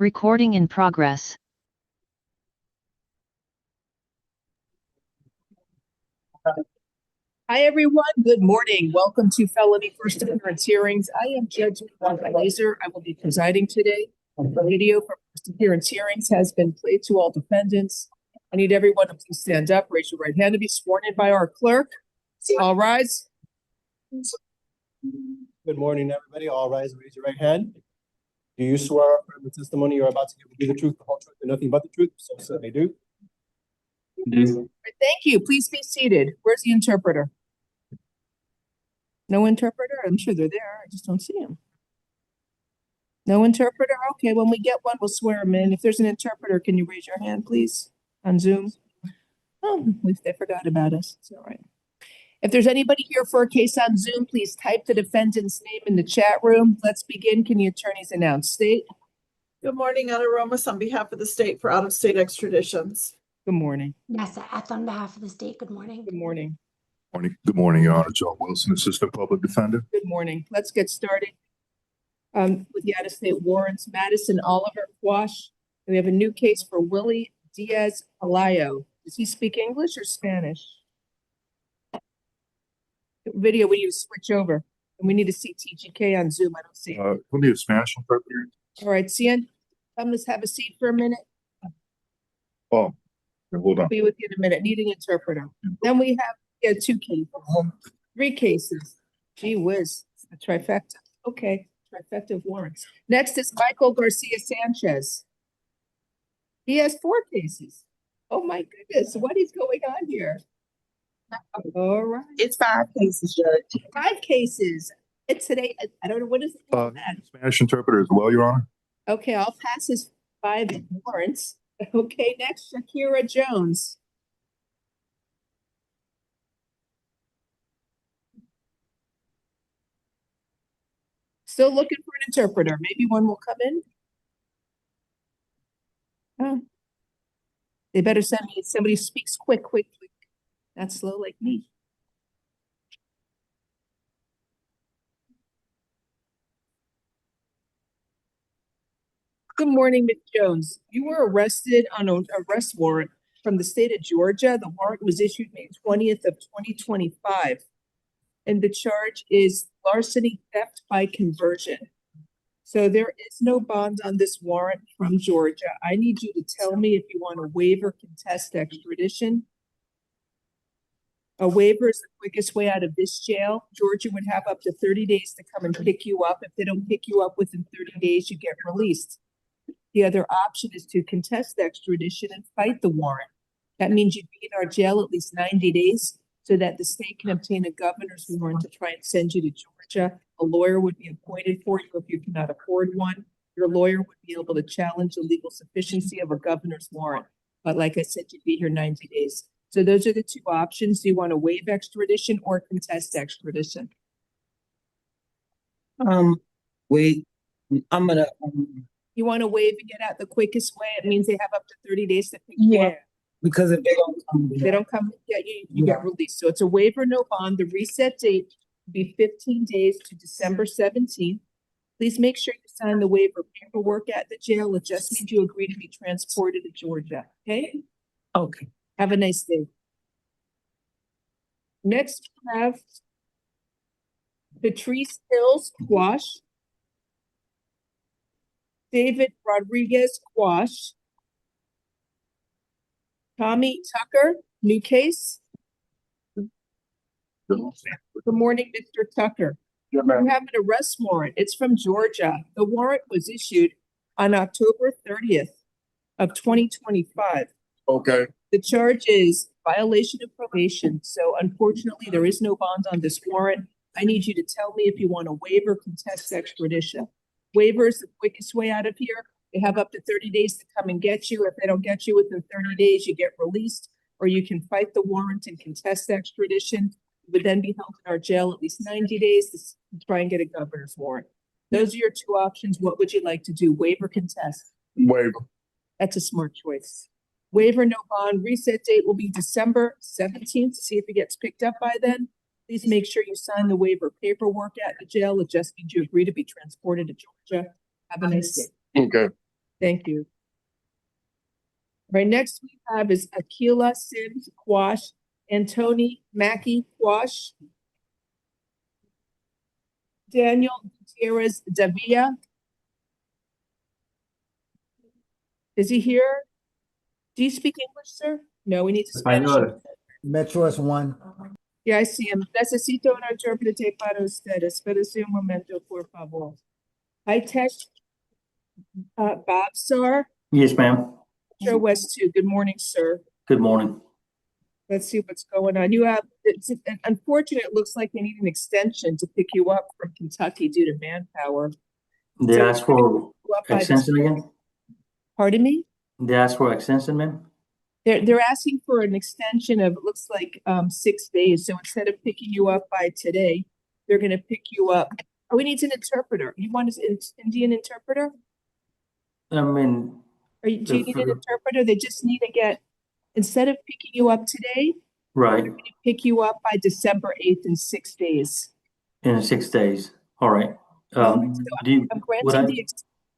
Recording in progress. Hi, everyone. Good morning. Welcome to Felony First Appearance Hearings. I am Judge GLAZER. I will be presiding today. The video for First Appearance Hearings has been played to all defendants. I need everyone to please stand up, raise your right hand to be sworn in by our clerk. All rise. Good morning, everybody. All rise and raise your right hand. Do you swear or affirm the testimony you're about to give will be the truth, the whole truth, and nothing but the truth? So certainly do. Thank you. Please be seated. Where's the interpreter? No interpreter? I'm sure they're there. I just don't see them. No interpreter? Okay, when we get one, we'll swear them in. If there's an interpreter, can you raise your hand, please, on Zoom? Oh, at least they forgot about us. It's all right. If there's anybody here for a case on Zoom, please type the defendant's name in the chat room. Let's begin. Can the attorneys announce? State. Good morning, Anna Romas on behalf of the state for out-of-state extraditions. Good morning. Nessa Eth on behalf of the state. Good morning. Good morning. Good morning, Your Honor. John Wilson, Assistant Public Defender. Good morning. Let's get started with the out-of-state warrants. Madison Oliver Quash. We have a new case for Willie Diaz Alayo. Does he speak English or Spanish? Video, we need to switch over. And we need to see TGK on Zoom. I don't see it. We'll need a Spanish interpreter. All right, Cian, let's have a seat for a minute. Oh, hold on. I'll be with you in a minute. Need an interpreter. Then we have two cases. 3 cases. Gee whiz. A trifecta. Okay. Trifecta of warrants. Next is Michael Garcia Sanchez. He has 4 cases. Oh my goodness. What is going on here? All right. It's 5 cases, Judge. 5 cases. It's today. I don't know what is it. Spanish interpreter as well, Your Honor. Okay, I'll pass his 5 warrants. Okay, next, Shakira Jones. Still looking for an interpreter. Maybe one will come in. Oh. They better send me somebody who speaks quick. Not slow like me. Good morning, Ms. Jones. You were arrested on an arrest warrant from the state of Georgia. The warrant was issued May 20th of 2025. And the charge is larceny theft by conversion. So there is no bond on this warrant from Georgia. I need you to tell me if you want a waiver, contest extradition. A waiver is the quickest way out of this jail. Georgia would have up to 30 days to come and pick you up. If they don't pick you up within 30 days, you get released. The other option is to contest extradition and fight the warrant. That means you'd be in our jail at least 90 days so that the state can obtain a governor's warrant to try and send you to Georgia. A lawyer would be appointed for you if you cannot afford one. Your lawyer would be able to challenge the legal sufficiency of a governor's warrant. But like I said, you'd be here 90 days. So those are the 2 options. Do you want to waive extradition or contest extradition? Wait, I'm gonna. You want to waive and get out the quickest way? It means they have up to 30 days to pick you up. Because if they don't come, Get you, you get released. So it's a waiver, no bond. The reset date will be 15 days to December 17th. Please make sure you sign the waiver paperwork at the jail. It just means you agree to be transported to Georgia. Okay? Okay. Have a nice day. Next, we have Patrice Hills Quash, David Rodriguez Quash, Tommy Tucker, new case. Good morning, Mr. Tucker. You have an arrest warrant. It's from Georgia. The warrant was issued on October 30th of 2025. Okay. The charge is violation of probation. So unfortunately, there is no bond on this warrant. I need you to tell me if you want a waiver, contest extradition. Waiver is the quickest way out of here. They have up to 30 days to come and get you. If they don't get you within 30 days, you get released, or you can fight the warrant and contest extradition. You would then be held in our jail at least 90 days to try and get a governor's warrant. Those are your 2 options. What would you like to do? Waiver, contest? Waiver. That's a smart choice. Waiver, no bond. Reset date will be December 17th. See if it gets picked up by then. Please make sure you sign the waiver paperwork at the jail. It just means you agree to be transported to Georgia. Have a nice day. Okay. Thank you. Right, next we have is Akila Sims Quash, Antoni Mackie Quash, Daniel Gutierrez Davia. Is he here? Do you speak English, sir? No, we need to Spanish. Metro S1. Yeah, I see him. Necesito una intérprete para usted. Espérese un momento, por favor. High-Tech, Bob Sar, Yes, ma'am. Metro West 2. Good morning, sir. Good morning. Let's see what's going on. You have, it's unfortunate, it looks like they need an extension to pick you up from Kentucky due to manpower. They So asked for go up by the- extension again? Pardon me? They asked for extension, ma'am? They're asking for an extension of, it looks like, 6 days. So instead of picking you up by today, they're gonna pick you up. Oh, we need an interpreter. You want an Indian interpreter? I mean, Or do you need an For- interpreter? They just need to get, instead of picking you up today, right, pick you up by December 8th in 6 days. in 6 days. All right. So Do you, I'm would granting I,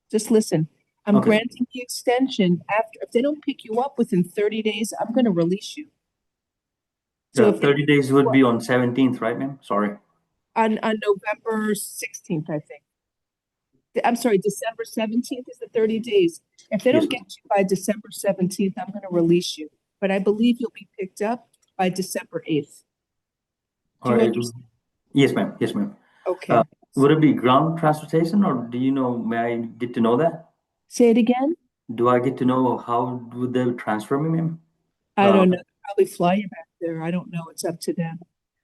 just listen, I'm Okay. granting the extension after, if they don't pick you up within 30 days, I'm gonna release you. So if 30 days would be on 17th, right, ma'am? Sorry. on November 16th, I think. I'm sorry, December 17th is the 30 days. If they don't Yes. get you by December 17th, I'm gonna release you. But I believe you'll be picked up by December 8th. Do All you right. understand? Yes, ma'am. Yes, ma'am. Okay, Would it be ground transportation or do you know, may I get to know that? say it again. Do I get to know how would they transfer me, ma'am? I don't know, probably fly you back there. I don't know. It's up to them.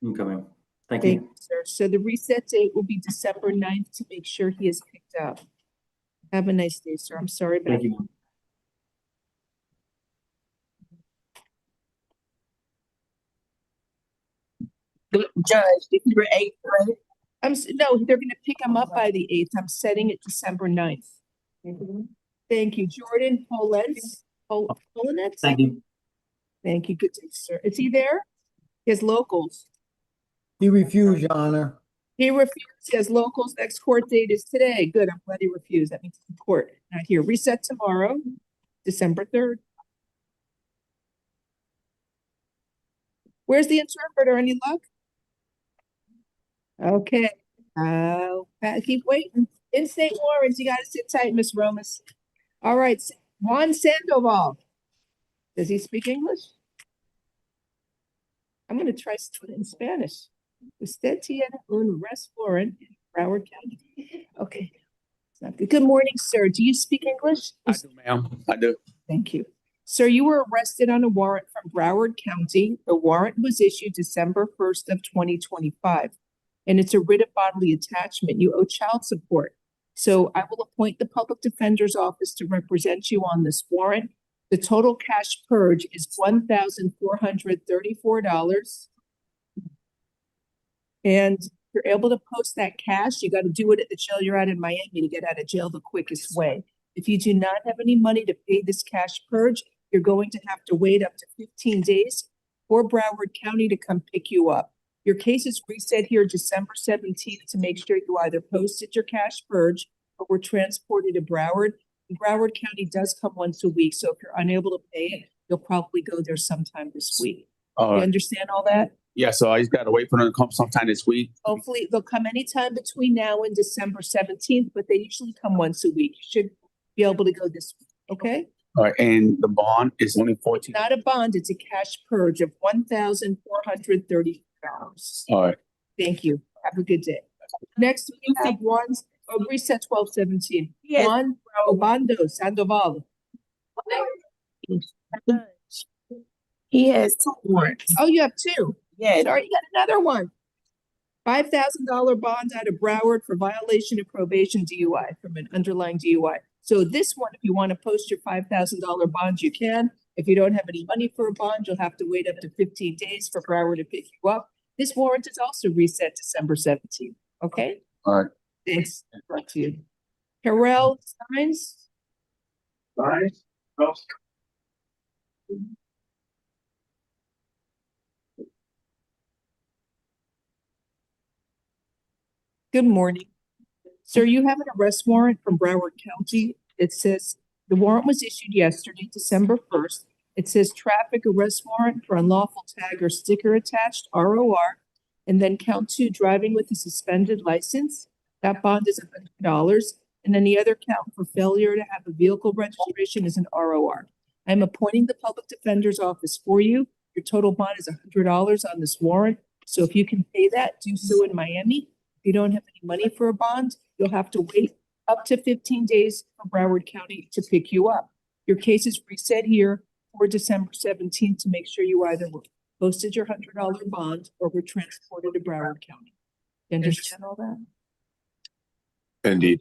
Okay, ma'am. Thank Thank you. you, sir. So the reset date will be December 9th to make sure he is picked up. Have a nice day, sir. I'm sorry about Thank you, ma'am. Judge, if you're 8th grade. no, they're gonna pick him up by the 8th. I'm setting it December 9th. Thank you, Jordan Polens. Polenetz? Thank you. Thank you. Good day, sir. Is he there? His locals. He refused, Your Honor. He refused. His locals. Next court date is today. Good. I'm glad he refused. That means the court not here. Reset tomorrow, December 3rd. Where's the interpreter? Any luck? Okay. Keep waiting. In-state warrants. You gotta sit tight, Miss Romas. All right. Juan Sandoval. Does he speak English? I'm gonna try in Spanish. Usted tiene un arrest warrant in Broward County. Okay. It's not good. Good morning, sir. Do you speak English? I do, ma'am. I do. Thank you. Sir, you were arrested on a warrant from Broward County. The warrant was issued December 1st of 2025. And it's a writ of bodily attachment. You owe child support. So I will appoint the public defender's office to represent you on this warrant. The total cash purge is $1,434. And you're able to post that cash. You got to do it at the jail you're at in Miami to get out of jail the quickest way. If you do not have any money to pay this cash purge, you're going to have to wait up to 15 days for Broward County to come pick you up. Your case is reset here December 17th to make sure you either posted your cash purge or were transported to Broward. And Broward County does come once a week, so if you're unable to pay it, you'll probably go there sometime this week. All You right. understand all that? Yeah, so I just gotta wait for them to come sometime this week. Hopefully, they'll come anytime between now and December 17th, but they usually come once a week. You should be able to go this week, okay? All right, and the bond is only 14. Not a bond, it's a cash purge of $1,430. All right. Thank you. Have a good day. Next, we have reset 1217. Yes. Juan Obando Sandoval. He has 2 warrants. Oh, you have 2. Yes. Sorry, you got another one. $5,000 bond out of Broward for violation of probation DUI from an underlying DUI. So this one, if you want to post your $5,000 bond, you can. If you don't have any money for a bond, you'll have to wait up to 15 days for Broward to pick you up. This warrant is also reset December 17th. Okay? All right. Thanks. Back to you. Harrell Steins. Good morning. Sir, you have an arrest warrant from Broward County. It says The warrant was issued yesterday, December 1st. It says traffic arrest warrant for unlawful tag or sticker attached, ROR. And then count 2, driving with a suspended license. That bond is $100. And then the other count for failure to have a vehicle registration is an ROR. I'm appointing the public defender's office for you. Your total bond is $100 on this warrant. So if you can pay that, do so in Miami. If you don't have any money for a bond, you'll have to wait up to 15 days for Broward County to pick you up. Your case is reset here for December 17th to make sure you either posted your $100 bond or were transported to Broward County. You understand all that? Indeed.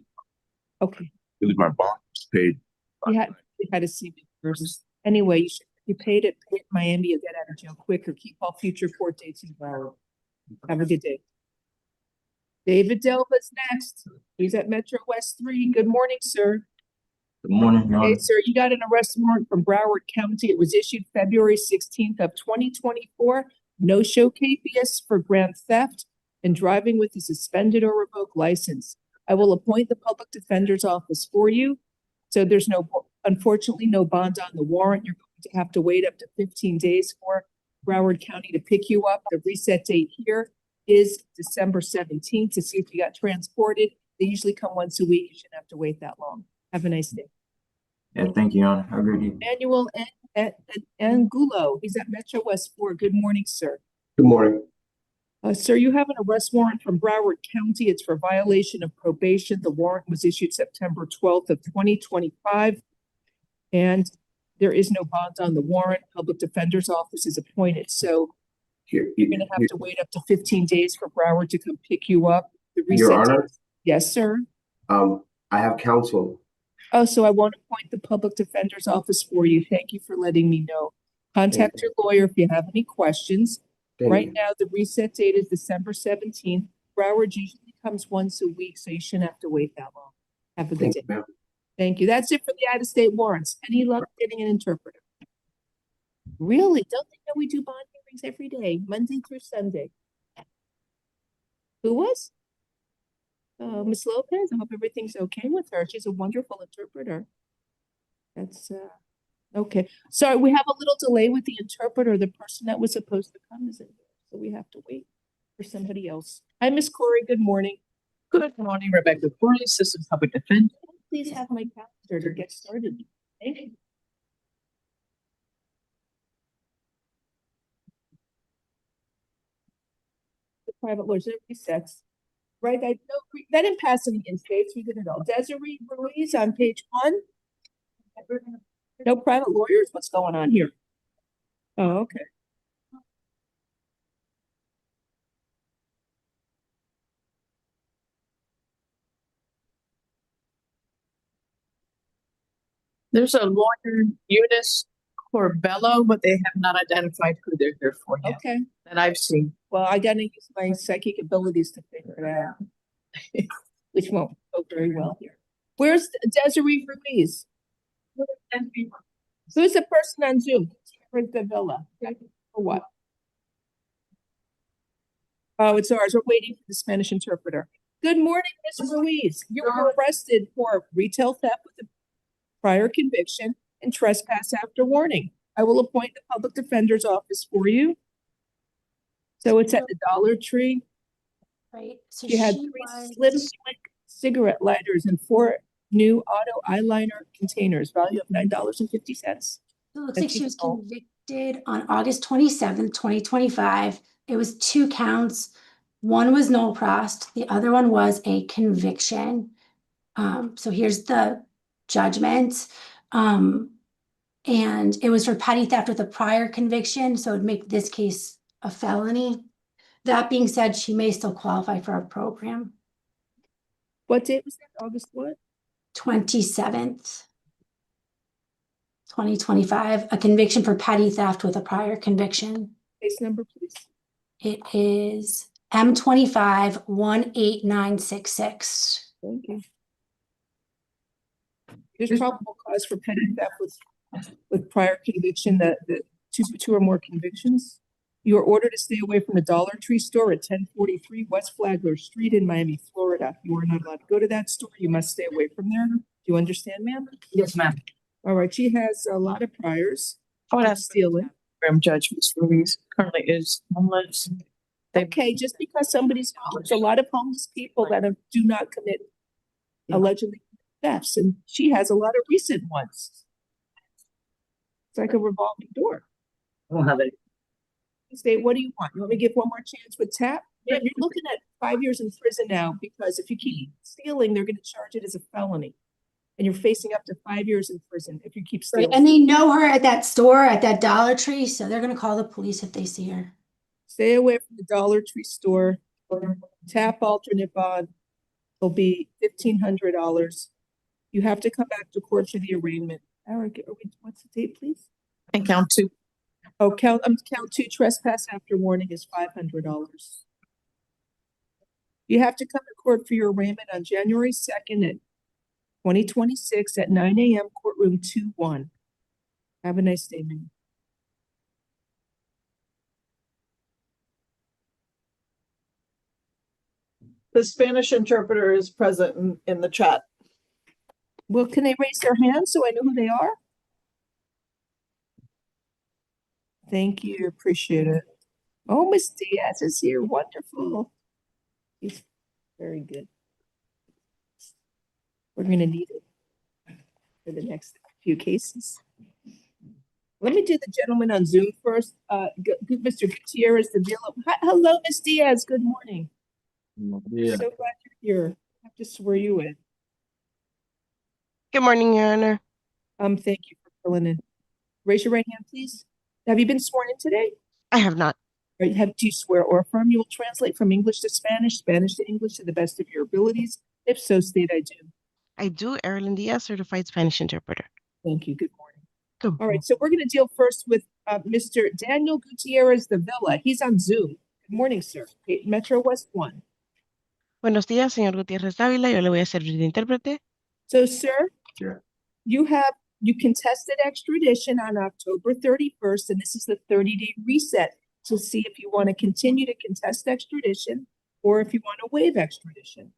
Okay. I believe my bond was paid. You had to see me first. Anyway, you paid it in Miami, you'll get out of jail quick, or keep all future court dates in Broward. Have a good day. David Delva's next. He's at Metro West 3. Good morning, sir. Good morning, Your Hey, Honor. sir, you got an arrest warrant from Broward County. It was issued February 16th of 2024. No show KPS for grand theft and driving with a suspended or revoked license. I will appoint the public defender's office for you. So there's unfortunately, no bond on the warrant. You're going to have to wait up to 15 days for Broward County to pick you up. The reset date here is December 17th to see if you got transported. They usually come once a week. You shouldn't have to wait that long. Have a nice day. Yeah, thank you, Your Honor. Have a great evening. Manuel Angulo, he's at Metro West 4. Good morning, sir. Good morning. Sir, you have an arrest warrant from Broward County. It's for violation of probation. The warrant was issued September 12th of 2025. And there is no bond on the warrant. Public defender's office is appointed. So you're going to have to wait up to 15 days for Broward to come pick you up. The Your Honor, Yes, sir. I have counsel. Oh, so I won't appoint the public defender's office for you. Thank you for letting me know. Contact your lawyer if you have any questions. Right now, the reset date is December 17th. Broward usually comes once a week, so you shouldn't have to wait that long. Have a good day. Thank you. That's it for the out-of-state warrants. Any luck getting an interpreter? Really? Don't they know we do bond hearings every day, Monday through Sunday? Who was? Miss Lopez. I hope everything's okay with her. She's a wonderful interpreter. That's okay. Sorry, we have a little delay with the interpreter. The person that was supposed to come isn't here, so we have to wait for somebody else. Hi, Miss Corey. Good morning. Good morning, Rebecca Corey, Assistant Public Defender. Please have my calendar to get started. Thank you. The private lawyers, it resets. Right, that didn't pass any in-states. We did it all. Desiree Ruiz on page 1. No private lawyers. What's going on here? Oh, okay. There's a lawyer, Eunice Corbello, but they have not identified who they're here for yet. Okay. That I've seen. Well, I gotta use my psychic abilities to figure it out, which won't go very well here. Where's Desiree Ruiz? Who's the person on Zoom? Where's the villa? For what? Oh, it's ours. We're waiting for the Spanish interpreter. Good morning, Ms. Ruiz. You were arrested for retail theft with a prior conviction and trespass after warning. I will appoint the public defender's office for you. So it's at the Dollar Tree. Right. So You had she 3 was- Slim Slick cigarette lighters and 4 new auto eyeliner containers, value of $9.50. It looks I like she think was so. convicted on August 27th, 2025. It was 2 counts. One was null prost, the other one was a conviction. So here's the judgment. And it was for petty theft with a prior conviction, so it'd make this case a felony. That being said, she may still qualify for our program. What date was that? August what? 27th, 2025, a conviction for petty theft with a prior conviction. Case number, please. It is M25 18966. Thank you. There's probable cause for petty theft with prior conviction, that two or more convictions. You are ordered to stay away from the Dollar Tree store at 1043 West Flagler Street in Miami, Florida. You are not allowed to go to that store. You must stay away from there. Do you understand, ma'am? Yes, ma'am. All right, she has a lot of priors. I would for ask stealing. Judge, Ms. Ruiz currently is homeless. Okay, just because somebody's homeless, a lot of homeless people that do not commit allegedly thefts, and she has a lot of recent ones. It's like a revolving door. I don't have any. State, what do you want? You want me to give one more chance with TAP? Ma'am, you're looking at 5 years in prison now because if you keep stealing, they're gonna charge it as a felony. And you're facing up to 5 years in prison if you keep Right, stealing. and they know her at that store, at that Dollar Tree, so they're gonna call the police if they see her. Stay away from the Dollar Tree store. TAP alternate bond will be $1,500. You have to come back to court for the arraignment. Eric, what's the date, please? And count two. Oh, count two, trespass after warning is $500. You have to come to court for your arraignment on January 2nd at 2026 at 9 a.m. courtroom 2-1. Have a nice day, man. The Spanish interpreter is present in the chat. Well, can they raise their hands so I know who they are? Thank you, appreciate it. Oh, Miss Diaz is here, wonderful. He's very good. We're gonna need it for the next few cases. Let me do the gentleman on Zoom first. Mr. Gutierrez de Villa. Hello, Miss Diaz, good morning. Yeah. So glad you're here. I have to swear you in. Good morning, Your Honor. Thank you for filling in. Raise your right hand, please. Have you been sworn in today? I have not. Or do you swear or affirm you will translate from English to Spanish, Spanish to English to the best of your abilities? If so, state I do. I do, Erilyn Diaz, certified Spanish interpreter. Thank you. Good morning. Good All right, so we're going to deal first with Mr. Daniel Gutierrez de Villa. He's on Zoom. Good morning, sir. Metro West 1. Buenos días, señor Gutiérrez Dávila. Yo le voy a servir de intérprete. So, sir, Sure. you contested extradition on October 31st, and this is the 30-day reset to see if you want to continue to contest extradition or if you want to waive extradition.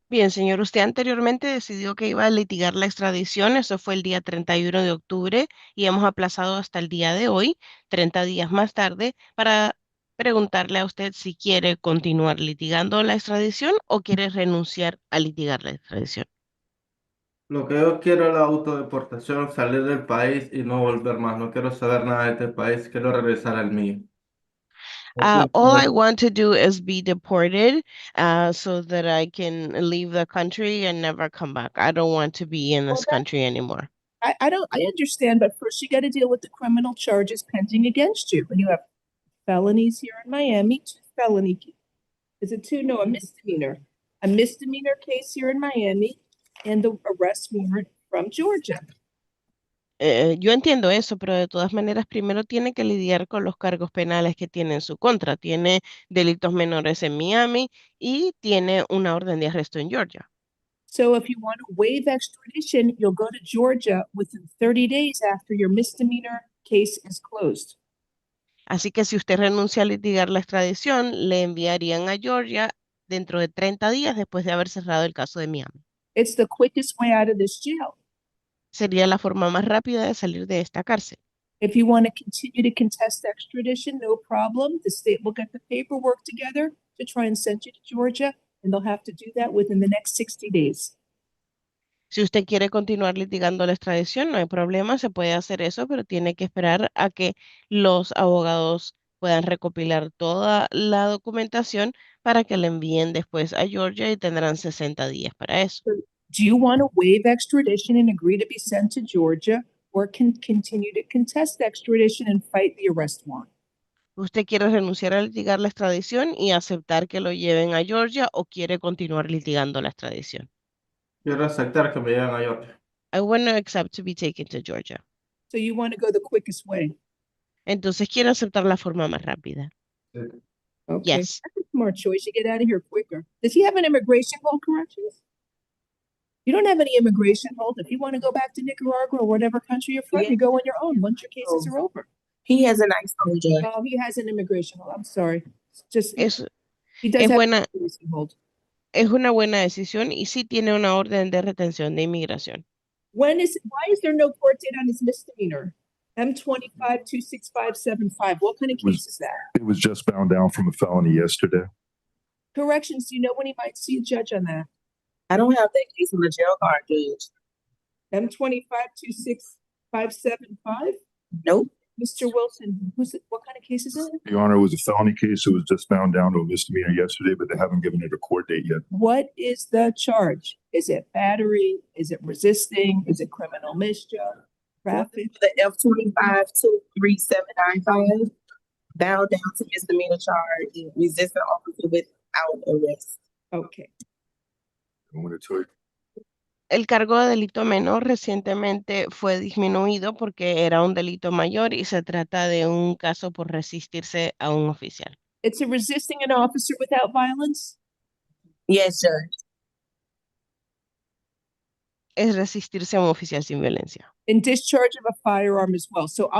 Bien, señor, usted anteriormente decidió que iba a litigar la extradición. Eso fue el día 31 de octubre y hemos aplazado hasta el día de hoy, 30 días más tarde, para preguntarle a usted si quiere continuar litigando la extradición o quiere renunciar a litigar la extradición. Lo que yo quiero es la autodeportación, salir del país y no volver más. No quiero saber nada de este país, quiero regresar al mío. All I want to do is be deported so that I can leave the country and never come back. I don't want to be in this country anymore. I understand, but first you got to deal with the criminal charges pending against you. You have felonies here in Miami, 2 felony. Is it 2? No, a misdemeanor. A misdemeanor case here in Miami and the arrest warrant from Georgia. Yo entiendo eso, pero de todas maneras primero tiene que lidiar con los cargos penales que tiene en su contra. Tiene delitos menores en Miami y tiene una orden de arresto en Georgia. So if you want to waive extradition, you'll go to Georgia within 30 days after your misdemeanor case is closed. Así que si usted renuncia a litigar la extradición, le enviarían a Georgia dentro de 30 días después de haber cerrado el caso de Miami. It's the quickest way out of this jail. Sería la forma más rápida de salir de esta cárcel. If you want to continue to contest extradition, no problem. The state will get the paperwork together to try and send you to Georgia, and they'll have to do that within the next 60 days. Si usted quiere continuar litigando la extradición, no hay problema, se puede hacer eso, pero tiene que esperar a que los abogados puedan recopilar toda la documentación para que la envíen después a Georgia y tendrán 60 días para eso. Do you want to waive extradition and agree to be sent to Georgia, or can continue to contest extradition and fight the arrest warrant? ¿Usted quiere renunciar a litigar la extradición y aceptar que lo lleven a Georgia o quiere continuar litigando la extradición? Quiero aceptar que me lleven a Georgia. I want to accept to be taken to Georgia. So you want to go the quickest way? Entonces quiero aceptar la forma más rápida. Okay. Yes. That's a smart choice. You get out of here quicker. Does he have an immigration hold, corrections? You don't have any immigration hold. If you want to go back to Nicaragua or whatever country you're from, you go on your own once your cases are over. He has a nice hold, Judge. Oh, he has an immigration hold. I'm sorry. Just Es, he does es have buena, an immigration hold. es una buena decisión y sí tiene una orden de retención de inmigración. why is there no court date on his misdemeanor? M25-26575. What kind of Was- case is that? It was just bound down from a felony yesterday. Corrections, do you know when he might see a judge on that? I don't have that case on the jail card, Judge. M25-26575? Nope. Mr. Wilson, what kind of case is it? Your Honor, it was a felony case. It was just bound down to a misdemeanor yesterday, but they haven't given it a court date yet. What is the charge? Is it battery? Is it resisting? Is it criminal mischief? Traffic? The F25-23795, bound down to misdemeanor charge, and resisting officer without arrest. Okay. I want to tell you. El cargo de delito menor recientemente fue disminuido porque era un delito mayor y se trata de un caso por resistirse a un oficial. It's a resisting an officer without violence? Yes, Judge. Es resistirse a un oficial sin violencia. In discharge of a firearm as well. So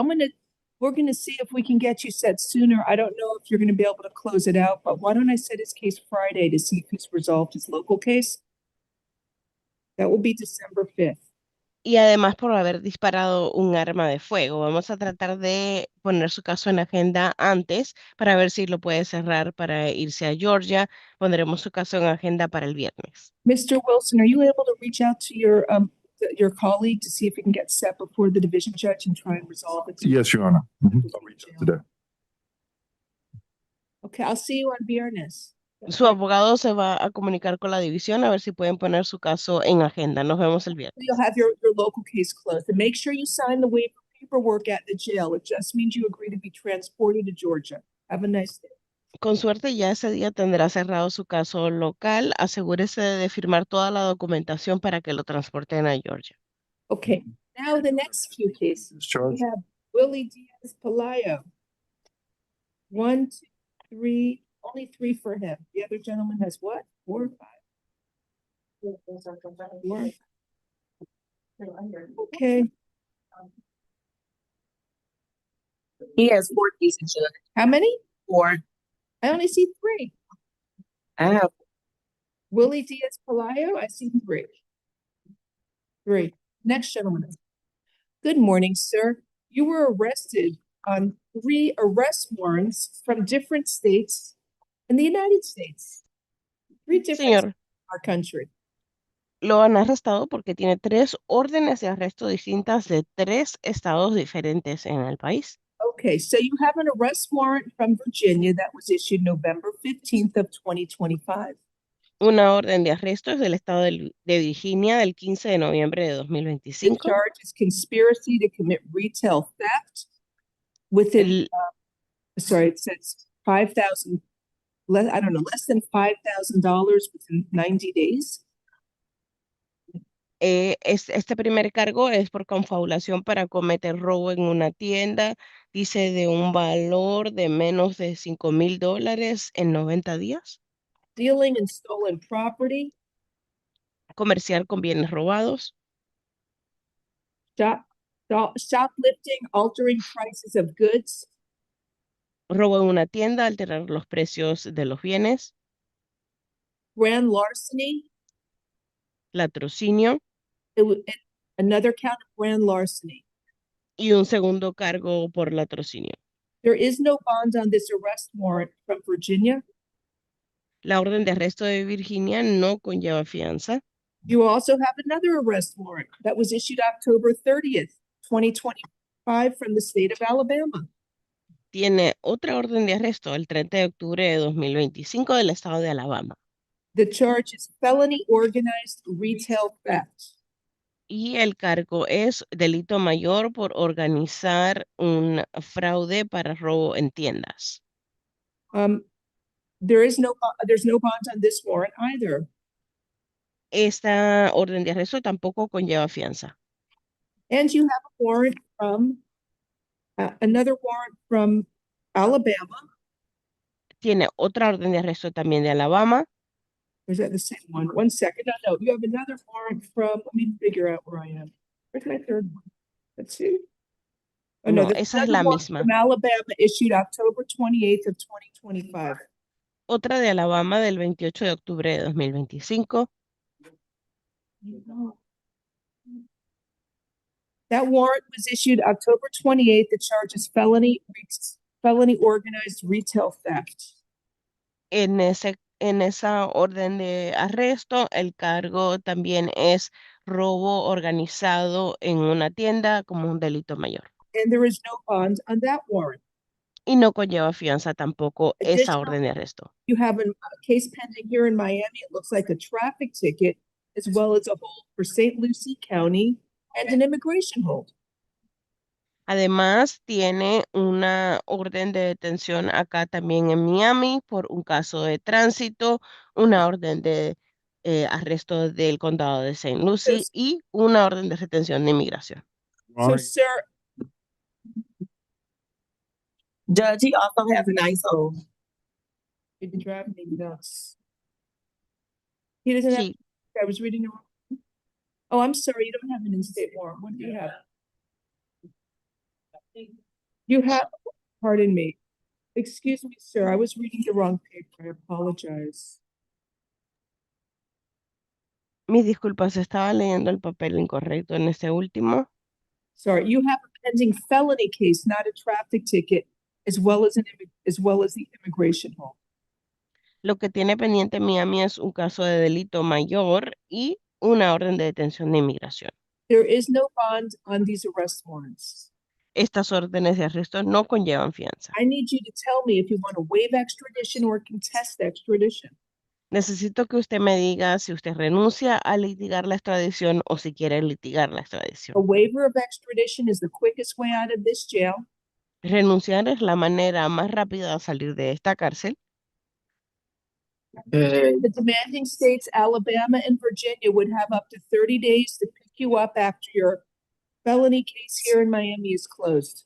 we're gonna see if we can get you set sooner. I don't know if you're gonna be able to close it out, but why don't I set his case Friday to see if he's resolved his local case? That will be December 5th. Y además por haber disparado un arma de fuego. Vamos a tratar de poner su caso en agenda antes para ver si lo puede cerrar para irse a Georgia. Pondremos su caso en agenda para el viernes. Mr. Wilson, are you able to reach out to your colleague to see if he can get set before the division judge and try and resolve it? Yes, Your Honor. I'll reach out today. Okay, I'll see you on viernes. Su abogado se va a comunicar con la división a ver si pueden poner su caso en agenda. Nos vemos el viernes. You'll have your local case closed, and make sure you sign the waiver paperwork at the jail. It just means you agree to be transported to Georgia. Have a nice day. Con suerte ya ese día tendrá cerrado su caso local. Asegúrese de firmar toda la documentación para que lo transporten a Georgia. Okay, now the next few cases. Discharge. We have Willie Diaz Palayo. 1, 2, 3, only 3 for him. The other gentleman has what? 4 or 5? 4. Okay, He has 4 cases, Judge. how many? 4. I only see 3. I have Willie Diaz Palayo, I see 3. 3. Next gentleman. Good morning, sir. You were arrested on 3 arrest warrants from different states in the United States. 3 different states Señor, in our country. lo han arrestado porque tiene 3 órdenes de arresto distintas de 3 estados diferentes en el país. Okay, so you have an arrest warrant from Virginia that was issued November 15th of 2025. Una orden de arresto es del estado de Virginia del 15 de noviembre de The 2025. charge is conspiracy to commit retail theft within, sorry, it says 5,000, I don't know, less than $5,000 within 90 days. Este primer cargo es por confabulación para cometer robo en una tienda, dice de un valor de menos de $5,000 en 90 días. Stealing and stolen property, Comerciar con bienes robados, shoplifting, altering prices of goods, robo en una tienda, alterar los precios de los bienes, grand larceny, latrocinio another count of grand larceny. y un segundo cargo por latrocinio. There is no bond on this arrest warrant from Virginia. La orden de arresto de Virginia no conlleva fianza. You also have another arrest warrant that was issued October 30th, 2025 from the state of Alabama. Tiene otra orden de arresto el 30 de octubre de 2025 del estado de Alabama. The charge is felony organized retail theft. Y el cargo es delito mayor por organizar un fraude para robo en tiendas. There's no bond on this warrant either. Esta orden de arresto tampoco conlleva fianza. And you have a warrant from, another warrant from Alabama. Tiene otra orden de arresto también de Alabama. Or is that the same one? 1 second. No, you have another warrant from, let me figure out where I am. Where's my third one? Let's see. Oh, No, there's esa es another la warrant misma. From Alabama issued October 28th of 2025. Otra de Alabama del 28 de octubre de 2025. That warrant was issued October 28th. The charge is felony organized retail theft. En esa orden de arresto, el cargo también es robo organizado en una tienda como un delito mayor. And there is no bond on that warrant. Y no conlleva fianza tampoco esa Additional- orden de arresto. You have a case pending here in Miami. It looks like a traffic ticket, as well as a hold for St. Lucie County and an immigration hold. Además, tiene una orden de detención acá también en Miami por un caso de tránsito, una orden de arresto del condado de St. Lucie y una orden de retención de inmigración. So, sir, Judge, he also has an ISO. you've been driving me nuts. He doesn't have, Sí, I was reading the wrong. Oh, I'm sorry, you don't have an in-state warrant. What do you have? You have, pardon me. Excuse me, sir, I was reading the wrong paper. I apologize. mis disculpas, estaba leyendo el papel incorrecto en este último. Sorry, you have a pending felony case, not a traffic ticket, as well as the immigration hold. Lo que tiene pendiente Miami es un caso de delito mayor y una orden de detención de inmigración. There is no bond on these arrest warrants. Estas órdenes de arresto no conllevan fianza. I need you to tell me if you want to waive extradition or contest extradition. Necesito que usted me diga si usted renuncia a litigar la extradición o si quiere litigar la A extradición. waiver of extradition is the quickest way out of this jail. Renunciar es la manera más rápida de salir de esta cárcel. The demanding states, Alabama and Virginia, would have up to 30 days to pick you up after your felony case here in Miami is closed.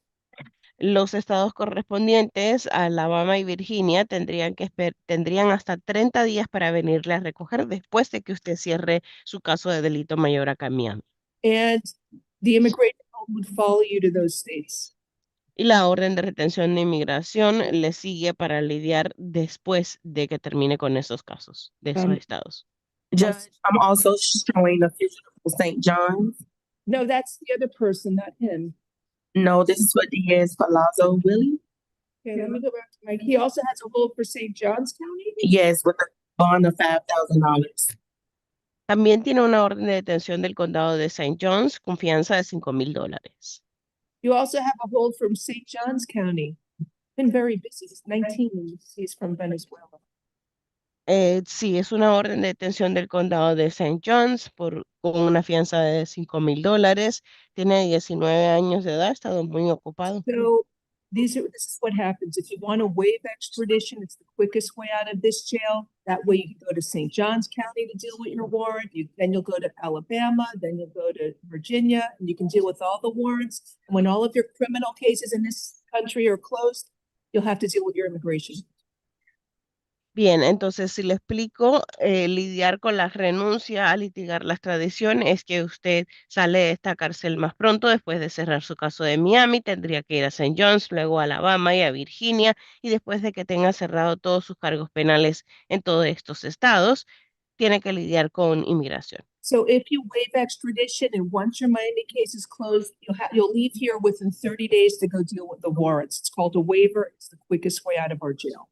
Los estados correspondientes, Alabama y Virginia, tendrían hasta 30 días para venirle a recoger después de que usted cierre su caso de delito mayor acá en Miami. And the immigration hold would follow you to those states. Y la orden de retención de inmigración le sigue para lidiar después de que termine con esos casos de esos estados. Judge, I'm also showing a fugitive from St. John's. No, that's the other person, not him. No, this is what Diaz Palazzo Willie. Okay, let me go back to Mike. He also has a hold for St. John's County? Yes, with a bond of $5,000. También tiene una orden de detención del condado de St. John's con fianza de $5,000. You also have a hold from St. John's County. Been very busy. He's 19 and he's from Venezuela. Sí, es una orden de detención del condado de St. John's con una fianza de $5,000. Tiene 19 años de edad, ha estado muy ocupado. So this is what happens. If you want to waive extradition, it's the quickest way out of this jail. That way you can go to St. John's County to deal with your warrant. Then you'll go to Alabama, then you'll go to Virginia, and you can deal with all the warrants. And when all of your criminal cases in this country are closed, you'll have to deal with your immigration. Bien, entonces si le explico, lidiar con la renuncia a litigar la extradición es que usted sale de esta cárcel más pronto después de cerrar su caso de Miami, tendría que ir a St. John's, luego a Alabama y a Virginia, y después de que tenga cerrado todos sus cargos penales en todos estos estados, tiene que lidiar con inmigración. So if you waive extradition and once your Miami case is closed, you'll leave here within 30 days to go deal with the warrants. It's called a waiver. It's the quickest way out of our jail.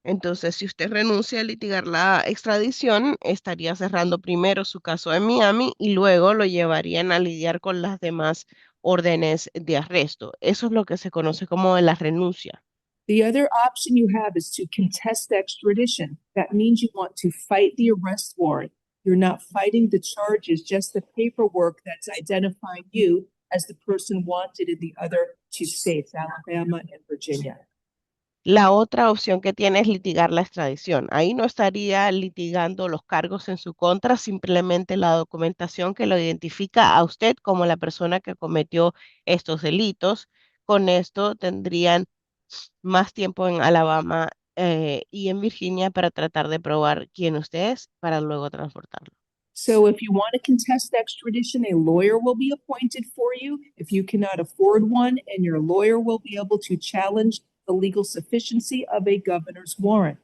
Entonces, si usted renuncia a litigar la extradición, estaría cerrando primero su caso en Miami y luego lo llevarían a lidiar con las demás órdenes de arresto. Eso es lo que se conoce como la renuncia. The other option you have is to contest extradition. That means you want to fight the arrest warrant. You're not fighting the charges, just the paperwork that's identifying you as the person wanted in the other two states, Alabama and Virginia. La otra opción que tiene es litigar la extradición. Ahí no estaría litigando los cargos en su contra, simplemente la documentación que lo identifica a usted como la persona que cometió estos delitos. Con esto tendrían más tiempo en Alabama y en Virginia para tratar de probar quién usted es para luego transportarlo. So if you want to contest extradition, a lawyer will be appointed for you. If you cannot afford one, and your lawyer will be able to challenge the legal sufficiency of a governor's warrant.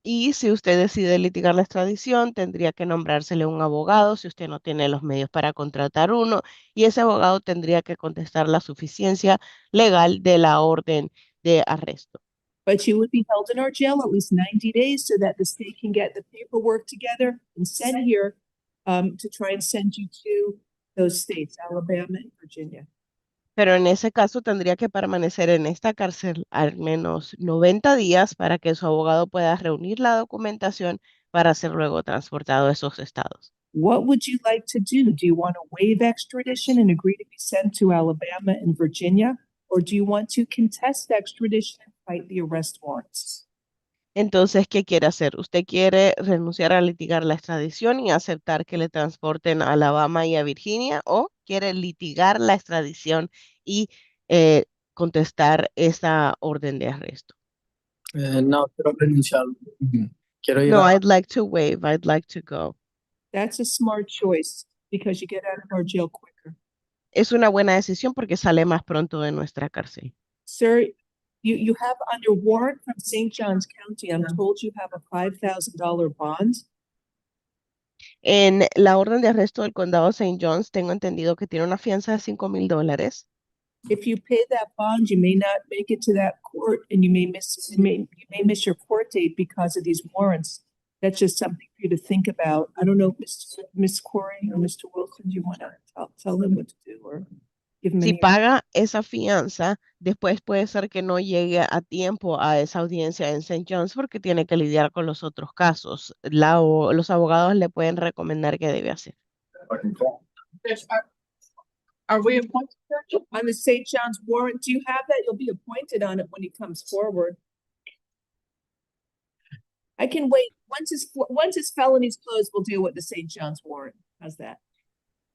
Y si usted decide litigar la extradición, tendría que nombrársele un abogado si usted no tiene los medios para contratar uno, y ese abogado tendría que contestar la suficiencia legal de la orden de arresto. But you would be held in our jail at least 90 days so that the state can get the paperwork together and send here to try and send you to those states, Alabama and Virginia. Pero en ese caso tendría que permanecer en esta cárcel al menos 90 días para que su abogado pueda reunir la documentación para ser luego transportado a esos estados. What would you like to do? Do you want to waive extradition and agree to be sent to Alabama and Virginia? Or do you want to contest extradition and fight the arrest warrants? Entonces, ¿qué quiere hacer? ¿Usted quiere renunciar a litigar la extradición y aceptar que le transporten a Alabama y a Virginia, o quiere litigar la extradición y contestar esa orden de arresto? No, quiero renunciar. Quiero ir No, a... I'd like to waive. I'd like to go. That's a smart choice because you get out of our jail quicker. Es una buena decisión porque sale más pronto de nuestra cárcel. Sir, you have under warrant from St. Johns County. I'm told you have a $5,000 bond. En la orden de arresto del condado St. John's, tengo entendido que tiene una fianza de $5,000. If you pay that bond, you may not make it to that court and you may miss your court date because of these warrants. That's just something for you to think about. I don't know, Miss Corey or Mr. Wilson, do you want to tell them what to do or give them Si any? paga esa fianza, después puede ser que no llegue a tiempo a esa audiencia en St. John's porque tiene que lidiar con los otros casos. Los abogados le pueden recomendar qué debe hacer. Are we appointed? On the St. John's warrant, do you have that? You'll be appointed on it when he comes forward. I can wait. Once his felony's closed, we'll deal with the St. John's warrant. How's that?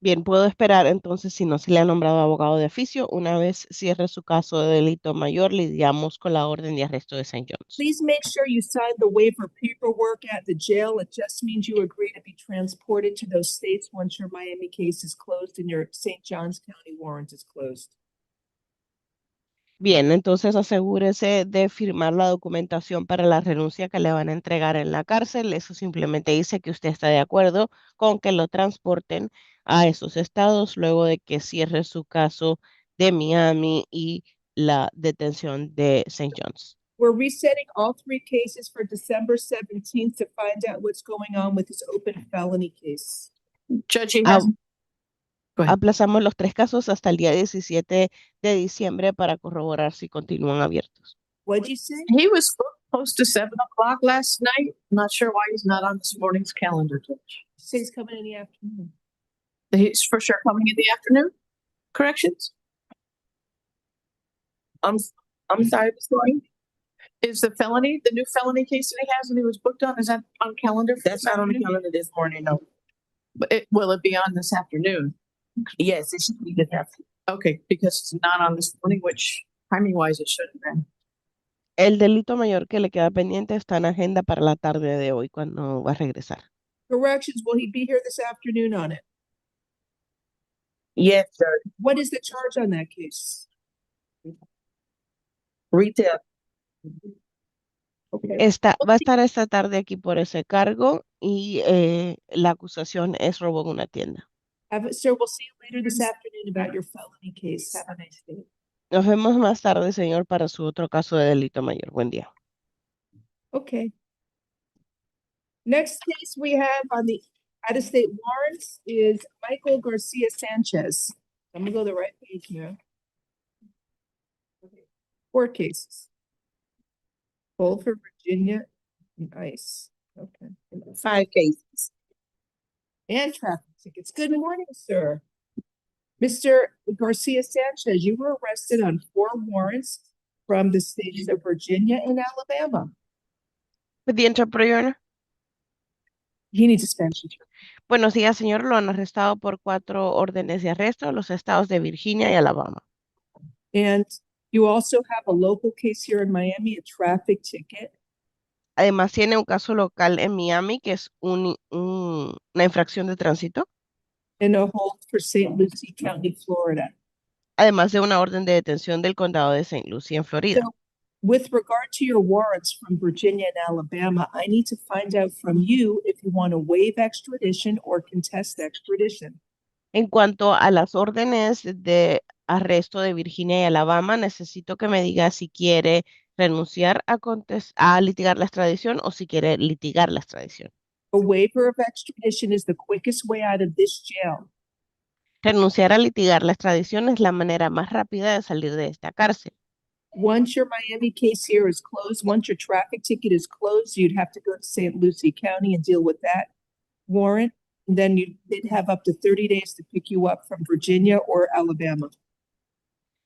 Bien, puedo esperar entonces si no se le ha nombrado abogado de oficio. Una vez cierre su caso de delito mayor, lidiamos con la orden de arresto de St. John's. Please make sure you sign the waiver paperwork at the jail. It just means you agree to be transported to those states once your Miami case is closed and your St. Johns County warrant is closed. Bien, entonces asegúrese de firmar la documentación para la renuncia que le van a entregar en la cárcel. Eso simplemente dice que usted está de acuerdo con que lo transporten a esos estados luego de que cierre su caso de Miami y la detención de St. John's. We're resetting all 3 cases for December 17th to find out what's going on with his open felony case. Judge, he has. Go ahead. Aplazamos los 3 casos hasta el día 17 de diciembre para corroborar si continúan abiertos. What'd you say? He was close to 7 o'clock last night. Not sure why he's not on this morning's calendar, Judge. Say he's coming in the afternoon. He's for sure coming in the afternoon. Corrections? I'm sorry, Ms. Corey. Is the new felony case that he has and he was booked on, is that on calendar? for That's this not on the afternoon? calendar this morning, no. But will it be on this afternoon? Yes, it should be this afternoon. Okay, because it's not on this morning, which timing wise it should have been. El delito mayor que le queda pendiente está en agenda para la tarde de hoy cuando va a regresar. Corrections, will he be here this afternoon on it? Yes, sir. What is the charge on that case? Retail. Okay. Va a estar esta tarde aquí por ese cargo y la acusación es robo en una tienda. Sir, we'll see you later this afternoon about your felony case. Have a nice day. Nos vemos más tarde, señor, para su otro caso de delito mayor. Buen día. Okay. Next case we have on the out-of-state warrants is Michael Garcia Sanchez. I'm gonna go to the right page here. Okay. 4 cases. Both for Virginia and ICE. Okay. 5 cases. And traffic tickets. Good morning, sir. Mr. Garcia Sanchez, you were arrested on 4 warrants from the states of Virginia and Alabama. Buen día, Your Honor. He needs a Spanish interpreter. Buenos días, señor. Lo han arrestado por 4 órdenes de arresto en los estados de Virginia y Alabama. And you also have a local case here in Miami, a traffic ticket. Además, tiene un caso local en Miami que es una infracción de tránsito. And a hold for St. Lucie County, Florida. Además de una orden de detención del condado de St. Lucie en Florida. So With regard to your warrants from Virginia and Alabama, I need to find out from you if you want to waive extradition or contest extradition. En cuanto a las órdenes de arresto de Virginia y Alabama, necesito que me diga si quiere renunciar a litigar la extradición o si quiere litigar la extradición. A waiver of extradition is the quickest way out of this jail. Renunciar a litigar la extradición es la manera más rápida de salir de esta cárcel. Once your Miami case here is closed, once your traffic ticket is closed, you'd have to go to St. Lucie County and deal with that warrant. And then they'd have up to 30 days to pick you up from Virginia or Alabama.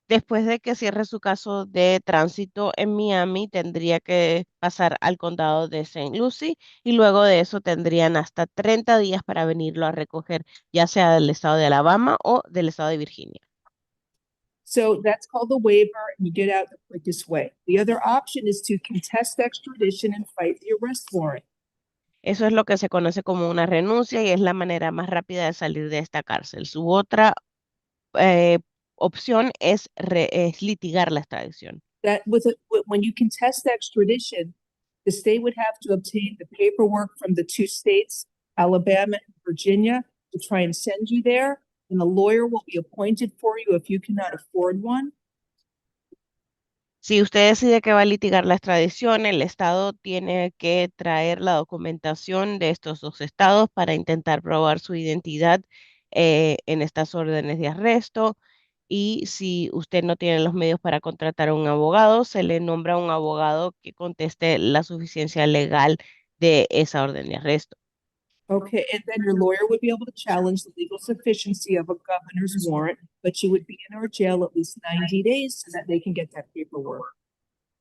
Después de que cierre su caso de tránsito en Miami, tendría que pasar al condado de St. Lucie y luego de eso tendrían hasta 30 días para venirlo a recoger, ya sea del estado de Alabama o del estado de Virginia. So that's called the waiver, and you get out the quickest way. The other option is to contest extradition and fight the arrest warrant. Eso es lo que se conoce como una renuncia y es la manera más rápida de salir de esta cárcel. Su otra opción es litigar la extradición. That when you contest extradition, the state would have to obtain the paperwork from the two states, Alabama and Virginia, to try and send you there. And a lawyer will be appointed for you if you cannot afford one. Si usted decide que va a litigar la extradición, el estado tiene que traer la documentación de estos dos estados para intentar probar su identidad en estas órdenes de arresto. Y si usted no tiene los medios para contratar a un abogado, se le nombra un abogado que conteste la suficiencia legal de esa orden de arresto. Okay, and then your lawyer would be able to challenge the legal sufficiency of a governor's warrant, but you would be in our jail at least 90 days so that they can get that paperwork.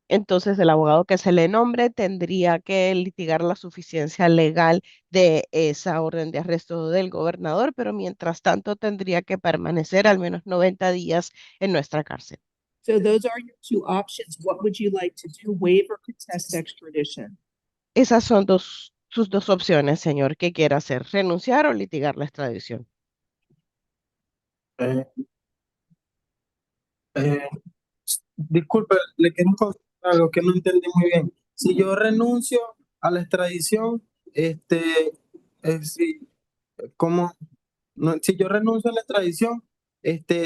Entonces, el abogado que se le nombre tendría que litigar la suficiencia legal de esa orden de arresto del gobernador, pero mientras tanto tendría que permanecer al menos 90 días en nuestra cárcel. So those are your two options. What would you like to do? Waive or contest extradition? Esas son sus dos opciones, señor. ¿Qué quiere hacer? ¿Renunciar o litigar la extradición? Disculpe, le quiero contar algo que no entendí muy bien. Si yo renuncio a la extradición, ¿cómo? No, si yo renuncio a la extradición,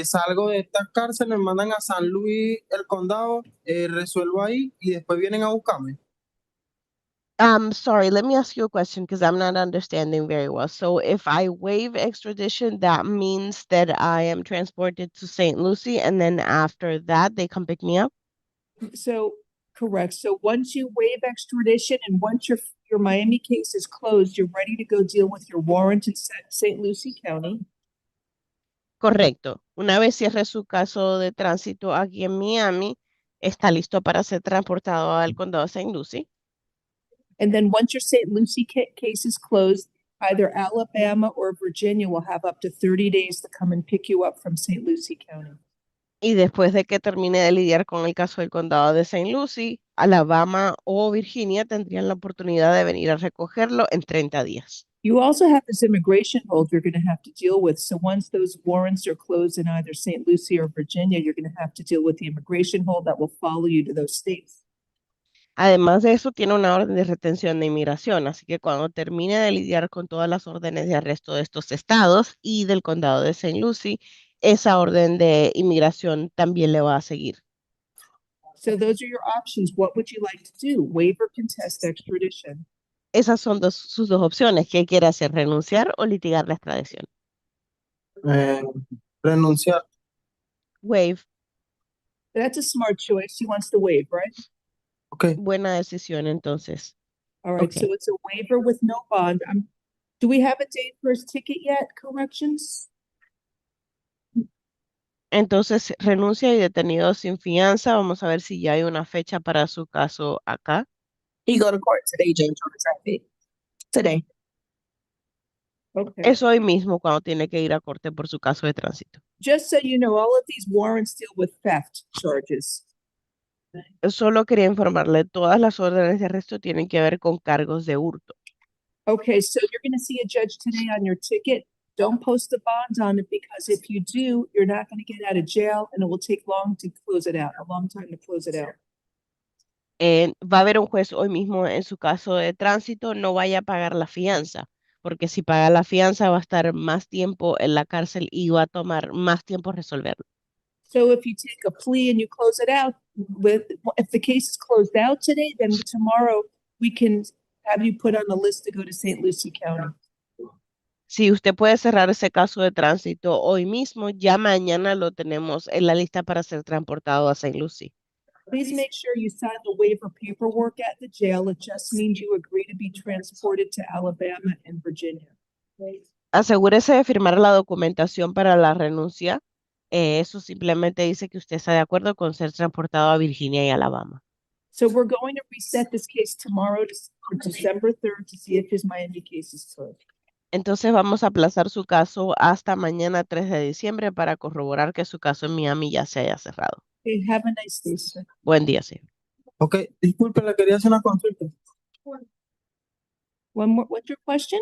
salgo de esta cárcel, me mandan a San Luis, el condado, resuelvo ahí y después vienen a buscarme. Sorry, let me ask you a question because I'm not understanding very well. So if I waive extradition, that means that I am transported to St. Lucie and then after that they come pick me up? So correct. So once you waive extradition and once your Miami case is closed, you're ready to go deal with your warrant in St. Lucie County. Correcto. Una vez cierre su caso de tránsito aquí en Miami, está listo para ser transportado al condado de St. Lucie. And then once your St. Lucie case is closed, either Alabama or Virginia will have up to 30 days to come and pick you up from St. Lucie County. Y después de que termine de lidiar con el caso del condado de St. Lucie, Alabama o Virginia tendrían la oportunidad de venir a recogerlo en 30 días. You also have this immigration hold you're going to have to deal with. So once those warrants are closed in either St. Lucie or Virginia, you're going to have to deal with the immigration hold that will follow you to those states. Además de eso, tiene una orden de retención de inmigración, así que cuando termine de lidiar con todas las órdenes de arresto de estos estados y del condado de St. Lucie, esa orden de inmigración también le va a seguir. So those are your options. What would you like to do? Waive or contest extradition? Esas son sus dos opciones. ¿Qué quiere hacer? ¿Renunciar o litigar la extradición? Renunciar. Waive. That's a smart choice. He wants to waive, right? Okay. Buena decisión, entonces. All right. Okay. So it's a waiver with no bond. Do we have a date for his ticket yet? Corrections? Entonces, renuncia y detenido sin fianza. Vamos a ver si ya hay una fecha para su caso acá. He go to court today, Judge, on the traffic. Today. Okay. Es hoy mismo cuando tiene que ir a corte por su caso de tránsito. Just so you know, all of these warrants deal with theft charges. Solo quería informarle, todas las órdenes de arresto tienen que ver con cargos de hurto. Okay, so you're going to see a judge today on your ticket. Don't post a bond on it because if you do, you're not going to get out of jail and it will take long to close it out, a long time to close it out. Va a haber un juez hoy mismo en su caso de tránsito, no vaya a pagar la fianza, porque si paga la fianza va a estar más tiempo en la cárcel y va a tomar más tiempo resolverlo. So if you take a plea and you close it out if the case is closed out today, then tomorrow we can have you put on a list to go to St. Lucie County. Si usted puede cerrar ese caso de tránsito hoy mismo, ya mañana lo tenemos en la lista para ser transportado a St. Lucie. Please make sure you sign the waiver paperwork at the jail. It just means you agree to be transported to Alabama and Virginia. Asegúrese de firmar la documentación para la renuncia. Eso simplemente dice que usted está de acuerdo con ser transportado a Virginia y Alabama. So we're going to reset this case tomorrow for December 3rd to see if his Miami case is closed. Entonces vamos a aplazar su caso hasta mañana 3 de diciembre para corroborar que su caso en Miami ya se haya cerrado. Okay, have a nice day, sir. Buen día, señor. Ok, disculpe, le quería hacer una consulta. One more, what's your question?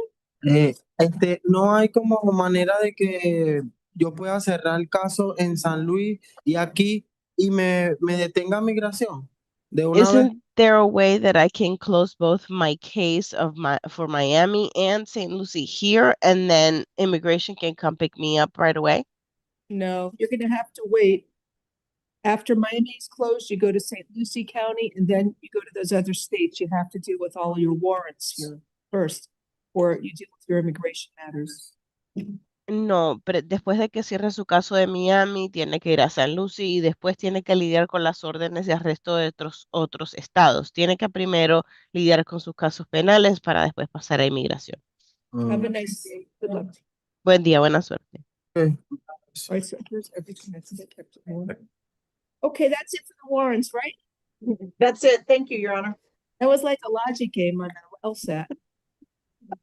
No hay como manera de que yo pueda cerrar el caso en San Luis y aquí y me detenga migración de una vez. Isn't there a way that I can close both my case for Miami and St. Lucie here, and then immigration can come pick me up right away? No, you're gonna have to wait. After Miami is closed, you go to St. Lucie County and then you go to those other states. You have to deal with all your warrants here first, or you deal with your immigration matters. No, pero después de que cierre su caso de Miami, tiene que ir a San Lucie y después tiene que lidiar con las órdenes de arresto de otros estados. Tiene que primero lidiar con sus casos penales para después pasar a inmigración. Have a nice day. Good luck. Buen día, buena suerte. All right, so here's everything that's kept in order. Okay, that's it for the warrants, right? That's it. Thank you, Your Honor. That was like a logic game on LSAT.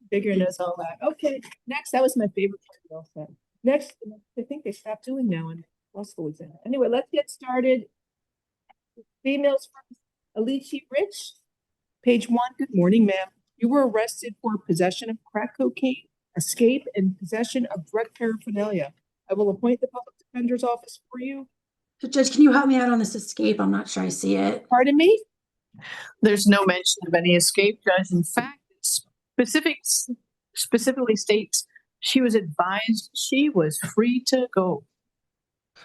Figuring us all that. Okay, next, that was my favorite part of LSAT. Next, I think they stopped doing now in law school. Anyway, let's get started. Females first. Alici Rich, page 1. Good morning, ma'am. You were arrested for possession of crack cocaine, escape, and possession of drug paraphernalia. I will appoint the public defender's office for you. Judge, can you help me out on this escape? I'm not sure I see it. Pardon me? There's no mention of any escape, Judge. In fact, it specifically states she was advised she was free to go.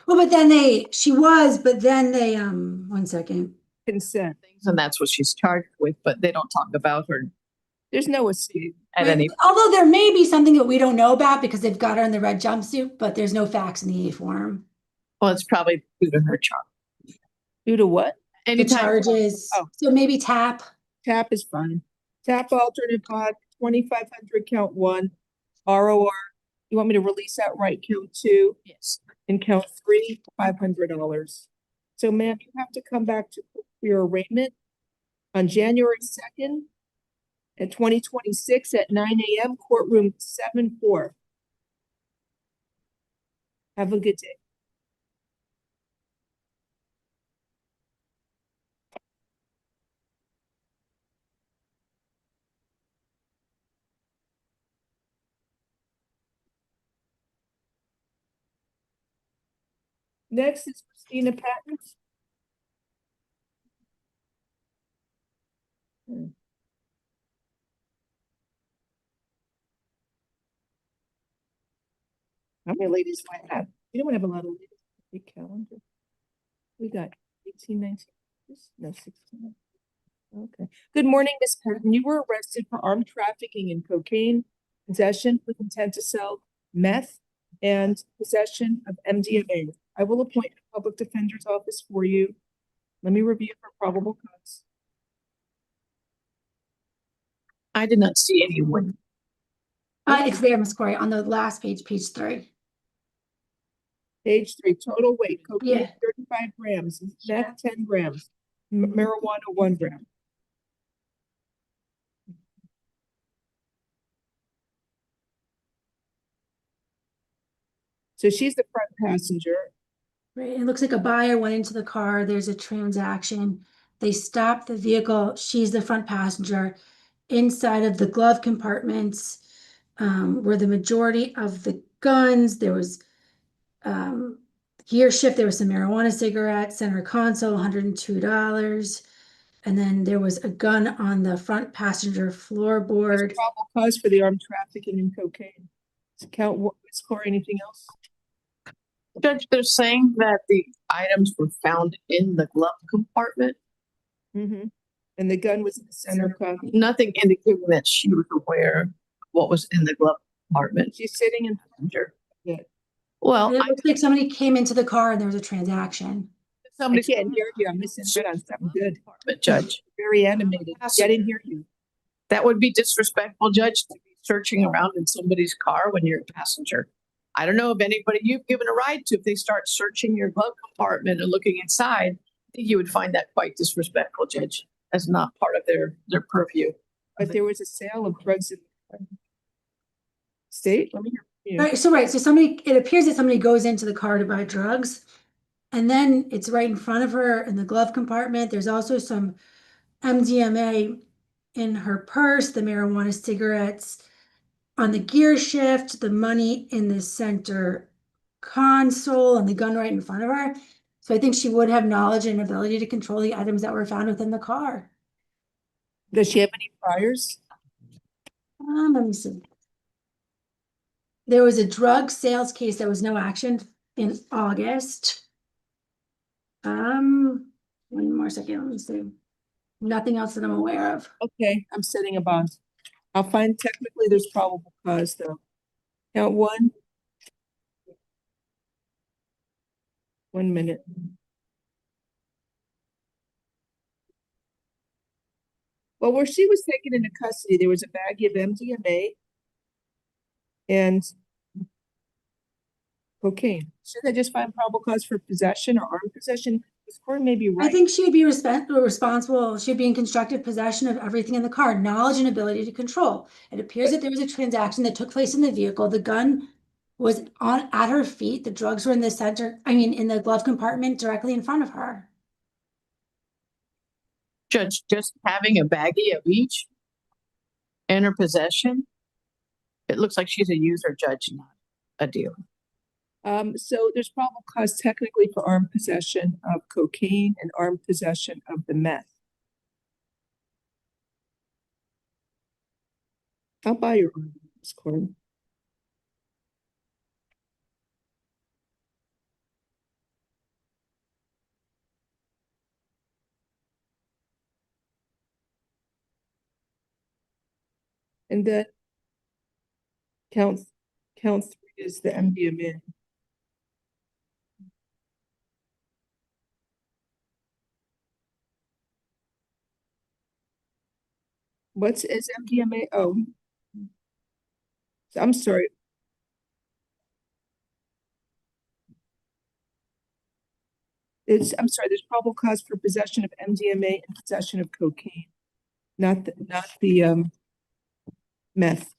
Well, but then she was, but then they, one second. Consent. And that's what she's charged with, but they don't talk about her There's no escape. at any. Although there may be something that we don't know about because they've got her in the red jumpsuit, but there's no facts in the A form. Well, it's probably due to her charge. Due to what? The Anytime. charges. Oh. So maybe tap. Tap is fine. Tap alternate pod, 2,500 count 1. ROR. You want me to release that right? Count 2. Yes. And count 3, $500. So ma'am, you have to come back to your arraignment on January 2nd at 2026 at 9 a.m. courtroom 7-4. Have a good day. Next is Christina Patton. How many ladies do I have? You don't have a lot of ladies. Big calendar. We got 18, 19, no, 16. Okay. Good morning, Miss Patton. You were arrested for armed trafficking in cocaine, possession with intent to sell meth, and possession of MDMA. I will appoint a public defender's office for you. Let me review for probable cause. I did not see anyone. It's there, Ms. Corey, on the last page, page 3. Page 3, total weight, cocaine, Yeah. 35 grams, meth, 10 grams, marijuana, 1 gram. So she's the front passenger. Right. It looks like a buyer went into the car. There's a transaction. They stopped the vehicle. She's the front passenger. Inside of the glove compartments were the majority of the guns. There was gear shift. There was some marijuana cigarettes, center console, $102. And then there was a gun on the front passenger There's floorboard. probable cause for the armed trafficking in cocaine. Count one, Ms. Corey, anything else? Judge, they're saying that the items were found in the glove compartment. Mm-hmm. And the gun was in the center pocket. Nothing indicating that she was aware of what was in the glove compartment. She's sitting in front of her. Well, It looks like somebody came into the car and there was a transaction. I somebody can't hear you. I'm missing out on something good. But Judge, Very animated. I didn't hear you. that would be disrespectful, Judge, to be searching around in somebody's car when you're a passenger. I don't know if anybody you've given a ride to, if they start searching your glove compartment and looking inside, I think you would find that quite disrespectful, Judge, as not part of their purview. But there was a sale of drugs in the state. Let me hear you. Right, so somebody, it appears that somebody goes into the car to buy drugs. And then it's right in front of her in the glove compartment. There's also some MDMA in her purse, the marijuana cigarettes on the gear shift, the money in the center console, and the gun right in front of her. So I think she would have knowledge and ability to control the items that were found within the car. Does she have any priors? Let me see. There was a drug sales case that was no action in August. One more second, let me see. Nothing else that I'm aware of. Okay, I'm setting a bond. I'll find technically there's probable cause though. Count one. 1 minute. Well, where she was taken into custody, there was a baggie of MDMA and cocaine. Should I just find probable cause for possession or armed possession? This court may be right. I think she would be responsible. She'd be in constructive possession of everything in the car, knowledge and ability to control. It appears that there was a transaction that took place in the vehicle. The gun was at her feet. The drugs were in the center, in the glove compartment directly in front of her. Judge, just having a baggie of each in her possession, it looks like she's a user, Judge, not a dealer. So there's probable cause technically for armed possession of cocaine and armed possession of the meth. I'll buy your arm, Ms. Court. And then count 3 is the MDMA. What's is MDMA? Oh, I'm sorry. I'm sorry, there's probable cause for possession of MDMA and possession of cocaine, not the meth.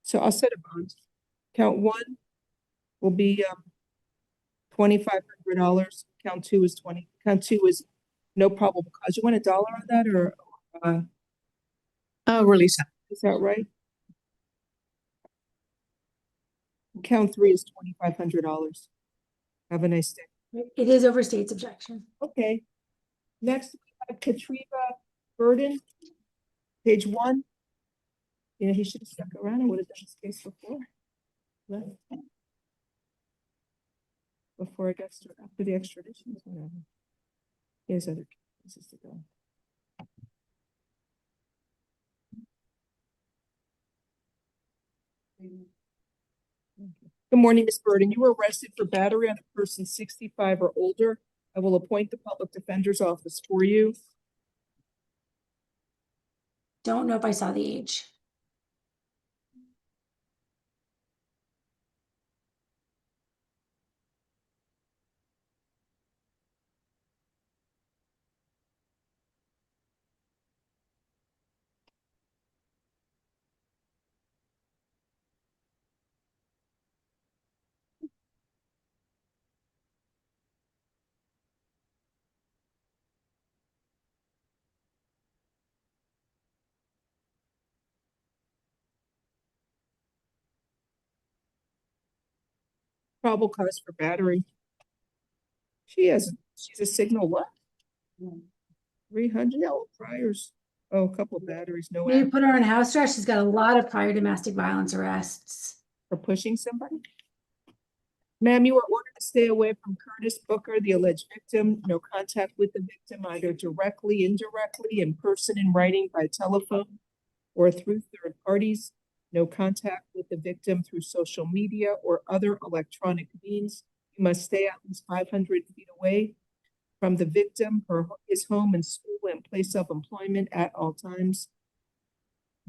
So I'll set a bond. Count 1 will be $2,500. Count 2 is 20. Count 2 is no probable cause. You want $1 on that or Release. is that right? Count 3 is $2,500. Have a nice day. It is over state's objection. Okay. Next, we have Katrina Burden, page 1. You know, he should have stuck around and would have done this case before. Before it got started, after the extradition, whatever. He has other cases to go. Good morning, Ms. Burden. You were arrested for battery on a person 65 or older. I will appoint the public defender's office for you. Don't know if I saw the age. Probable cause for battery. She's a signal what? 300, priors. Oh, a couple batteries, no Maybe act put her on house arrest. She's got a lot of prior domestic violence arrests. for pushing somebody. Ma'am, you are ordered to stay away from Curtis Booker, the alleged victim. No contact with the victim, either directly, indirectly, in person, in writing, by telephone, or through third parties. No contact with the victim through social media or other electronic means. You must stay at least 500 feet away from the victim, his home and school and place of employment at all times.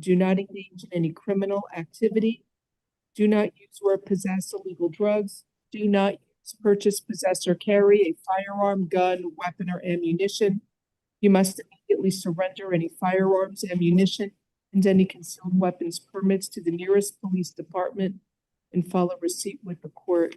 Do not engage in any criminal activity. Do not use or possess illegal drugs. Do not use, purchase, possess, or carry a firearm, gun, weapon, or ammunition. You must immediately surrender any firearms, ammunition, and any concealed weapons permits to the nearest police department and follow receipt with the court.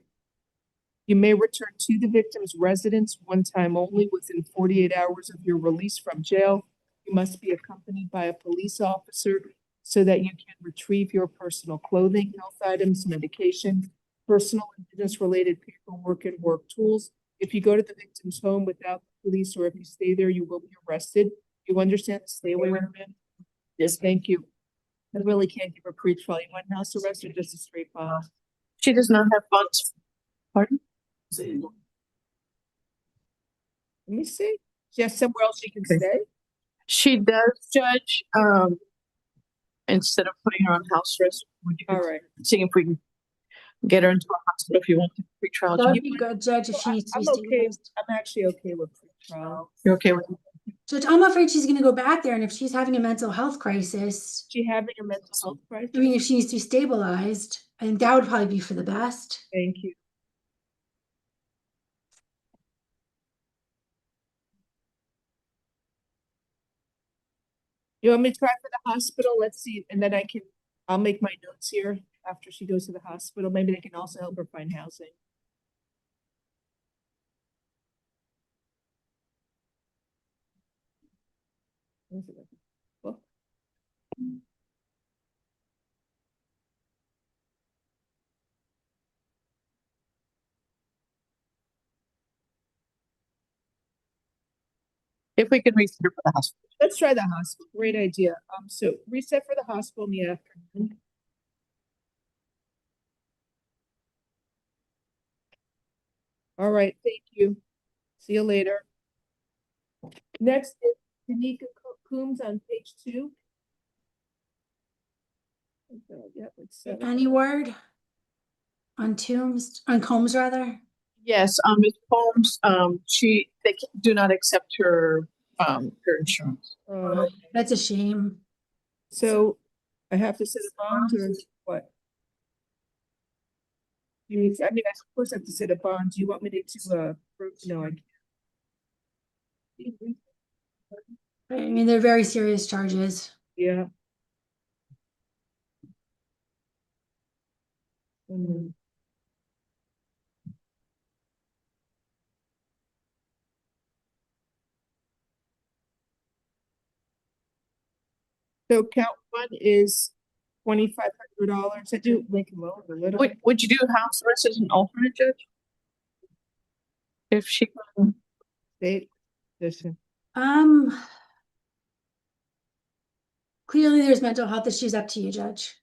You may return to the victim's residence one time only within 48 hours of your release from jail. You must be accompanied by a police officer so that you can retrieve your personal clothing, health items, medication, personal and business-related paperwork, and work tools. If you go to the victim's home without the police, or if you stay there, you will be arrested. You understand the stay away order, ma'am? Yes, thank you. I really can't give a pretrial. You want house arrest or just a straight bond? She does not have funds. Pardon? Let me see. She has somewhere else she can stay? She does, Judge. Instead of putting her on house arrest, would you All right. see if we can get her into a hospital if you want to pretrial? That would Judge? be good, Judge, if she needs to I'm be okay. stabilized. I'm actually okay with pretrial. You're okay with it? Judge, I'm afraid she's gonna go back there, and if she's having a mental health crisis, She having a mental health crisis? I mean, if she needs to be stabilized, I think that would probably be for the best. Thank you. You want me to try for the hospital? Let's see, and then I'll make my notes here after she goes to the hospital. Maybe they can also help her find housing. Well, If we can reach her for the hospital. let's try the hospital. Great idea. So reset for the hospital in the afternoon. All right, thank you. See you later. Next is Tanika Coombs on page 2. Yeah, it's Any word on Combs rather? Yes, Ms. Holmes, they do not accept her insurance. That's a shame. So I have to set a bond or what? I mean, I suppose I have to set a bond. Do you want me to prove? No, I can't. I mean, they're very serious charges. Yeah. So count one is $2,500. I do make them over a little. Would you do house arrest as an alternate, Judge? If she can. State position. Clearly there's mental health issues. Up to you, Judge.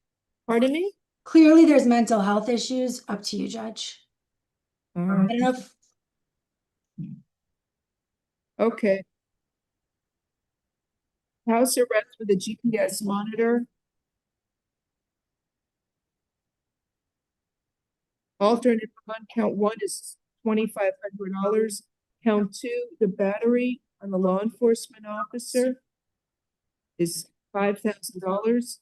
Pardon me? Clearly there's mental health issues. Up to you, Judge. I don't know if Okay. House arrest with a GPS monitor. Alternate bond count 1 is $2,500. Count 2, the battery on the law enforcement officer is $5,000.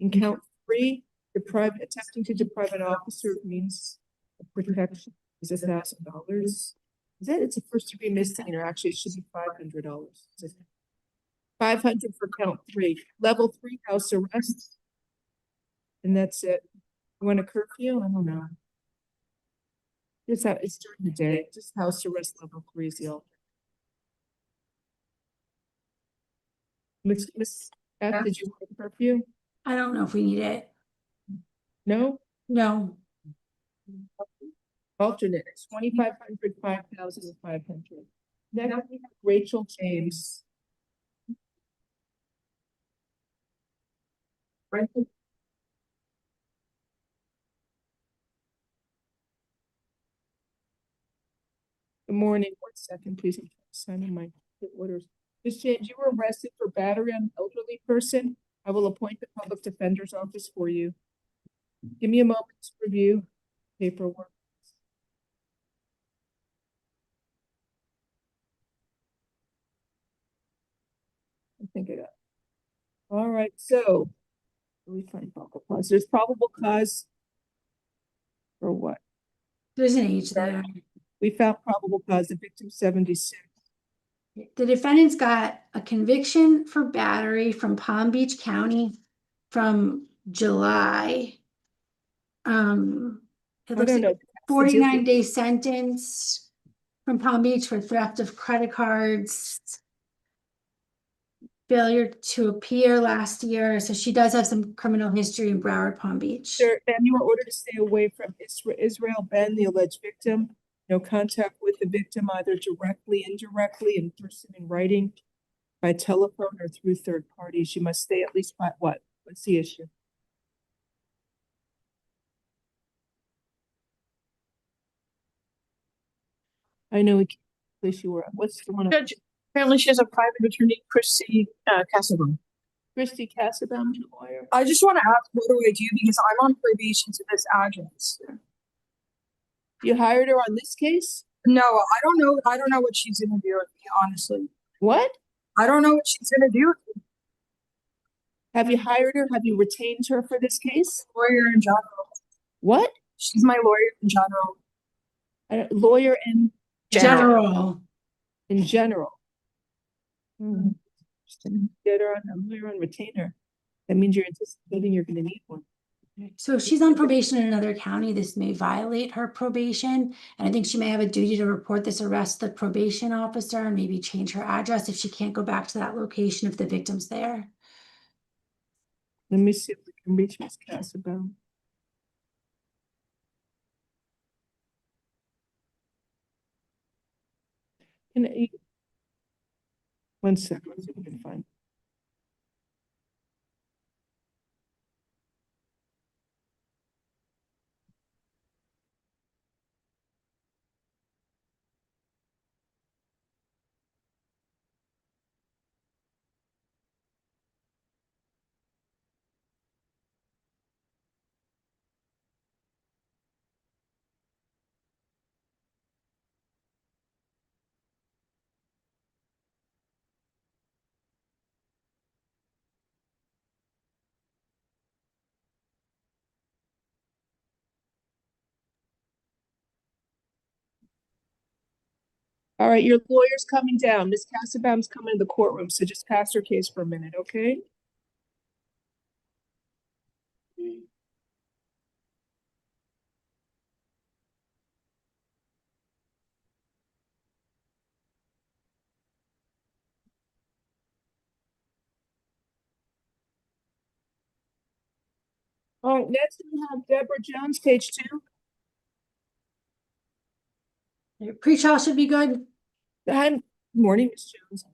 And count 3, attempting to deprive an officer of means of protection is $1,000. Is that it's a first degree misdemeanor? Actually, it should be $500. 500 for count 3. Level 3 house arrest. And that's it. You want a curfew? I don't know. It's during the day. Just house arrest level 3 is the alternate. Miss F, did you want a curfew? I don't know if we need it. No? No. Alternate, 2,500, 5,000, and 500. Next, we have Rachel James. Rachel. Good morning. 1 second, please. I'm trying to sign in my orders. Ms. James, you were arrested for battery on an elderly person. I will appoint the public defender's office for you. Give me a moment to review paperwork. I think I got it. All right, so we find probable cause. There's probable cause for what? There's an age there. We found probable cause, the victim 76. The defendant's got a conviction for battery from Palm Beach County from July. It I looks don't like know. 49-day sentence from Palm Beach for theft of credit cards. Failure to appear last year, so she does have some criminal history in Broward, Palm Beach. Sir, and you were ordered to stay away from Israel Ben, the alleged victim. No contact with the victim, either directly, indirectly, in person, in writing, by telephone, or through third parties. You must stay at least by what? What's the issue? I know we can't place you were. What's the one? Judge, apparently she has a private attorney, Chrissy Casabon. Christy Casabon, lawyer. I just want to ask, what do I do? Because I'm on probation to this address. You hired her on this case? No, I don't know. I don't know what she's gonna do with me, honestly. What? I don't know what she's gonna do with me. Have you hired her? Have you retained her for this case? Lawyer in general. What? She's my lawyer in general. Lawyer in General. in general. Get her on a lawyer and retainer. That means you're anticipating you're gonna need one. So if she's on probation in another county, this may violate her probation. And I think she may have a duty to report this arrest to the probation officer and maybe change her address if she can't go back to that location if the victim's there. Let me see if we can reach Ms. Casabon. Can I, 1 second, let's see if we can find. All right, your lawyer's coming down. Ms. Casabon's coming to the courtroom, so just pass her case for a minute, okay? Oh, next we have Deborah Jones, page 2. Pre-trial should be good. Good morning, Ms. Jones.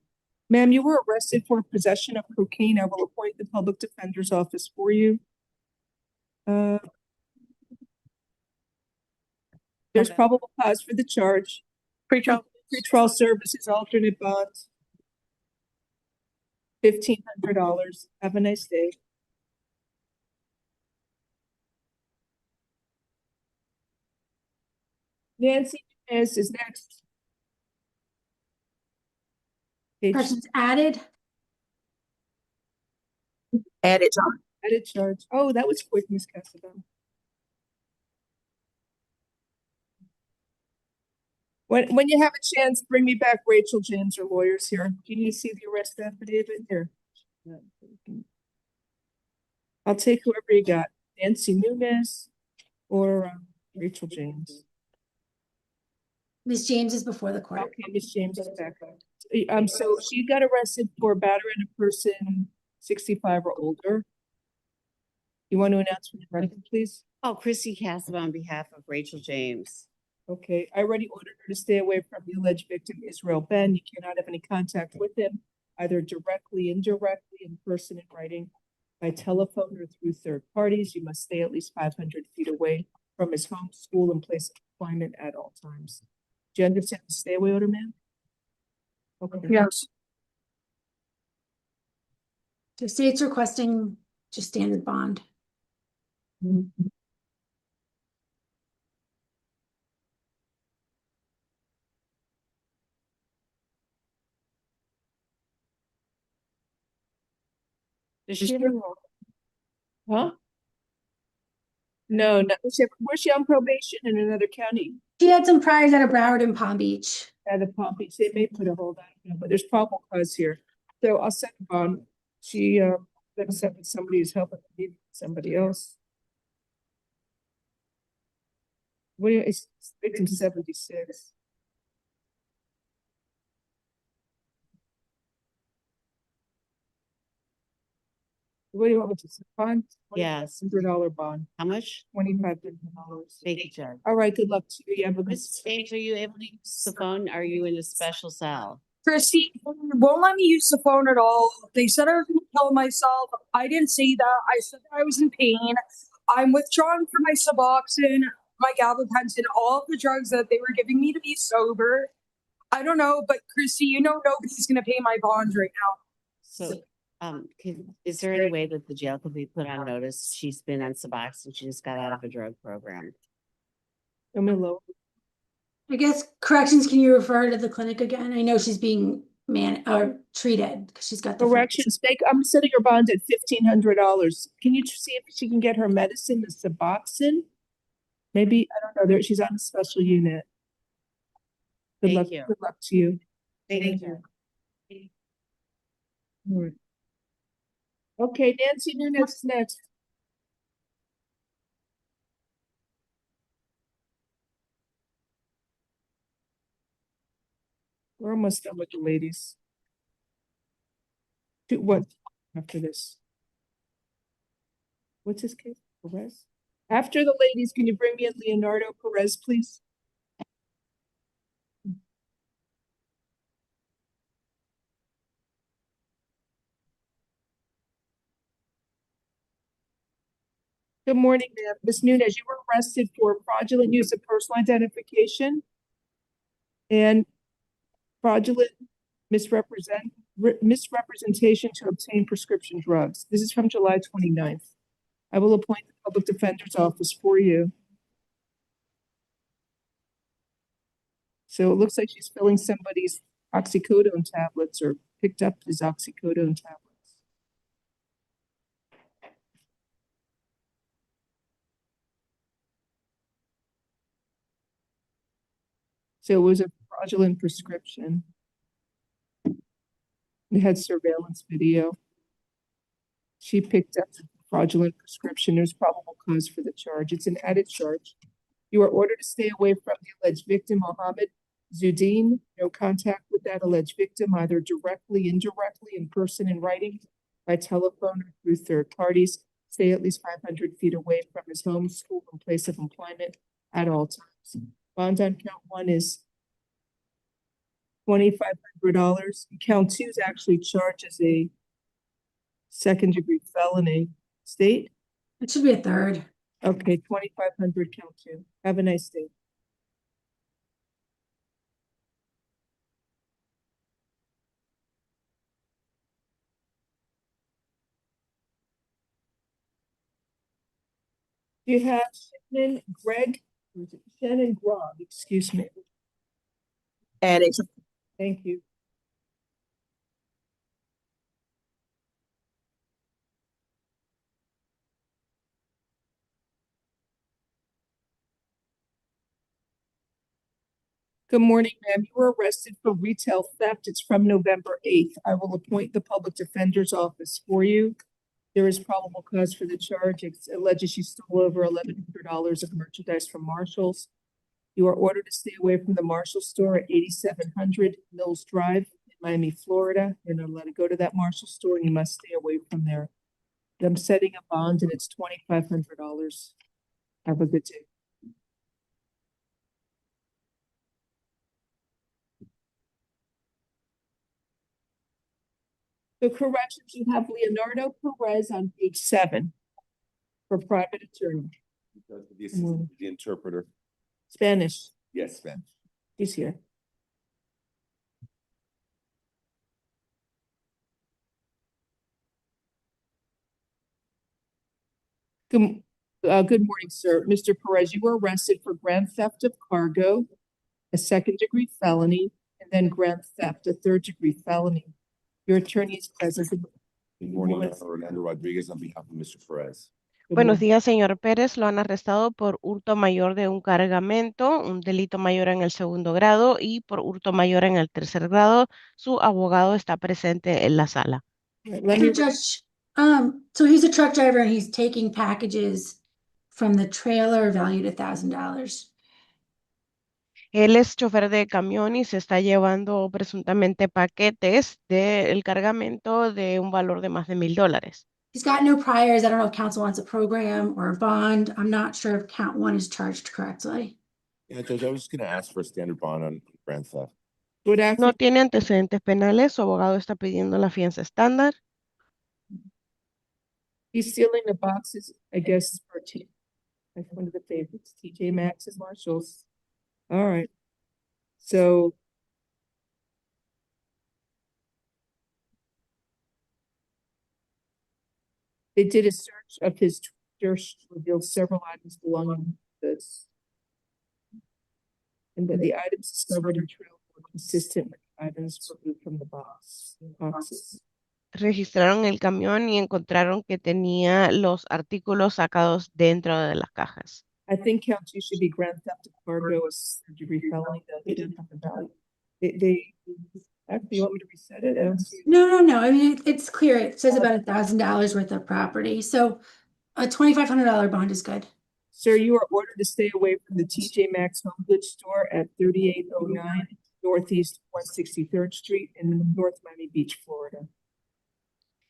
Ma'am, you were arrested for possession of cocaine. I will appoint the public defender's office for you. There's probable cause for the charge. Pre-trial services, alternate bonds. $1,500. Have a nice day. Nancy is next. Person's added. Added charge. Added charge. Oh, that was quick, Ms. Casabon. When you have a chance, bring me back Rachel James, or lawyers here. Can you see the arrest affidavit here? I'll take whoever you got, Nancy Nunez or Rachel James. Ms. James is before the court. Okay, Ms. James is back. So she got arrested for battery on a person 65 or older. You want to announce for the record, please? Oh, Chrissy Casabon on behalf of Rachel James. Okay, I already ordered her to stay away from the alleged victim, Israel Ben. You cannot have any contact with him, either directly, indirectly, in person, in writing, by telephone, or through third parties. You must stay at least 500 feet away from his home, school, and place of employment at all times. Do you understand the stay away order, ma'am? Okay. Yes. The state's requesting just standard bond. Does she have a Huh? No, no. Was she on probation in another county? She had some priors out of Broward and Palm Beach. At the Palm Beach, they may put a hold on it, but there's probable cause here. So I'll set a bond. She, except that somebody is helping somebody else. What do you, it's victim 76. What do you want me to say? Bond? Yes. $100 bond, How much? $2,500. Thank you, Jen. All right, good luck to you. You have a good. Ms. Page, are you able to use the phone? Are you in a special cell? Christy won't let me use the phone at all. They said I was going to kill myself. I didn't say that. I said that I was in pain. I'm withdrawing from my Suboxone, my gabapentin, all of the drugs that they were giving me to be sober. I don't know, but Christy, you know nobody's going to pay my bond right now. So, is there any way that the jail could be put on notice? She's been on Suboxone. She just got out of a drug program. I'm in low. I guess corrections, can you refer her to the clinic again? I know she's being treated because she's got the Corrections, I'm setting her bond at $1,500. Can you see if she can get her medicine, the Suboxone? Maybe, I don't know, she's on a special unit. Good luck to you. Thank you. All right. Okay, Nancy Nunez is next. We're almost done with the ladies. Do what after this? What's his case? Perez? After the ladies, can you bring me in Leonardo Perez, please? Good morning, ma'am. Ms. Nunez, you were arrested for fraudulent use of personal identification and fraudulent misrepresentation to obtain prescription drugs. This is from July 29th. I will appoint the public defender's office for you. So it looks like she's filling somebody's oxycodone tablets or picked up his oxycodone tablets. So it was a fraudulent prescription. It had surveillance video. She picked up the fraudulent prescription. There's probable cause for the charge. It's an added charge. You are ordered to stay away from the alleged victim, Mohammed Zudeen. No contact with that alleged victim, either directly, indirectly, in person, in writing, by telephone, or through third parties. Stay at least 500 feet away from his home, school, and place of employment at all times. Bond on count 1 is $2,500. Count 2 is actually charged as a second-degree felony. State? It should be a third. Okay, 2,500 count 2. Have a nice day. You have Shannon Grog, excuse me. And it's Thank you. Good morning, ma'am. You were arrested for retail theft. It's from November 8th. I will appoint the public defender's office for you. There is probable cause for the charge. It alleges you stole over $1,100 of merchandise from Marshall's. You are ordered to stay away from the Marshall store at 8700 Mills Drive in Miami, Florida. You're not allowed to go to that Marshall store, and you must stay away from there. I'm setting a bond, and it's $2,500. Have a good day. So corrections, you have Leonardo Perez on page 7 for private attorney, The assistant, the interpreter. Spanish. Yes, ma'am. He's here. Good morning, sir. Mr. Perez, you were arrested for grand theft of cargo, a second-degree felony, and then grand theft, a third-degree felony. Your attorney is present. Good morning, Orlando Rodriguez on behalf of Mr. Perez. Buenos días, señor Pérez. Lo han arrestado por hurto mayor de un cargamento, un delito mayor en el segundo grado y por hurto mayor en el tercer grado. Su abogado está presente en la sala. Let Judge, so he's a truck driver and he's taking packages from the trailer valued $1,000. Él es chofer de camión y se está llevando presuntamente paquetes del cargamento de un valor de más de $1,000. He's got no priors. I don't know if council wants a program or a bond. I'm not sure if count 1 is charged correctly. Yeah, Judge, I was just gonna ask for a standard bond on grand theft. No tiene antecedentes penales. Su abogado está pidiendo la fianza estándar. He's stealing the boxes, I guess, for like one of the favorites, TJ Maxx and Marshalls. All right. So they did a search of his tractor, revealed several items belonging to this. And then the items discovered in trail were consistent with items removed from the boxes. Registraron el camión y encontraron que tenía los artículos sacados dentro de las cajas. I think count 2 should be grand theft of cargo, a third-degree felony, though they didn't have the value. They actually, you want me to reset it? I don't see it. No. I mean, it's clear. It says about $1,000 worth of property. So a $2,500 bond is good. Sir, you are ordered to stay away from the TJ Maxx Home Goods store at 3809 Northeast 163rd Street in North Miami Beach, Florida.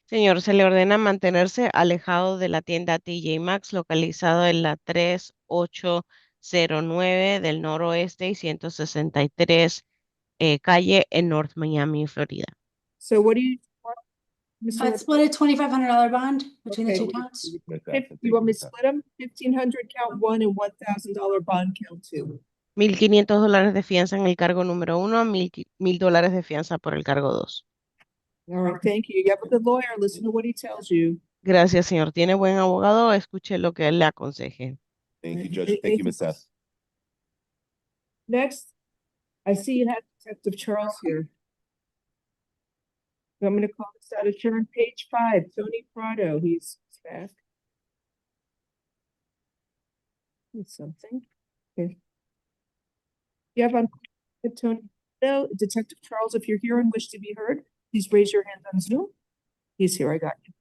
Señor, se le ordena mantenerse alejado de la tienda TJ Maxx localizado en la 3809 del noroeste y 163 calle en North Miami, Florida. So what do you want, I'd split a $2,500 bond between the Okay. two counts. You want me to split them? 1,500 count 1 and $1,000 bond count 2. $1,500 de fianza en el cargo número 1, $1,000 de fianza por el cargo 2. All right, thank you. You have a good lawyer. Listen to what he tells you. Gracias, señor. Tiene buen abogado. Escuche lo que él le aconseje. Thank you, Judge. Thank you, Ms. Seth. Next, I see you have Detective Charles here. So I'm going to call this out of turn, page 5, Tony Prado. He's back. Need something. Okay. You have on Tony Prado, Detective Charles, if you're here and wish to be heard, please raise your hand on Zoom. He's here. I got you.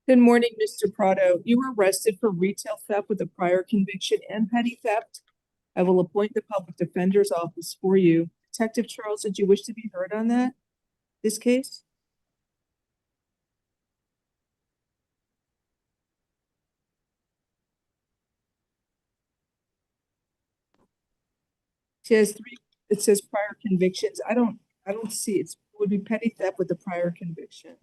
Good morning, Mr. Prado. You were arrested for retail theft with a prior conviction and petty theft. I will appoint the public defender's office for you. Detective Charles, did you wish to be heard on that? This case? It says prior convictions. I don't see it. It would be petty theft with a prior conviction.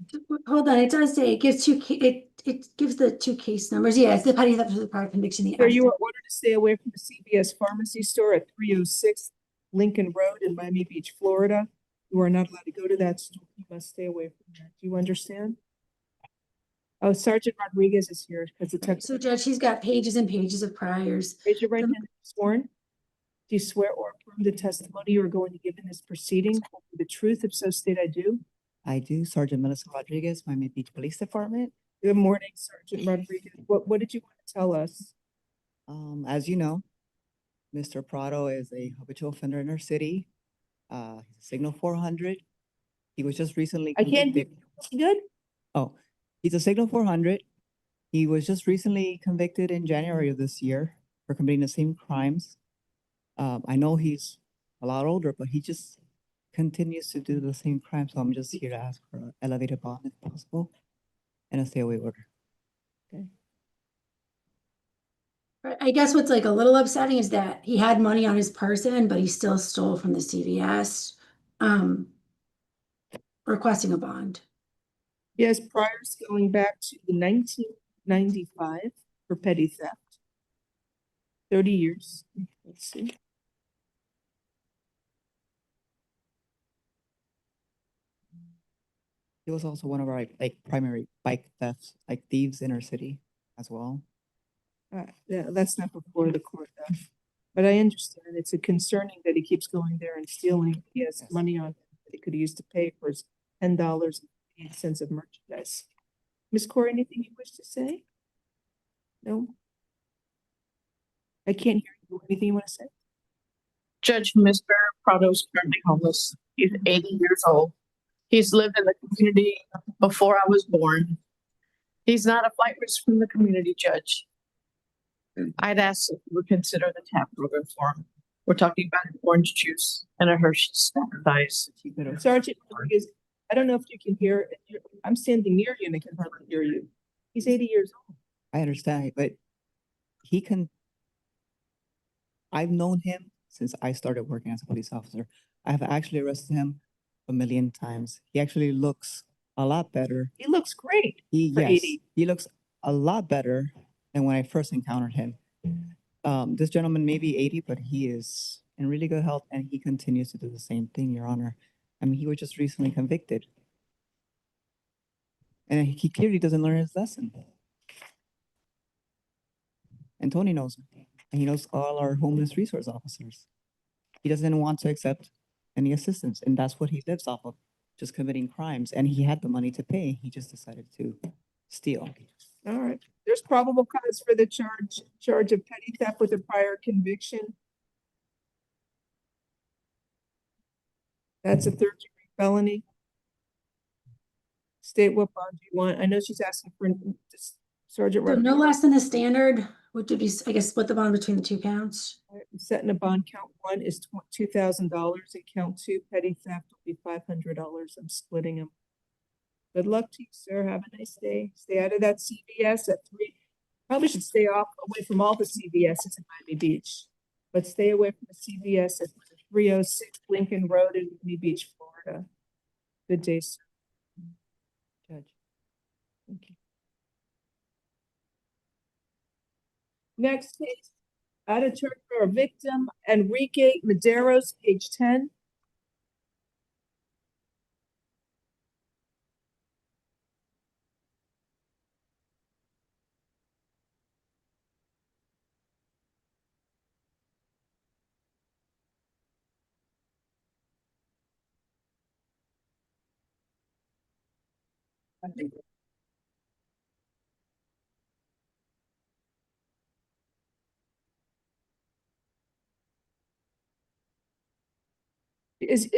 Hold on, it does say it gives it gives the 2 case numbers. Yeah, it's the petty theft with the prior conviction. Sir, you are ordered to stay away from the CVS pharmacy store at 306 Lincoln Road in Miami Beach, Florida. You are not allowed to go to that store. You must stay away from that. Do you understand? Oh, Sergeant Rodriguez is here because the text. So Judge, he's got pages and pages of priors. Raise your right hand. Sworn. Do you swear or affirm the testimony you are going to give in this proceeding will be the truth? If so, state I do. I do. Sergeant Melissa Rodriguez, Miami Beach Police Department. Good morning, Sergeant Rodriguez. What did you want to tell us? As you know, Mr. Prado is a habitual offender in our city. Signal 400. He was just recently I can't, convicted. good? Oh, he's a Signal 400. He was just recently convicted in January of this year for committing the same crimes. I know he's a lot older, but he just continues to do the same crime. So I'm just here to ask for an elevated bond if possible and a stay away order. I guess what's like a little upsetting is that he had money on his person, but he still stole from the CVS, requesting a bond. He has priors going back to 1995 for petty theft. 30 years. Let's see. He was also one of our like primary bike thefts, like thieves in our city as well. Yeah, that's not before the court though. But I understand it's a concerning that he keeps going there and stealing. He has money on him that he could use to pay for his $10.08 of merchandise. Ms. Corey, anything you wish to say? No? I can't hear you. Anything you want to say? Judge, Mr. Prado is currently homeless. He's 80 years old. He's lived in the community before I was born. He's not a flight risk from the community, Judge. I'd ask if you would consider the TAP program for him. We're talking about an orange juice and a Hershey's standardized. Sergeant Rodriguez, I don't know if you can hear. I'm standing near you and I can hardly hear you. He's 80 years old. I understand, but he can. I've known him since I started working as a police officer. I've actually arrested him a million times. He actually looks a lot better. He looks great for Yes, 80. he looks a lot better than when I first encountered him. This gentleman may be 80, but he is in really good health and he continues to do the same thing, Your Honor. I mean, he was just recently convicted. And he clearly doesn't learn his lesson. And Tony knows him. And he knows all our homeless resource officers. He doesn't want to accept any assistance. And that's what he lives off of, just committing crimes. And he had the money to pay. He just decided to steal. All right. There's probable cause for the charge of petty theft with a prior conviction. That's a third-degree felony. State what bond you want. I know she's asking for Sergeant. So no less than the standard, which would be, I guess, split the bond between the two counts. Setting a bond, count one is $2,000 and count two, petty theft will be $500. I'm splitting them. Good luck to you, sir. Have a nice day. Stay out of that CVS at 3. Probably should stay away from all the CVSs in Miami Beach, but stay away from the CVS at 306 Lincoln Road in Miami Beach, Florida. Good day, sir. Judge. Thank you. Next case, out of church for a victim, Enrique Medeiros, page 10. Is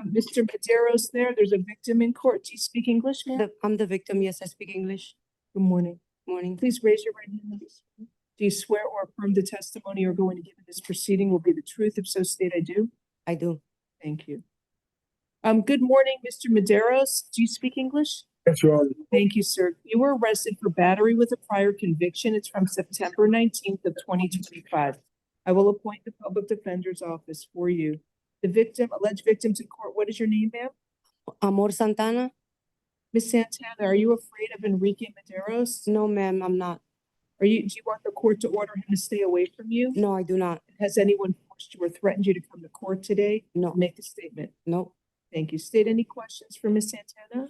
Mr. Medeiros there? There's a victim in court. Do you speak English, ma'am? I'm the victim. Yes, I speak English. Good morning. Morning. Please raise your right hand. Do you swear or affirm the testimony you're going to give in this proceeding will be the truth? If so, state I do. I do. Thank you. Good morning, Mr. Medeiros. Do you speak English? Yes, Your Honor. Thank you, sir. You were arrested for battery with a prior conviction. It's from September 19th of 2025. I will appoint the public defender's office for you. The victim, alleged victims in court, what is your name, ma'am? Amor Santana? Miss Santana, are you afraid of Enrique Medeiros? No, ma'am, I'm not. Do you want the court to order him to stay away from you? No, I do not. Has anyone forced you or threatened you to come to court today? No. Make a statement. No. Thank you. State any questions for Miss Santana?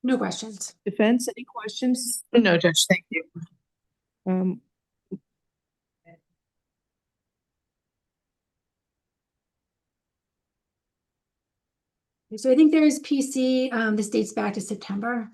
No questions. Defense, any questions? No, Judge, thank you. So I think there is PC, this dates back to September.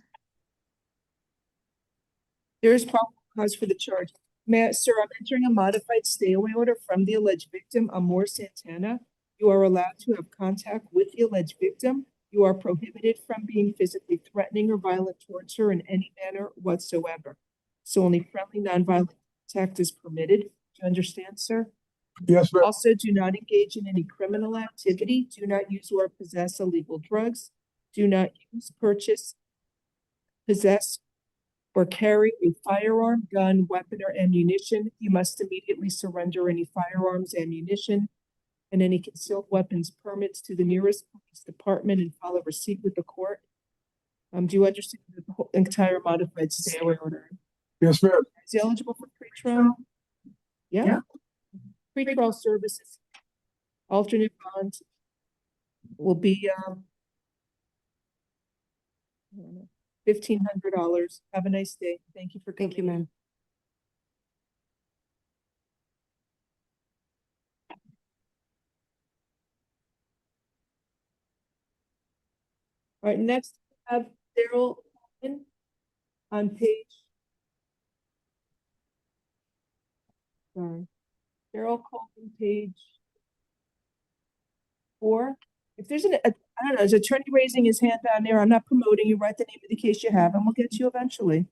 There is probable cause for the charge. Sir, I'm entering a modified stay away order from the alleged victim, Amor Santana. You are allowed to have contact with the alleged victim You are prohibited from being physically threatening or violent towards her in any manner whatsoever. So only friendly, nonviolent contact is permitted. Do you understand, sir? Yes, ma'am. Also, do not engage in any criminal activity. Do not use or possess illegal drugs. Do not use, purchase, possess, or carry a firearm, gun, weapon, or ammunition. You must immediately surrender any firearms, ammunition, and any concealed weapons permits to the nearest police department and follow receipt with the court. Do you understand the whole entire modified stay away order? Yes, ma'am. Is he eligible for pretrial? Yeah. Pretrial services, alternate bonds will be $1,500. Have a nice day. Thank you for coming. Thank you, ma'am. All right, next we have Daryl Coleman on page. Sorry, Daryl Coleman, page 4. If there's I don't know, is attorney raising his hand down there? I'm not promoting you. Write the name of the case you have, and we'll get to you eventually.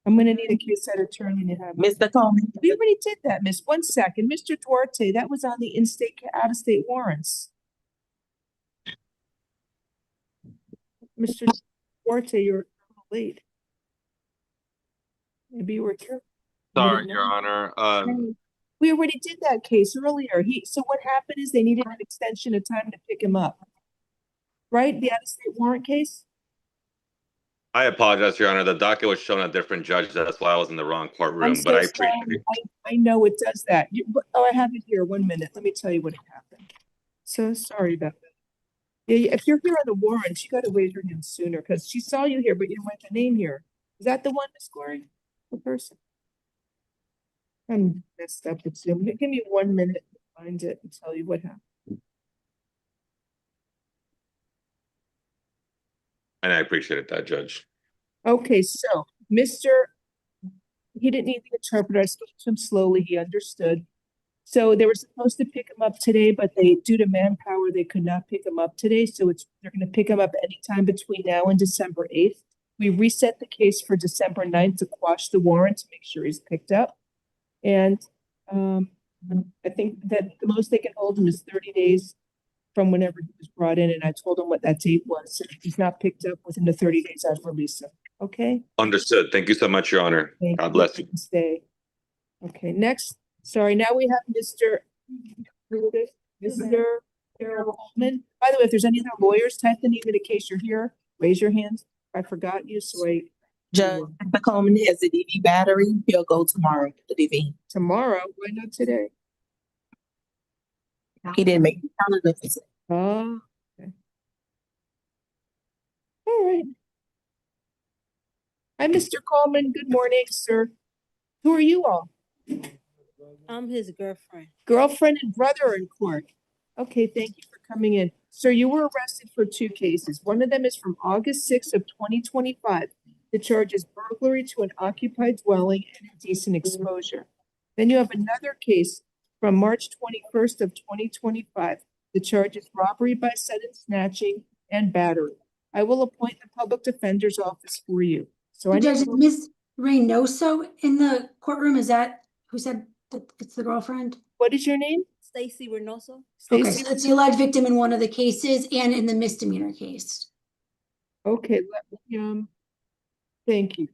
I'm gonna need a case that attorney to have. Mr. Coleman. We already did that, miss. 1 second. Mr. Duarte, that was on the in-state, out-of-state warrants. Mr. Duarte, you're a little late. Maybe you were here. Sorry, Your Honor. We already did that case earlier. So what happened is they needed an extension of time to pick him up. Right? The out-of-state warrant case? I apologize, Your Honor. The docket was shown a different judge. That's why I was in the wrong courtroom. I'm so But I sorry. appreciate it. I know it does that. I have it here. 1 minute. Let me tell you what happened. So sorry about that. Yeah, if you're here on the warrants, you got to raise your hand sooner because she saw you here, but you didn't write the name here. Is that the one, Miss Glory? The person? I'm messed up with Zoom. Give me 1 minute to find it and tell you what happened. And I appreciated that, Judge. Okay, so he didn't need the interpreter. I spoke to him slowly. He understood. So they were supposed to pick him up today, but due to manpower, they could not pick him up today. So they're going to pick him up anytime between now and December 8th. We reset the case for December 9th to quash the warrant to make sure he's picked up. And I think that the most they can hold him is 30 days from whenever he was brought in. And I told him what that date was. So if he's not picked up within the 30 days, I'd release him. Okay? Understood. Thank you so much, Your Honor. God bless you. Stay. Okay, next. Sorry, now we have Mr. Harold Coleman. By the way, if there's any other lawyers, type the name in case you're here. Raise your hand. I forgot you, so Judge, Mr. Coleman has a DV battery. He'll go tomorrow to the DV. Tomorrow? Why not today? He didn't make the calendar. Oh, okay. All right. Hi, Mr. Coleman. Good morning, sir. Who are you all? I'm his girlfriend. Girlfriend and brother are in court. Okay, thank you for coming in. Sir, you were arrested for 2 cases. One of them is from August 6th of 2025. The charge is burglary to an occupied dwelling and indecent exposure. Then you have another case from March 21st of 2025. The charge is robbery by sudden snatching and battery. I will appoint the public defender's office for you. So I Judge, need Ms. Reynoso in the courtroom, is that who said that it's the girlfriend? What is your name? Stacy Reynoso. Okay, so it's the alleged victim in one of the cases and in the misdemeanor case. Okay, let me, thank you.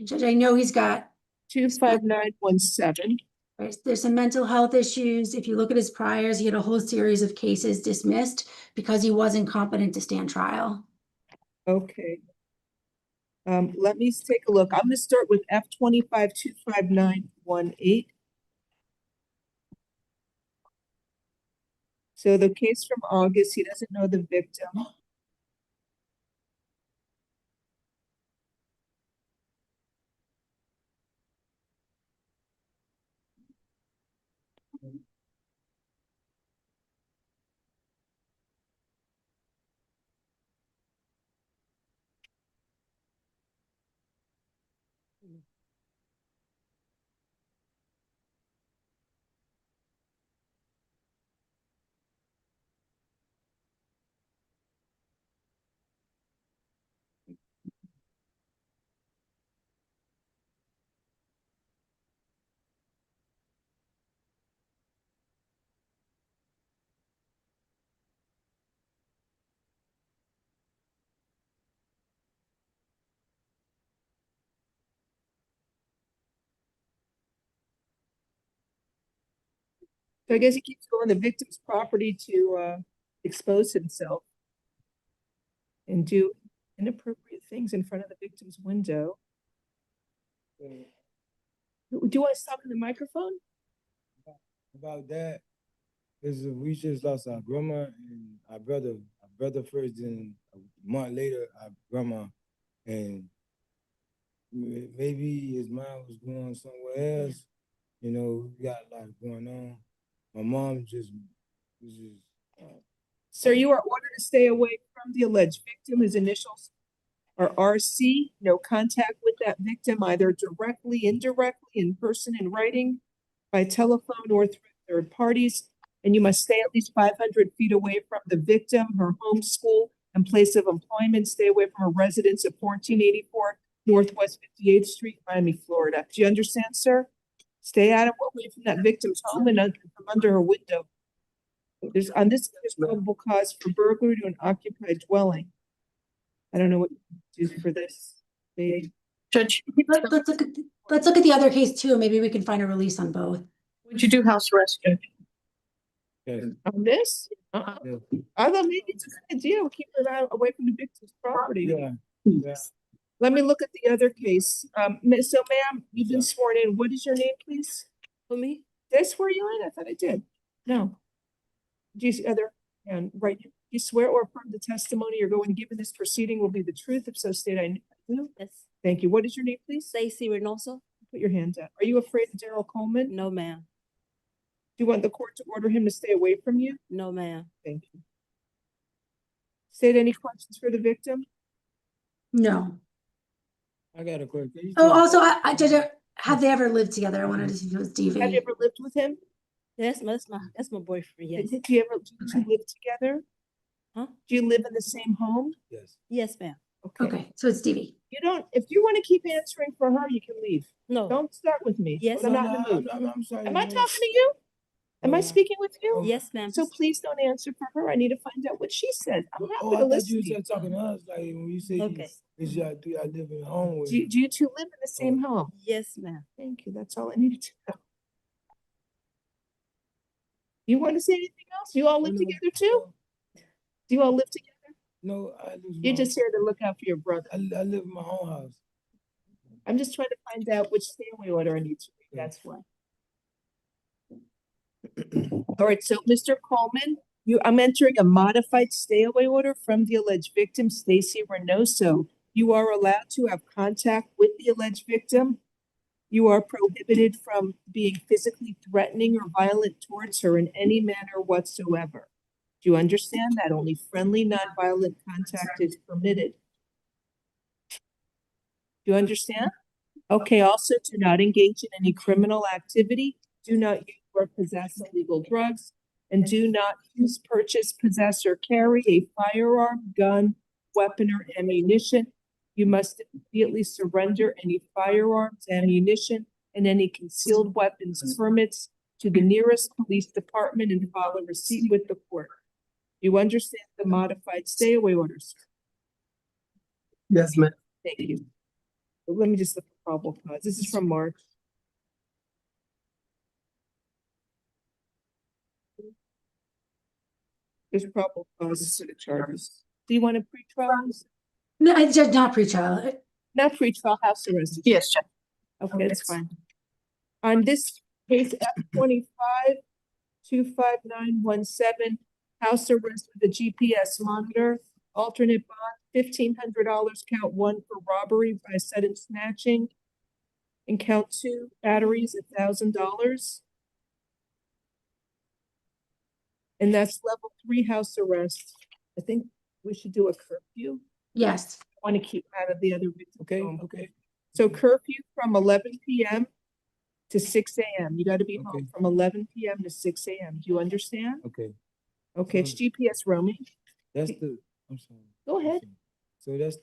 Judge, I know he's got 25917. Right, there's some mental health issues. If you look at his priors, he had a whole series of cases dismissed because he wasn't competent to stand trial. Okay. Let me take a look. I'm going to start with F25 25918. So the case from August, he doesn't know the victim. So I guess he keeps going to the victim's property to expose himself and do inappropriate things in front of the victim's window. Do you want to stop in the microphone? About that is we just lost our grandma and our brother. Our brother first, then a month later, our grandma, and maybe his mind was going somewhere else. You know, we got a lot going on. My mom just was just. Sir, you are ordered to stay away from the alleged victim. His initials are RC. No contact with that victim, either directly, indirectly, in person, in writing, by telephone, or through third parties. And you must stay at least 500 feet away from the victim, her home, school, and place of employment. Stay away from her residence at 1484 Northwest 58th Street, Miami, Florida. Do you understand, sir? Stay out of away from that victim's home and from under her window. There's probable cause for burglary to an occupied dwelling. I don't know what you do for this. Judge, Let's look at the other case too. Maybe we can find a release on both. would you do house arrest, Judge? Yes. On this? Yeah. I thought maybe it's a good idea. We'll keep her out away from the victim's property. Yeah. Yeah. Let me look at the other case. So ma'am, you've been sworn in. What is your name, please? For me? Did I swear you in? I thought I did. No. Do you see other and right? You swear or affirm the testimony you're going to give in this proceeding will be the truth. If so, state I do. Yes. Thank you. What is your name, please? Stacy Reynoso? Put your hand up. Are you afraid of Daryl Coleman? No, ma'am. Do you want the court to order him to stay away from you? No, ma'am. Thank you. State any questions for the victim? No. I got a question. Oh, also, Judge, have they ever lived together? I wanted to see if it was DV. Have you ever lived with him? Yes, that's my boyfriend. Yes. Did you live together? Huh? Do you live in the same home? Yes. Yes, ma'am. Okay, so it's DV. You don't. If you want to keep answering for her, you can leave. No. Don't start with me. Yes. I'm not in the mood. I'm sorry. Am I talking to you? Am I speaking with you? Yes, ma'am. So please don't answer for her. I need to find out what she said. I'm happy I to thought listen. you said talking to us, like when you say Okay. do y'all live in a home with Do you two live in the same home? Yes, ma'am. Thank you. That's all I needed to know. You want to say anything else? You all live together too? Do you all live together? No, I live You're just here to look out for your brother. I live in my own house. I'm just trying to find out which stay away order I need to read. That's why. All right, so Mr. Coleman, I'm entering a modified stay away order from the alleged victim, Stacy Reynoso. You are allowed to have contact with the alleged victim. You are prohibited from being physically threatening or violent towards her in any manner whatsoever. Do you understand that? Only friendly, nonviolent contact is permitted. Do you understand? Okay, also do not engage in any criminal activity. Do not use or possess illegal drugs. And do not use, purchase, possess, or carry a firearm, gun, weapon, or ammunition. You must immediately surrender any firearms, ammunition, and any concealed weapons permits to the nearest police department and file a receipt with the court. You understand the modified stay away orders? Yes, ma'am. Thank you. Let me just look at probable cause. This is from March. There's probable causes to the charges. Do you want a pretrial? No, I just not pretrial. Not pretrial, house arrest. Yes, Judge. Okay, that's fine. On this case, F25-25917, house arrest with a GPS monitor, alternate bond, $1,500, count 1 for robbery by sudden snatching, and count 2, batteries, $1,000. And that's level 3 house arrest. I think we should do a curfew. Yes. I want to keep out of the other victim. Okay, okay. So curfew from 11 p.m. to 6 a.m. You got to be home from 11 p.m. to 6 a.m. Do you understand? Okay. Okay, it's GPS roaming. That's the. I'm sorry. Go ahead. So that's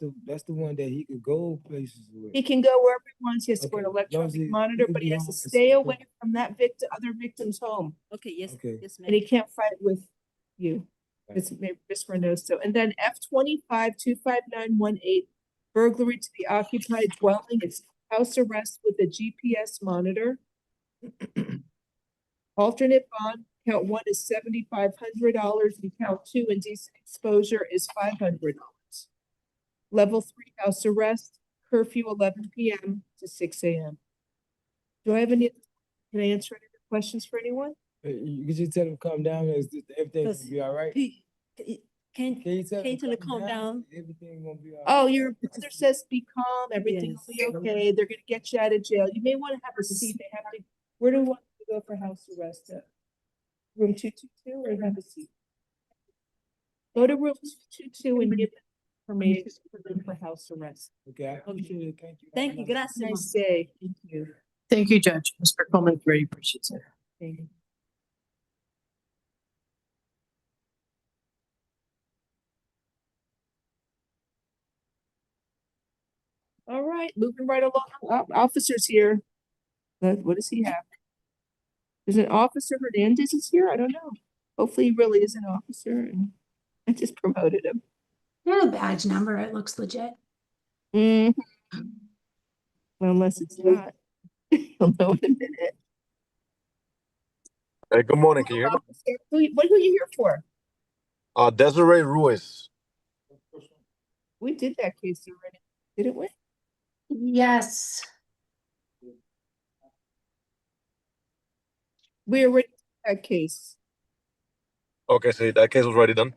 the one that he could go places with. He can go wherever he wants. He has to wear an Okay. Long as electronic he monitor, can but he be has to home. stay away from that other victim's home. Okay, yes, Okay. yes, ma'am. And he can't fight with you. It's Miss Reynoso. And then F25-25918, burglary to the occupied dwelling. It's house arrest with a GPS monitor. Alternate bond, Count one is $7,500 and count two, indecent exposure, is $500. Level 3 house arrest, curfew 11 p.m. to 6 a.m. Do I have any, can I answer any questions for anyone? You can just tell him calm down. Everything will be all right. Can you tell you tell him to calm down? Everything won't be all right. Oh, your brother says be calm, everything will be okay. They're gonna get you out of jail. You may want to have a seat. They have to, where do you want to go for house arrest? Room 222 or have a seat? Go to room 222 and give them information for them for house arrest. Okay, I appreciate it. Thank you. Thank you, gracias. Nice day. Thank you. Thank you, Judge. Mr. Coleman very appreciates it. Thank you. All right, moving right along. Officers here. What does he have? Is an officer Hernandez is here? I don't know. Hopefully he really is an officer and I just promoted him. Yeah, the badge number, it looks legit. Well, unless it's not. You'll know in a minute. Hey, good morning. Can you hear me? What are you here for? Desiree Ruiz. We did that case already, didn't we? Yes. We already did that case. Okay, so that case was already done.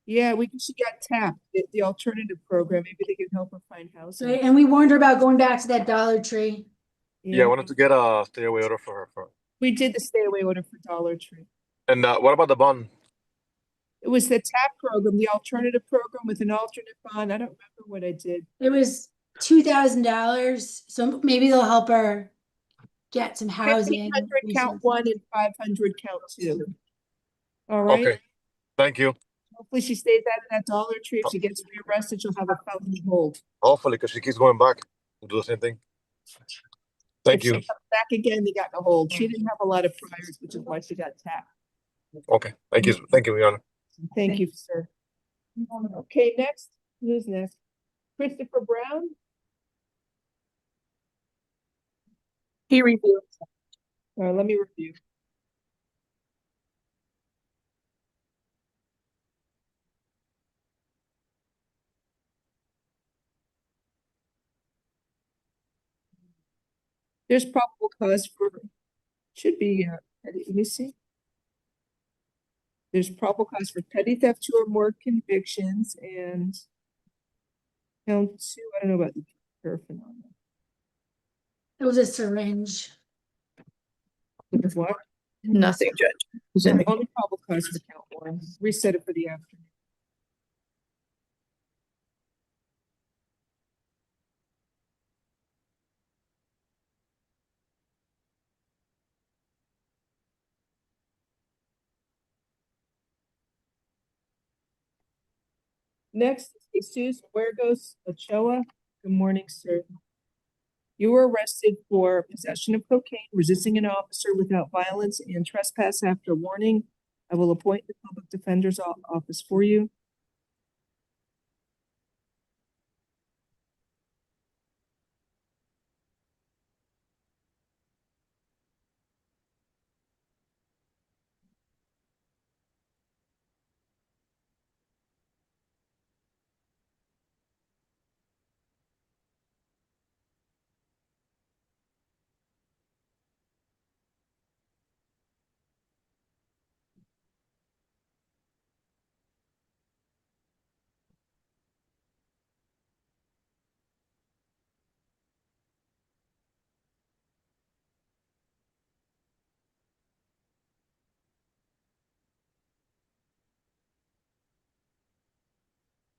Yeah, she got tapped. The alternative program. Maybe they can help her find housing. Right, and we warned her about going back to that Dollar Tree. Yeah, I wanted to get a stay away order for her. We did the stay away order for Dollar Tree. And what about the bond? It was the TAP program, the alternative program with an alternate bond. I don't remember what I did. It was $2,000, so maybe they'll help her get some housing. 1,500 count one and 500 count two. All right. Okay, thank you. Hopefully she stays out of that Dollar Tree. If she gets rearrested, she'll have a felony hold. Hopefully, because she keeps going back to do the same thing. Thank If you. she comes back again, they got in a hold. She didn't have a lot of priors, which is why she got tapped. Okay, thank you. Thank you, Your Honor. Thank you, sir. Okay, next. Who's next? Christopher Brown. He reviewed. All right, let me review. There's probable cause for, should be, let me see. There's probable cause for petty theft, 2 or more convictions, and count 2, I don't know about the paraphernalia. It was a syringe. With what? Nothing, Judge. Only probable cause for count 1. Reset it for the afternoon. Next, Jesus Huergos Ochoa. Good morning, sir. You were arrested for possession of cocaine, resisting an officer without violence, and trespass after warning. I will appoint the public defender's office for you.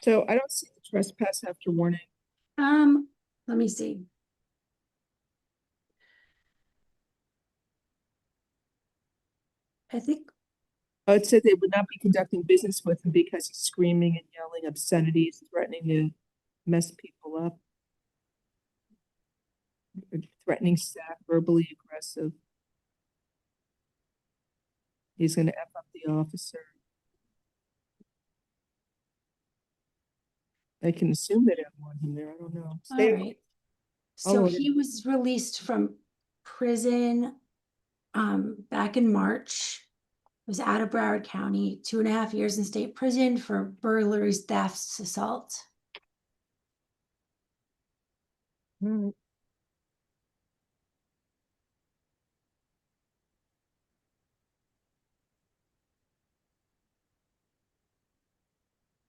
So I don't see the trespass after warning. Let me see. I think It said they would not be conducting business with him because he's screaming and yelling obscenities, threatening to mess people up, threatening staff, verbally aggressive. He's going to F up the officer. I can assume they don't want him there. I don't know. All right. So he was released from prison back in March. was out of Broward County, 2.5 years in state prison for burglaries, thefts, assault.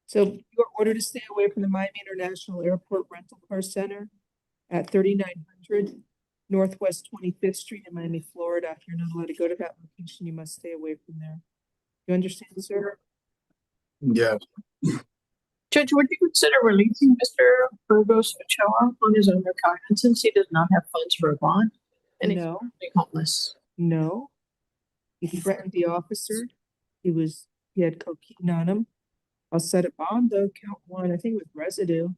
So you are ordered to stay away from the Miami International Airport Rental Car Center at 3900 Northwest 25th Street in Miami, Florida. You're not allowed to go to that location. You must stay away from there. You understand, sir? Yeah. Judge, would you consider releasing Mr. Burgos Ochoa on his own recognizance since he does not have funds for a bond? And he's No. currently homeless. No. He threatened the officer. He had cocaine on him. I'll set a bond though, count one, I think with residue.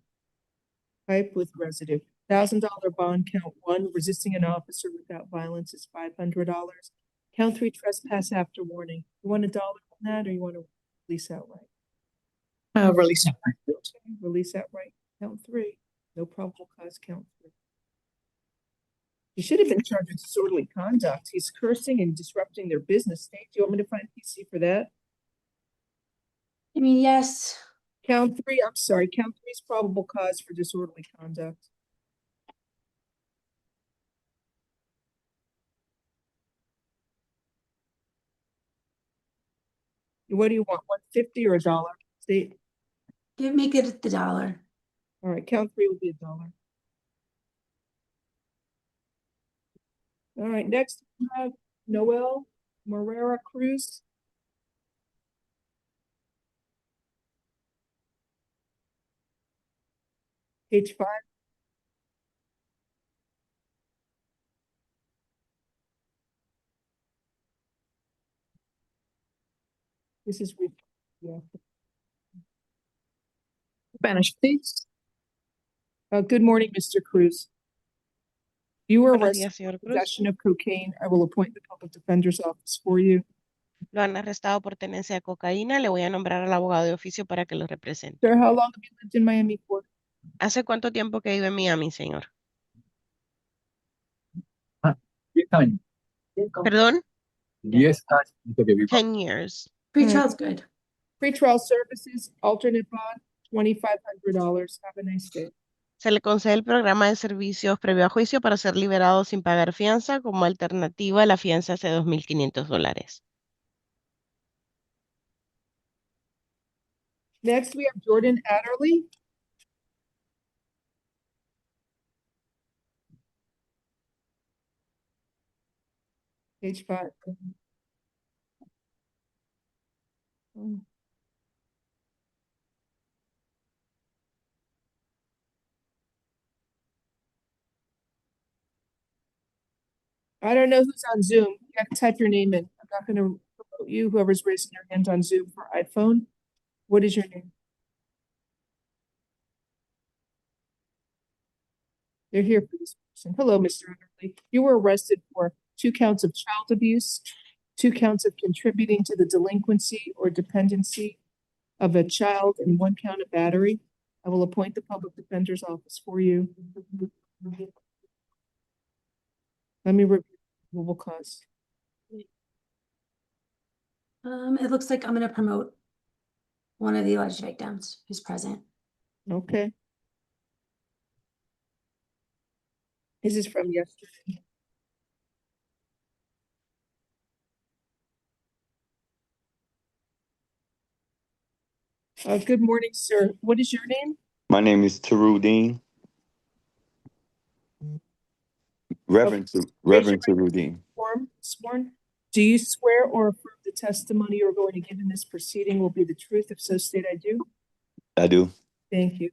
Pipe with residue. $1,000 bond, count one, resisting an officer without violence is $500. Count three, trespass after warning. You want $1 on that or you want to release outright? Release outright. Okay, release outright. Count three. No probable cause, count three. He should have been charged with disorderly conduct. He's cursing and disrupting their business state. Do you want me to find PC for that? I mean, yes. Count three, I'm sorry, count three is probable cause for disorderly conduct. What do you want, 150 or $1? State. Make it the $1. All right, count three will be $1. All right, next we have Noel Morera Cruz. Page 5. This is, yeah. Spanish, please. Good morning, Mr. Cruz. You were Buenos arrested días, señor for Cruz. possession of cocaine. I will appoint the public defender's office for you. Lo han arrestado por tenencia de cocaína. Le voy a nombrar al abogado de oficio para que lo represente. Sir, how long have you lived in Miami for? ¿Hace cuánto tiempo que vive en Miami, señor? ¿Perdón? 10 años que vivo. 10 years. Pre-trial's good. Pretrial services, alternate bond, $2,500. Have a nice day. Se le concede el programa de servicios previo a juicio para ser liberado sin pagar fianza. Como alternativa, la fianza es de $2,500. Next, we have Jordan Adderley. Page 5. I don't know who's on Zoom. You have to type your name in. I'm not going to promote you, whoever's raising their hand on Zoom for iPhone. What is your name? They're here for this person. Hello, Mr. Adderley. You were arrested for 2 counts of child abuse, 2 counts of contributing to the delinquency or dependency of a child, and 1 count of battery. I will appoint the public defender's office for you. Let me review probable cause. It looks like I'm going to promote one of the alleged victims who's present. Okay. This is from yesterday. Good morning, sir. What is your name? My name is Tarudeen. Reverend Tarudeen. Sworn. Do you swear or affirm the testimony you're going to give in this proceeding will be the truth? If so, state I do. I do. Thank you.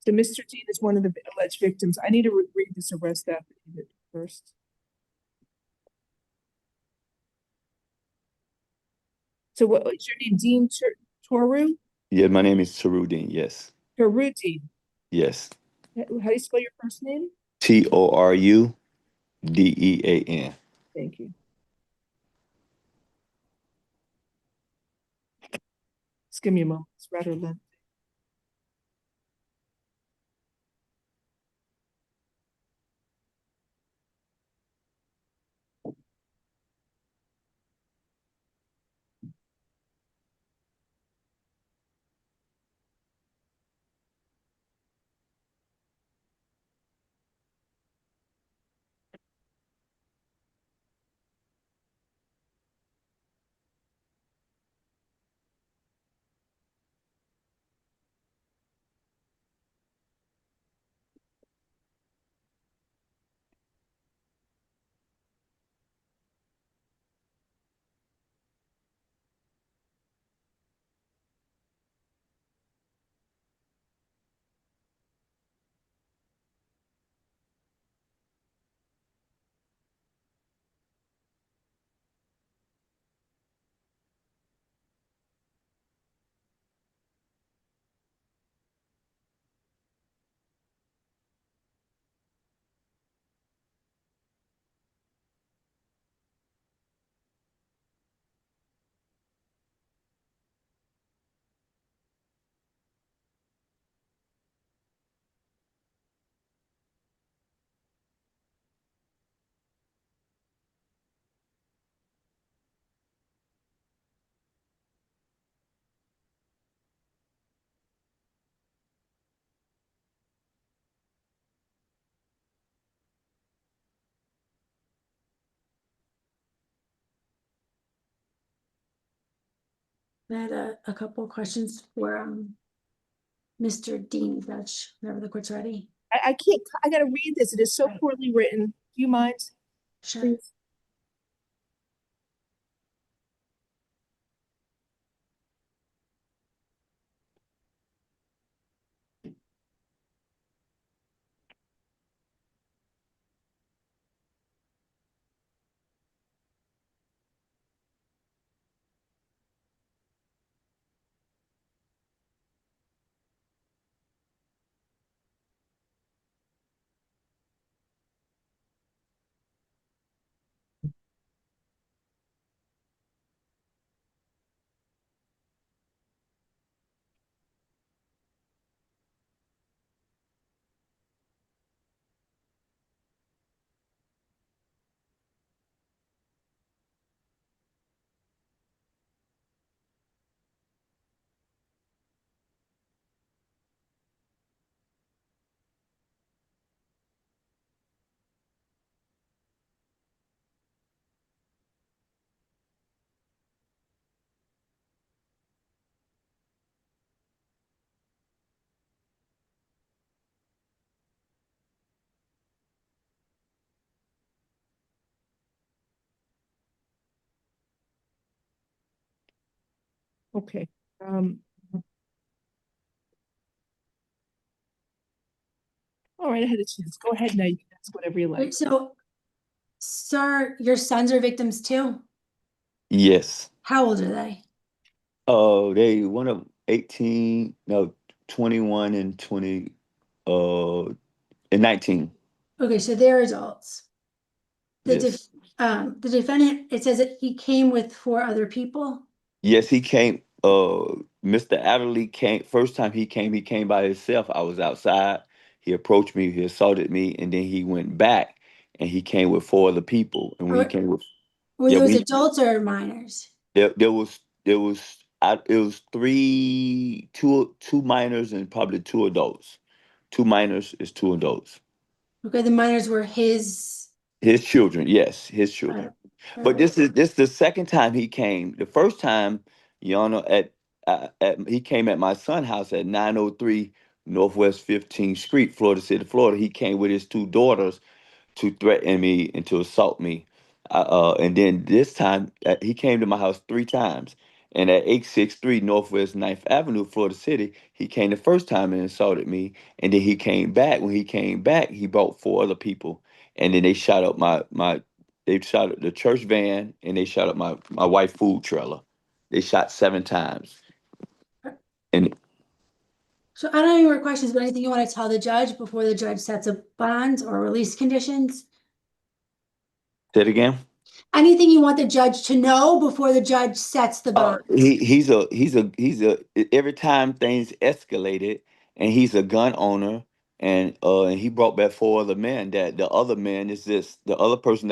So Mr. Dean is one of the alleged victims. I need to read this arrest affidavit first. So what is your name? Dean Toru? Yeah, my name is Tarudeen, yes. Tarudeen. Yes. How do you spell your first name? Torudean. Thank you. Just give me a moment. It's rather lengthy. I had a couple questions for Mr. Dean, Judge, whenever the court's ready. I can't, I gotta read this. It is so poorly written. Do you mind? Sure. Please. Okay. All right, I had a chance. Go ahead now. You can ask whatever you like. Wait, so, sir, your sons are victims too? Yes. How old are they? Oh, they one of 18, no, 21 and 20, and 19. Okay, so they're adults. Yes. The defendant, it says that he came with 4 other people. Yes, he came. Mr. Adderley came. First time he came by himself. I was outside. He approached me. He assaulted me, and then he went back, and he came with 4 other people. And when he came with, Were yeah, those adults or minors? there was it was two minors and probably 2 adults. 2 minors is 2 adults. Okay, the minors were his. His children, yes, his children. But this is the second time he came. The first time, Your Honor, he came at my son's house at 903 Northwest 15th Street, Florida City, Florida. He came with his 2 daughters to threaten me and to assault me. And then this time, he came to my house 3 times. And at 863 Northwest 9th Avenue, Florida City, he came the first time and assaulted me. And then he came back. When he came back, he brought 4 other people. And then they shot up they shot up the church van and they shot up my wife's food trailer. They shot 7 times. And So I don't have any more questions, but anything you want to tell the judge before the judge sets a bond or release conditions? say it again. Anything you want the judge to know before the judge sets the bond? He's a every time things escalated and he's a gun owner and he brought back 4 other men that the other man is the other person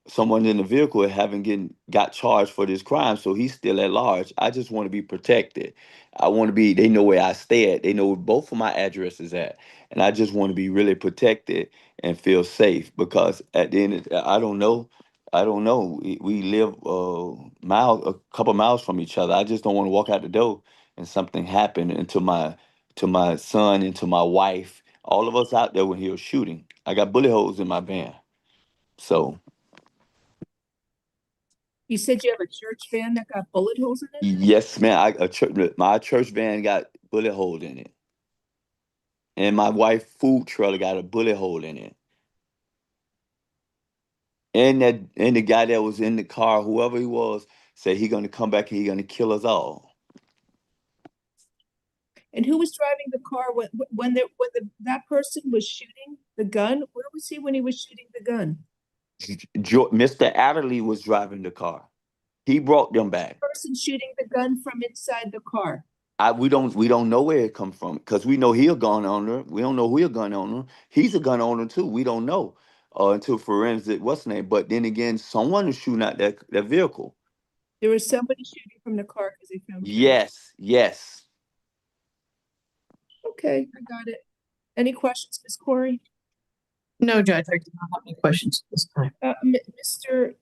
someone in the vehicle haven't got charged for this crime, so he's still at large. I just want to be protected. They know where I stay at. They know where both of my addresses at. And I just want to be really protected and feel safe because at the end I don't know. We live a couple miles from each other. I just don't want to walk out the door and something happen and to my son and to my wife. All of us out there when he was shooting. I got bullet holes in my van. So You said you have a church van that got bullet holes in it? yes, man. My church van got bullet hole in it, and my wife's food trailer got a bullet hole in it. And the guy that was in the car, whoever he was, said he gonna come back and he gonna kill us all. And who was driving the car when that person was shooting the gun? Where was he when he was shooting the gun? Mr. Adderley was driving the car. He brought them back. Person shooting the gun from inside the car. We don't know where it come from because we know he a gun owner. We don't know who a gun owner. He's a gun owner too. We don't know until forensic what's the name. But then again, someone is shooting out that vehicle. There was somebody shooting from the car because they found. Yes. Okay, I got it. Any questions, Ms. Corey? No, Judge, I do not have any questions at this time. Mr.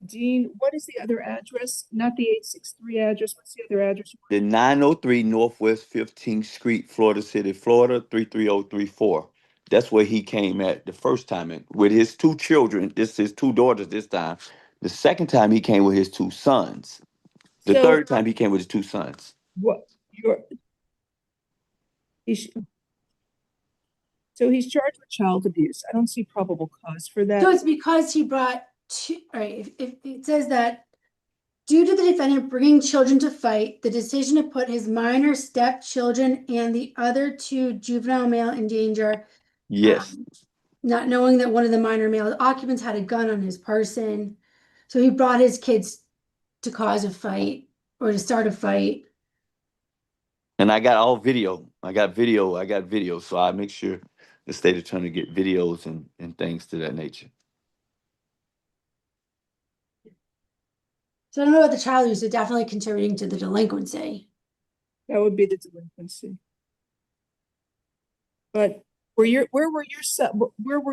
Dean, what is the other address? Not the 863 address. What's the other address? The 903 Northwest 15th Street, Florida City, Florida 33034. That's where he came at the first time with his two children. This his two daughters this time. The second time he came with his two sons. The So- third time he came with his two sons. What so he's charged with child abuse. I don't see probable cause for that. So it's because he brought two, all right, if it says that due to the defendant bringing children to fight, the decision to put his minor stepchildren and the other two juvenile male in danger, Yes. not knowing that one of the minor male occupants had a gun on his person. So he brought his kids to cause a fight or to start a fight. And I got all video. I got video. So I make sure the state attorney get videos and things to that nature. So I don't know about the child abuse, but definitely contributing to the delinquency. That would be the delinquency. But where were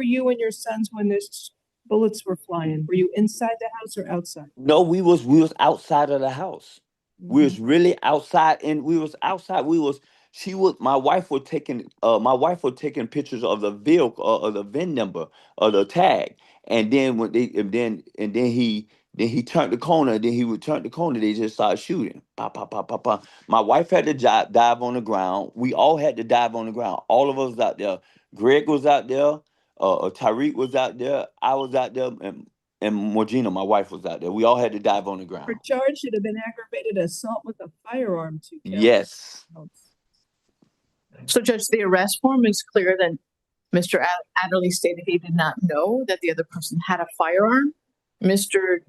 you and your sons when these bullets were flying? Were you inside the house or outside? No, we was outside of the house. We was really outside, and we was outside. My wife was taking pictures of the vehicle, of the VIN number, of the tag, and then then he turned the corner. Then he would turn the corner. They just started shooting. Pop, pop, pop, pop, pop. My wife had to dive on the ground. We all had to dive on the ground. All of us was out there. Greg was out there. Tyreek was out there. I was out there, and Morgina, my wife, was out there. We all had to dive on the ground. Her charge should have been aggravated assault with a firearm. Yes. So Judge, the arrest form is clear that Mr. Adderley stated he did not know that the other person had a firearm. Mr.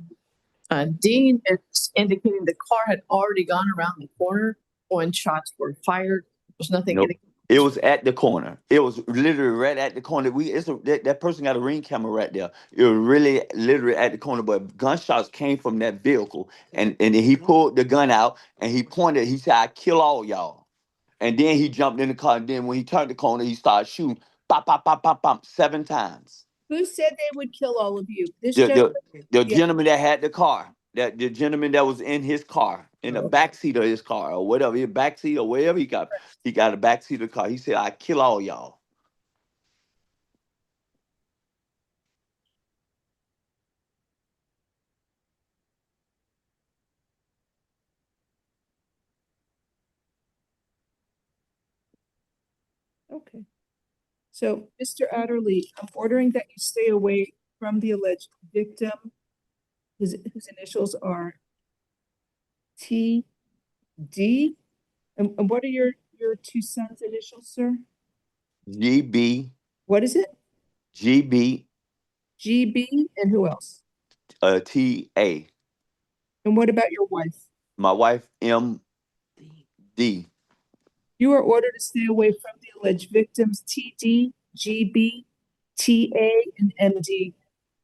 Dean is indicating the car had already gone around the corner when shots were fired. There's nothing. Nope. It was at the corner. It was literally right at the corner. That person got a ring camera right there. It was really literally at the corner, but gunshots came from that vehicle. And then he pulled the gun out and he pointed, he said, "I kill all y'all." And then he jumped in the car. And then when he turned the corner, he started shooting, pop, pop, pop, pop, pop, 7 times. Who said they would kill all of you? This The gentleman that had the car, the gentleman that was in his car, in the backseat of his car, or whatever, his backseat or wherever he got a backseat of the car. He said, "I kill all y'all." Okay. So, Mr. Adderley, I'm ordering that you stay away from the alleged victim, whose initials are TD. And what are your two sons' initials, sir? GB. What is it? GB. GB, and who else? TA. And what about your wife? My wife, MD. You are ordered to stay away from the alleged victims, TD, GB, TA, and MD.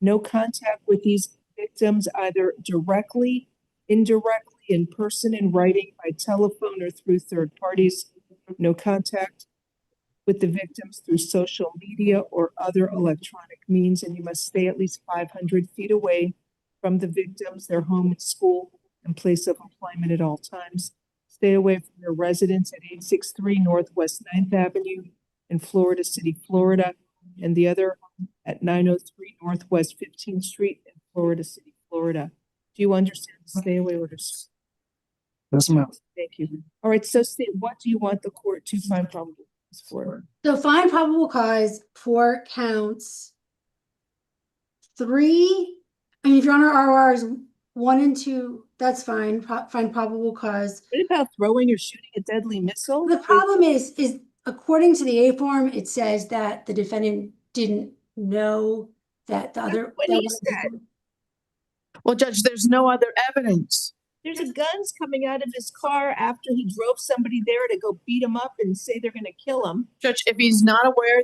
No contact with these victims, either directly, indirectly, in person, in writing, by telephone, or through third parties. No contact with the victims through social media or other electronic means, and you must stay at least 500 feet away from the victims, their home and school, and place of employment at all times. Stay away from your residence at 863 Northwest 9th Avenue in Florida City, Florida, and the other at 903 Northwest 15th Street in Florida City, Florida. Do you understand the stay away orders? Yes, ma'am. Thank you. All right, so state, what do you want the court to find probable cause for? So find probable cause for counts 3. I mean, if your honor RORs 1 and 2, that's fine. Find probable cause. What about throwing or shooting a deadly missile? The problem is according to the A form, it says that the defendant didn't know that the other. What he said. Well, Judge, there's no other evidence. There's a guns coming out of his car after he drove somebody there to go beat him up and say they're going to kill him. Judge, if he's not aware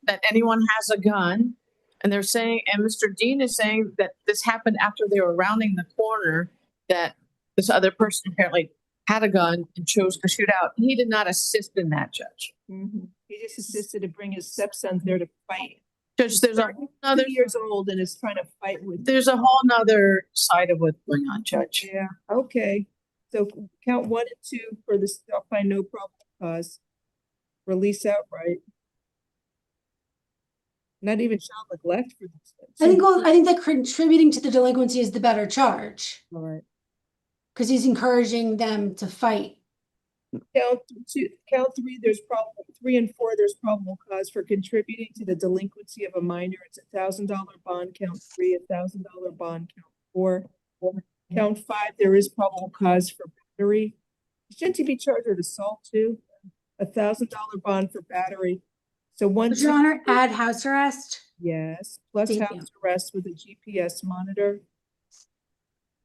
that anyone has a gun, and they're saying, and Mr. Dean is saying that this happened after they were rounding the corner, that this other person apparently had a gun and chose to shoot out. He did not assist in that, Judge. He just assisted to bring his stepsons there to fight. Judge, there's a He's whole nother, 2 years old and is trying to fight with. there's a whole nother side of what's going on, Judge. Yeah, okay. So count 1 and 2 for the stop by no probable cause. Release outright. Not even child neglect for this. I think that contributing to the delinquency is the better charge. All right. Because he's encouraging them to fight. Count 3, there's probable, 3 and 4, there's probable cause for contributing to the delinquency of a minor. It's $1,000 bond, count 3, $1,000 bond, count 4. Count 5, there is probable cause for battery. Shouldn't he be charged with assault too? $1,000 bond for battery. So once. Your Honor, add house arrest? Yes, plus Thank house you. arrest with a GPS monitor.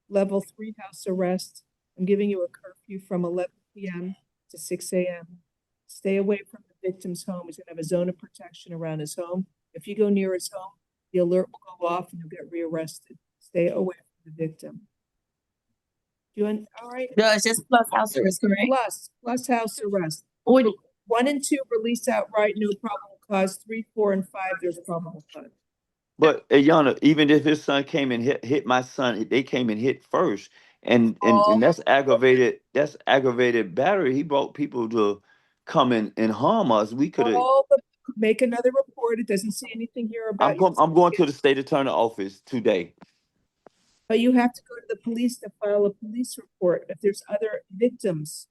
Level 3 house arrest. I'm giving you a curfew from 11 p.m. to 6 a.m. Stay away from the victim's home. He's gonna have a zone of protection around his home. If you go near his home, the alert will go off and you'll get rearrested. Stay away from the victim. All right. No, it's just plus house arrest, correct? Plus house arrest. Would 1 and 2 release outright, no probable cause. 3, 4, and 5, there's probable cause. But Yana, even if his son came and hit my son, they came and hit first. And that's aggravated, battery. He brought people to come and harm us. We could have. Make another report. It doesn't say anything here about. I'm going to the state attorney office today. But you have to go to the police to file a police report if there's other victims.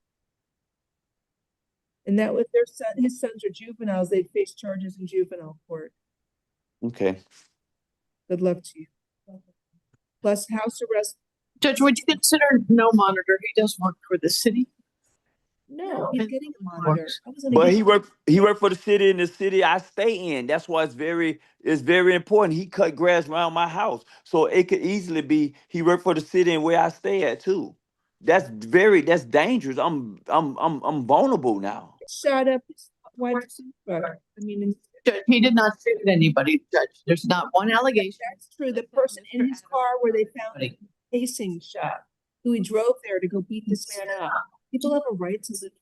And that with his sons are juveniles, they'd face charges in juvenile court. Okay. Good luck to you. Plus house arrest. Judge, would you consider no monitor? He does work for the city. No, he's getting a monitor. But he worked for the city in the city I stay in. That's why it's very important. He cut grass around my house. So it could easily be he worked for the city and where I stay at too. That's dangerous. I'm vulnerable now. Shot up his wife's truck. I mean, Judge, he did not shoot at anybody, Judge. There's not one allegation. That's true. The person in his car where they found the casing shot, who he drove there to go beat this man up. People have a right to live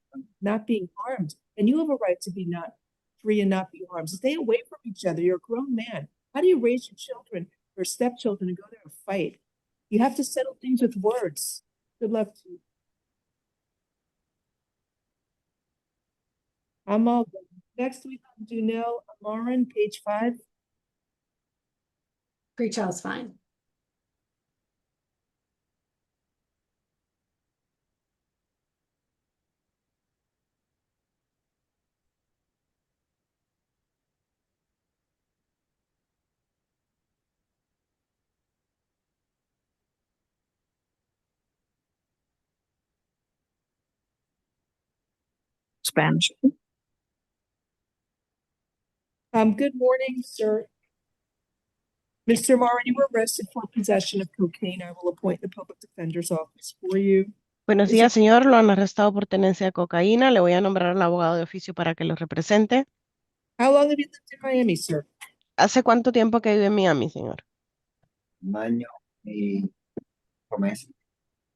not being harmed. And you have a right to be not free and not be harmed. Stay away from each other. You're a grown man. How do you raise your children or stepchildren and go there and fight? You have to settle things with words. Good luck to you. I'm all good. Next we have Dunel Lauren, page 5. Pre-child's fine. Spanish. Good morning, sir. Mr. Moran, you were arrested for possession of cocaine. I will appoint the public defender's office for you. Buenos días, señor. Lo han arrestado por tenencia de cocaína. Le voy a nombrar al abogado de oficio para que lo represente. How long have you lived in Miami, sir? ¿Hace cuánto tiempo que vive en Miami, señor? Un año y 4 meses.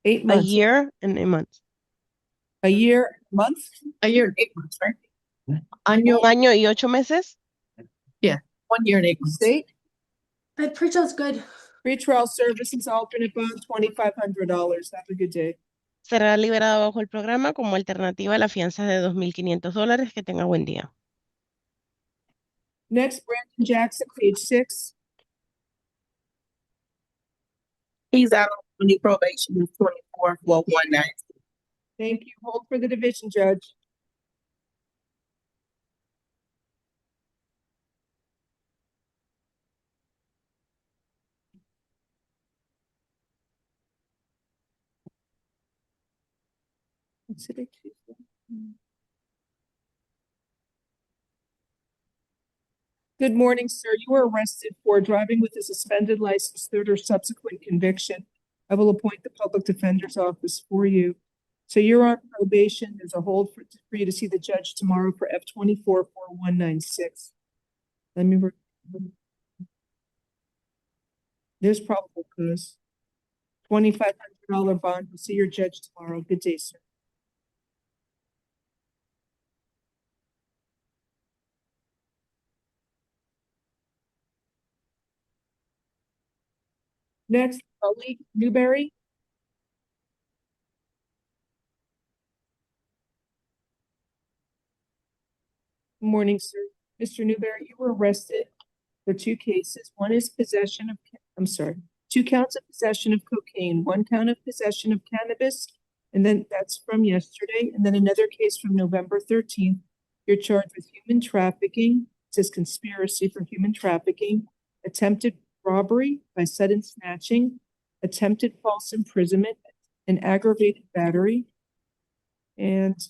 8 A months. year and 8 months. A year, month? A year and 8 months, right? Un año y 8 meses. Yeah, 1 year and 8 months. State? But pre-child's good. Pretrial services, alternate bond, $2,500. Have a good day. Será liberado bajo el programa como alternativa a la fianza de $2,500. Que tenga buen día. Next, Brandon Jackson, page 6. He's out on new probation of 24, well, 19. Thank you. Hold for the division judge. Good morning, sir. You were arrested for driving with a suspended license, third or subsequent conviction. I will appoint the public defender's office for you. So you're on probation. There's a hold for you to see the judge tomorrow for F244196. Let me. There's probable cause. $2,500 bond. We'll see your judge tomorrow. Good day, sir. Next, Malik Newberry. Good morning, sir. Mr. Newberry, you were arrested for two cases. One is possession of, two counts of possession of cocaine, one count of possession of cannabis, and then that's from yesterday, and then another case from November 13th. You're charged with human trafficking. It says conspiracy for human trafficking, attempted robbery by sudden snatching, attempted false imprisonment, and aggravated battery, and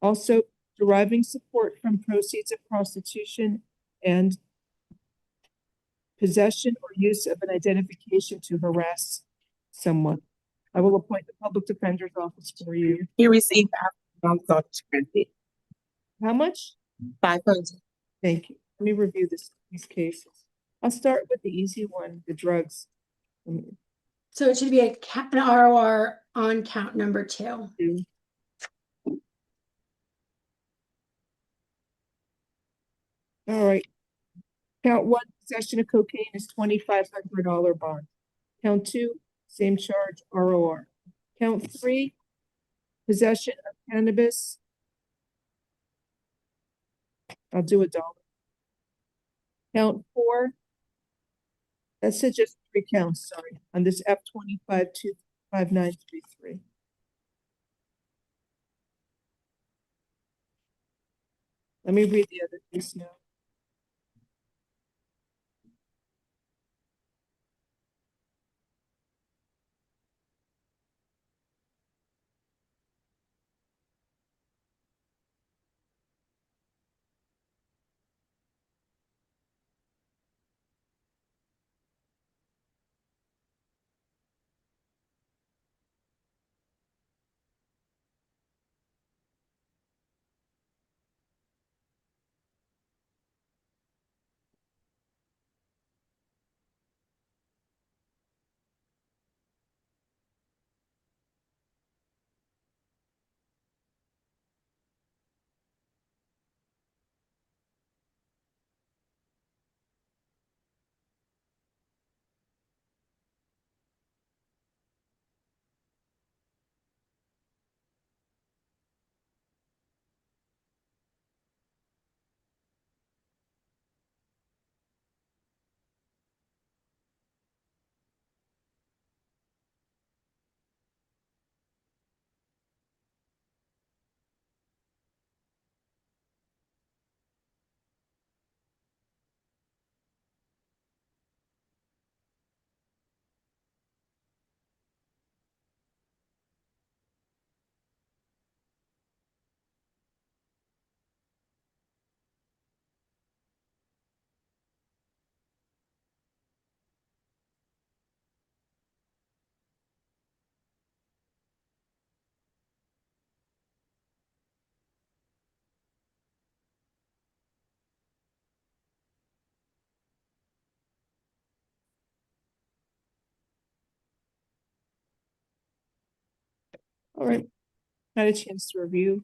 also deriving support from proceeds of prostitution and possession or use of an identification to harass someone. I will appoint the public defender's office for you. He received $500. How much? 500. Thank you. Let me review these cases. I'll start with the easy one, the drugs. So it should be an ROR on count number 2. All right. Count 1, possession of cocaine is $2,500 bond. Count 2, same charge, ROR. Count 3, possession of cannabis. I'll do $1. Count 4, that said just 3 counts, sorry, on this F25-25933. Let me read the other piece now. All right, had a chance to review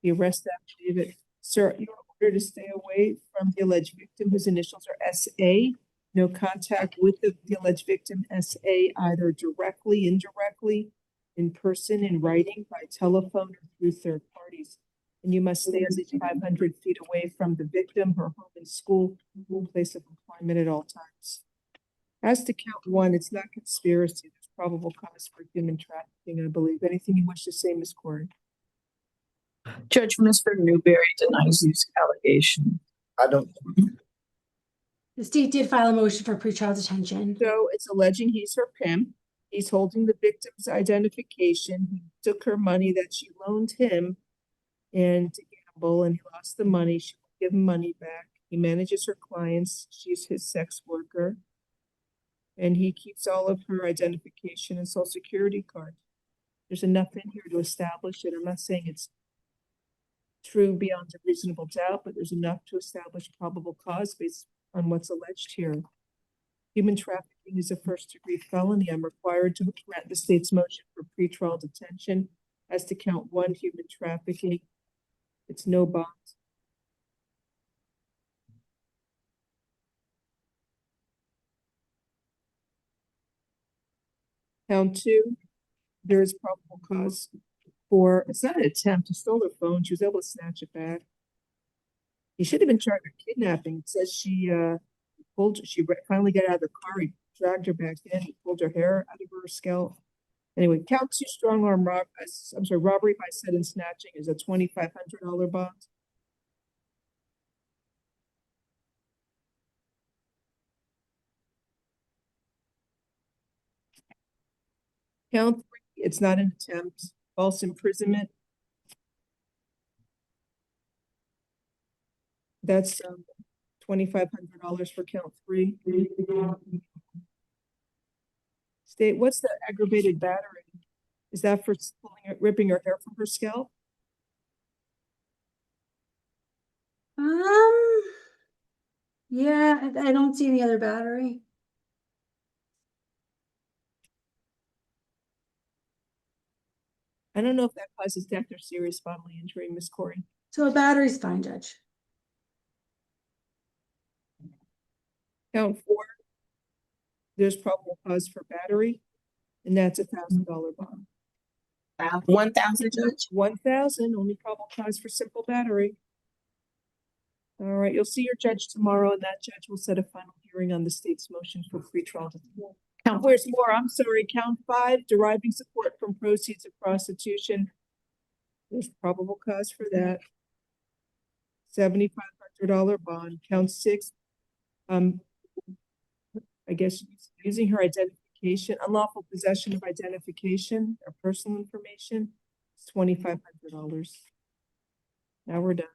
the arrest affidavit. Sir, you are ordered to stay away from the alleged victim whose initials are SA. No contact with the alleged victim SA, either directly, indirectly, in person, in writing, by telephone, or through third parties. And you must stay at least 500 feet away from the victim, her home and school, place of employment at all times. As to count 1, it's not conspiracy. There's probable cause for human trafficking, I believe. Anything you wish to say, Ms. Corey? Judge, Mr. Newberry denies these allegations. I don't. The state did file a motion for pretrial detention. So it's alleging he's her pimp. He's holding the victim's identification. He took her money that she loaned him and to gamble, and he lost the money. She won't give him money back. He manages her clients. She's his sex worker. And he keeps all of her identification and social security card. There's enough in here to establish it. I'm not saying it's true beyond a reasonable doubt, but there's enough to establish probable cause based on what's alleged here. Human trafficking is a first-degree felony. I'm required to grant the state's motion for pretrial detention. As to count 1, human trafficking, it's no bond. Count two, there is probable cause for, it's not an attempt, he stole her phone, she was able to snatch it back. He should have been charged with kidnapping. It says she finally got out of the car, he dragged her back in, he pulled her hair out of her scalp. Anyway, count two strong arm robbery by sudden snatching is a $2,500 bond. Count three, it's not an attempt, false imprisonment. That's $2,500 for count three. State, what's the aggravated battery? Is that for ripping her hair from her scalp? Yeah, I don't see any other battery. I don't know if that causes death or serious bodily injury, Miss Corey. So a battery's fine, Judge. Count four, there's probable cause for battery, and that's $1,000 bond. 1,000, Judge? 1,000, only probable cause for simple battery. All right, you'll see your judge tomorrow, and that judge will set a final hearing on the state's motion for pretrial detention. Where's more? I'm sorry, count five, deriving support from proceeds of prostitution. There's probable cause for that. $7,500 bond. Count six, I guess using her identification, unlawful possession of identification or personal information, it's $2,500. Now we're done.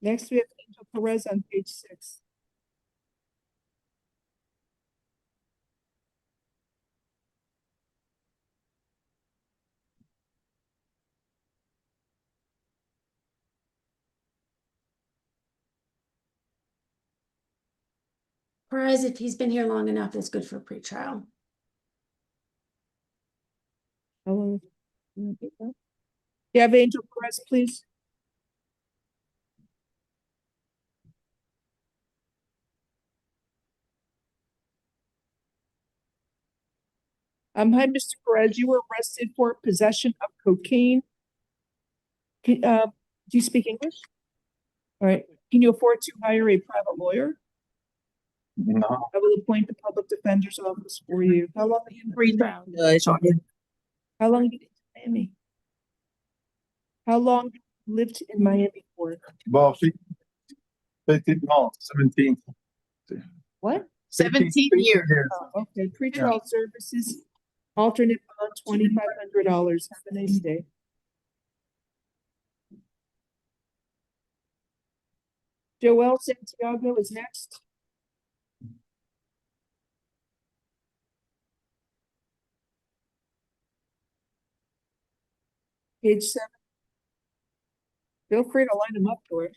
Next, we have Angel Perez on page 6. Perez, if he's been here long enough, it's good for pretrial. How long? You have Angel Perez, please. Hi, Mr. Perez. You were arrested for possession of cocaine. Do you speak English? All right. Can you afford to hire a private lawyer? No. I will appoint the public defender's office for you. How long have you been Pre-trial, Judge, on his How long have you been in Miami? How long have you lived in Miami for? Well, 15, no, 17. What? 17 years. Oh, okay. Pretrial services, alternate bond $2,500. Have a nice day. Joel Santiago is next. Page 7. Feel free to line them up for it.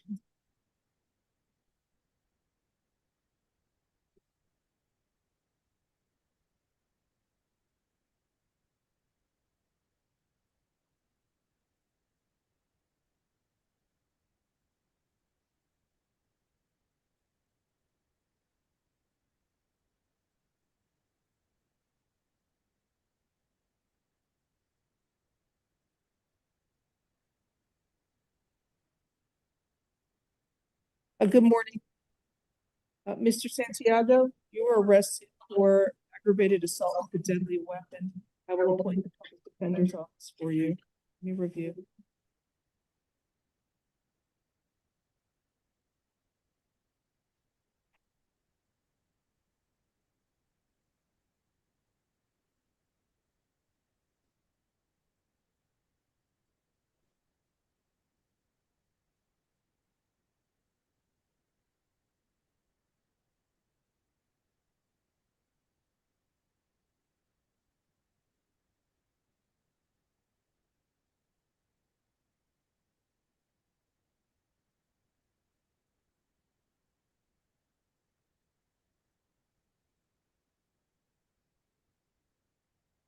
Good morning. Mr. Santiago, you were arrested for aggravated assault with a deadly weapon. I will appoint the public defender's office for you. Let me review.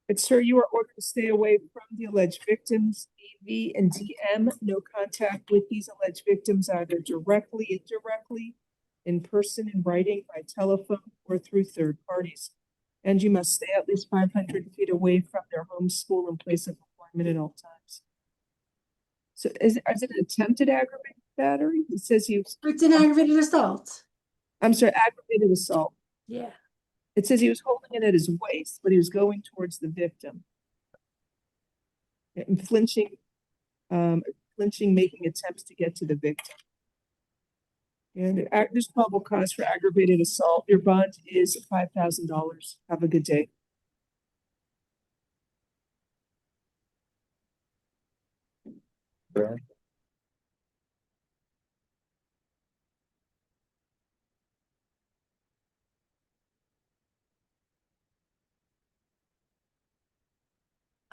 But sir, you are ordered to stay away from the alleged victims, EV and DM. No contact with these alleged victims, either directly, indirectly, in person, in writing, by telephone, or through third parties. And you must stay at least 500 feet away from their home, school, and place of employment at all times. So is it an attempted aggravated battery? It says he was. It's an aggravated assault. I'm sorry, aggravated assault. Yeah. It says he was holding it at his waist, but he was going towards the victim. And flinching, making attempts to get to the victim. And there's probable cause for aggravated assault. Your bond is $5,000. Have a good day.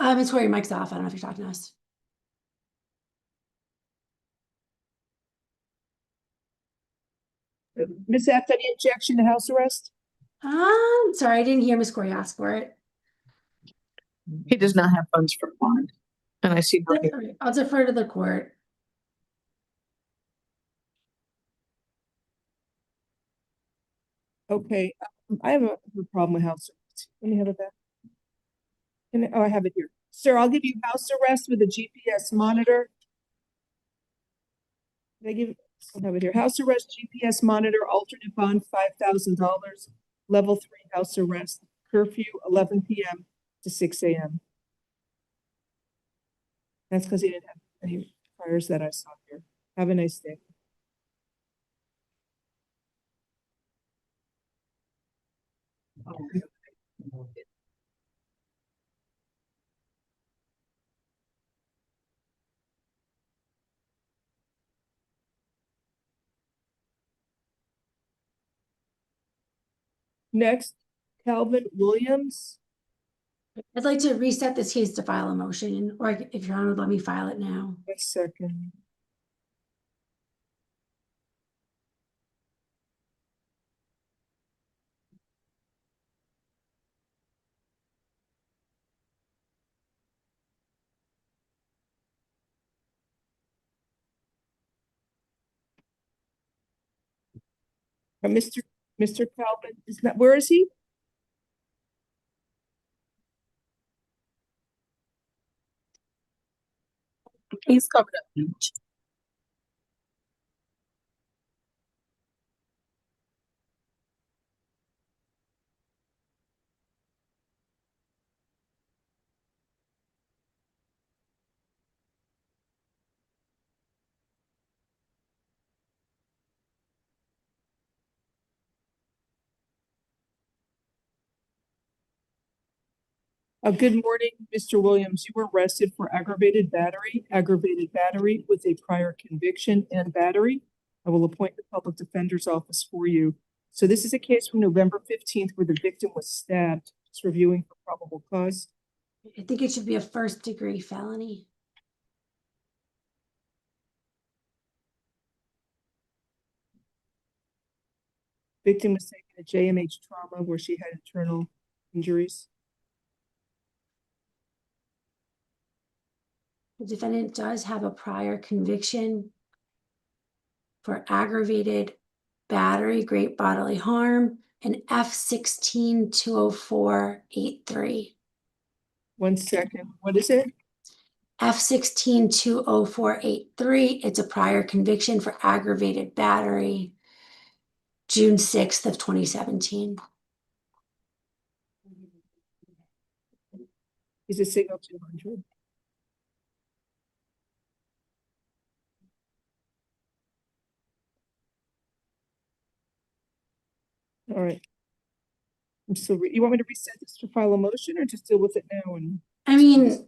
It's where your mic's off. I don't know if you're talking to us. Ms. F, any objection to house arrest? Sorry, I didn't hear Ms. Corey ask for it. He does not have funds for a bond. And I see no All right, I'll defer to the court. Okay, I have a problem with house arrest. Let me have it back. Oh, I have it here. Sir, I'll give you house arrest with a GPS monitor. I'll have it here. House arrest, GPS monitor, alternate bond, $5,000. Level 3 house arrest, curfew 11 p.m. to 6 a.m. That's because he didn't have any priors that I saw here. Have a nice day. Next, Calvin Williams. I'd like to reset this case to file a motion, or if Your Honor would let me file it now. 1 second. Mr. Calvin, where is he? He's covered up. Good morning, Mr. Williams. You were arrested for aggravated battery with a prior conviction and battery. I will appoint the public defender's office for you. So this is a case from November 15th where the victim was stabbed. Just reviewing for probable cause. I think it should be a first-degree felony. Victim was taken to JMH trauma where she had internal injuries. The defendant does have a prior conviction for aggravated battery, great bodily harm, and F16-20483. 1 second. What is it? F16-20483. It's a prior conviction for aggravated battery, June 6th of 2017. Is a signal 200. All right. I'm still. You want me to reset this to file a motion or just deal with it now? And I mean,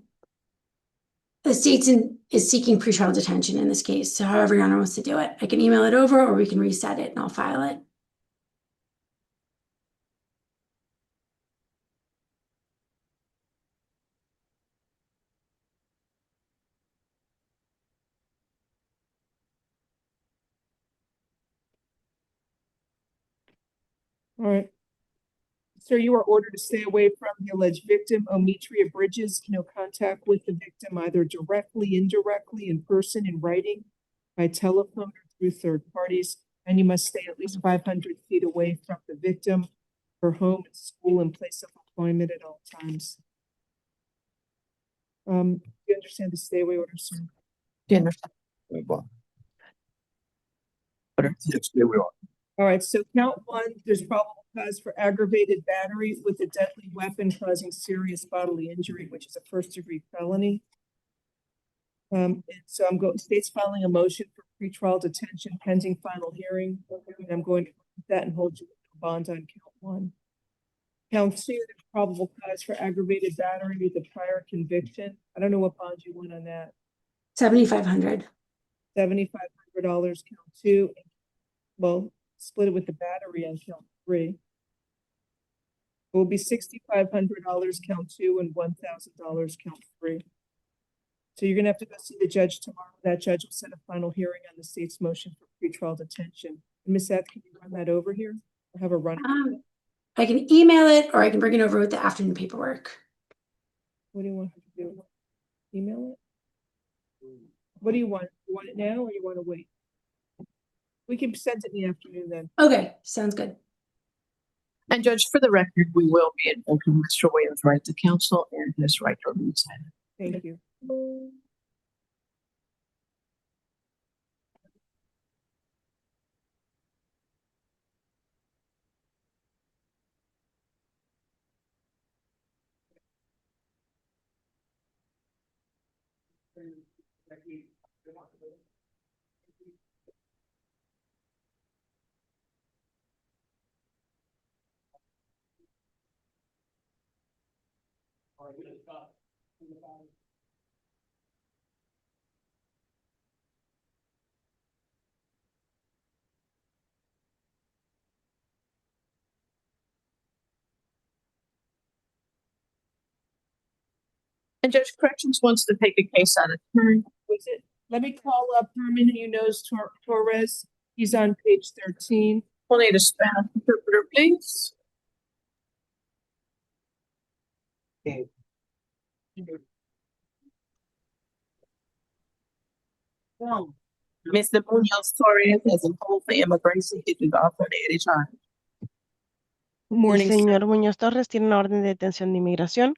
the state is seeking pretrial detention in this case. So however Your Honor wants to do it, I can email it over or we can reset it and I'll file it. all right. Sir, you are ordered to stay away from the alleged victim, Ometria Bridges. No contact with the victim, either directly, indirectly, in person, in writing, by telephone, or through third parties. And you must stay at least 500 feet away from the victim, her home, school, and place of employment at all times. Do you understand the stay away order, sir? Do you understand? Yes, there we are. All right, so count one, there's probable cause for aggravated battery with a deadly weapon causing serious bodily injury, which is a first-degree felony. And so state's filing a motion for pretrial detention pending final hearing. And I'm going to put that and hold you with no bond on count one. Count two, there's probable cause for aggravated battery with a prior conviction. I don't know what bond you want on that. $7,500. $7,500 count two. Well, split it with the battery on count three. It will be $6,500 count two and $1,000 count three. So you're gonna have to go see the judge tomorrow. That judge will set a final hearing on the state's motion for pretrial detention. Ms. Seth, can you run that over here? Or have a run? I can email it or I can bring it over with the afternoon paperwork. What do you want her to do? Email it? What do you want? You want it now or you want to wait? We can send it in the afternoon then. Okay, sounds good. And Judge, for the record, we will be invoking Mr. Williams' right to counsel and his right to remain silent. Thank you. And Judge Corrections wants to take a case out of turn. Was it? Let me call up Herman, who knows Torres. He's on page 13. We'll need a Spanish interpreter, please. Okay. Mr. Munoz Torres has imposed for immigration issues also the charge. El señor Muñoz Torres tiene una orden de detención de inmigración.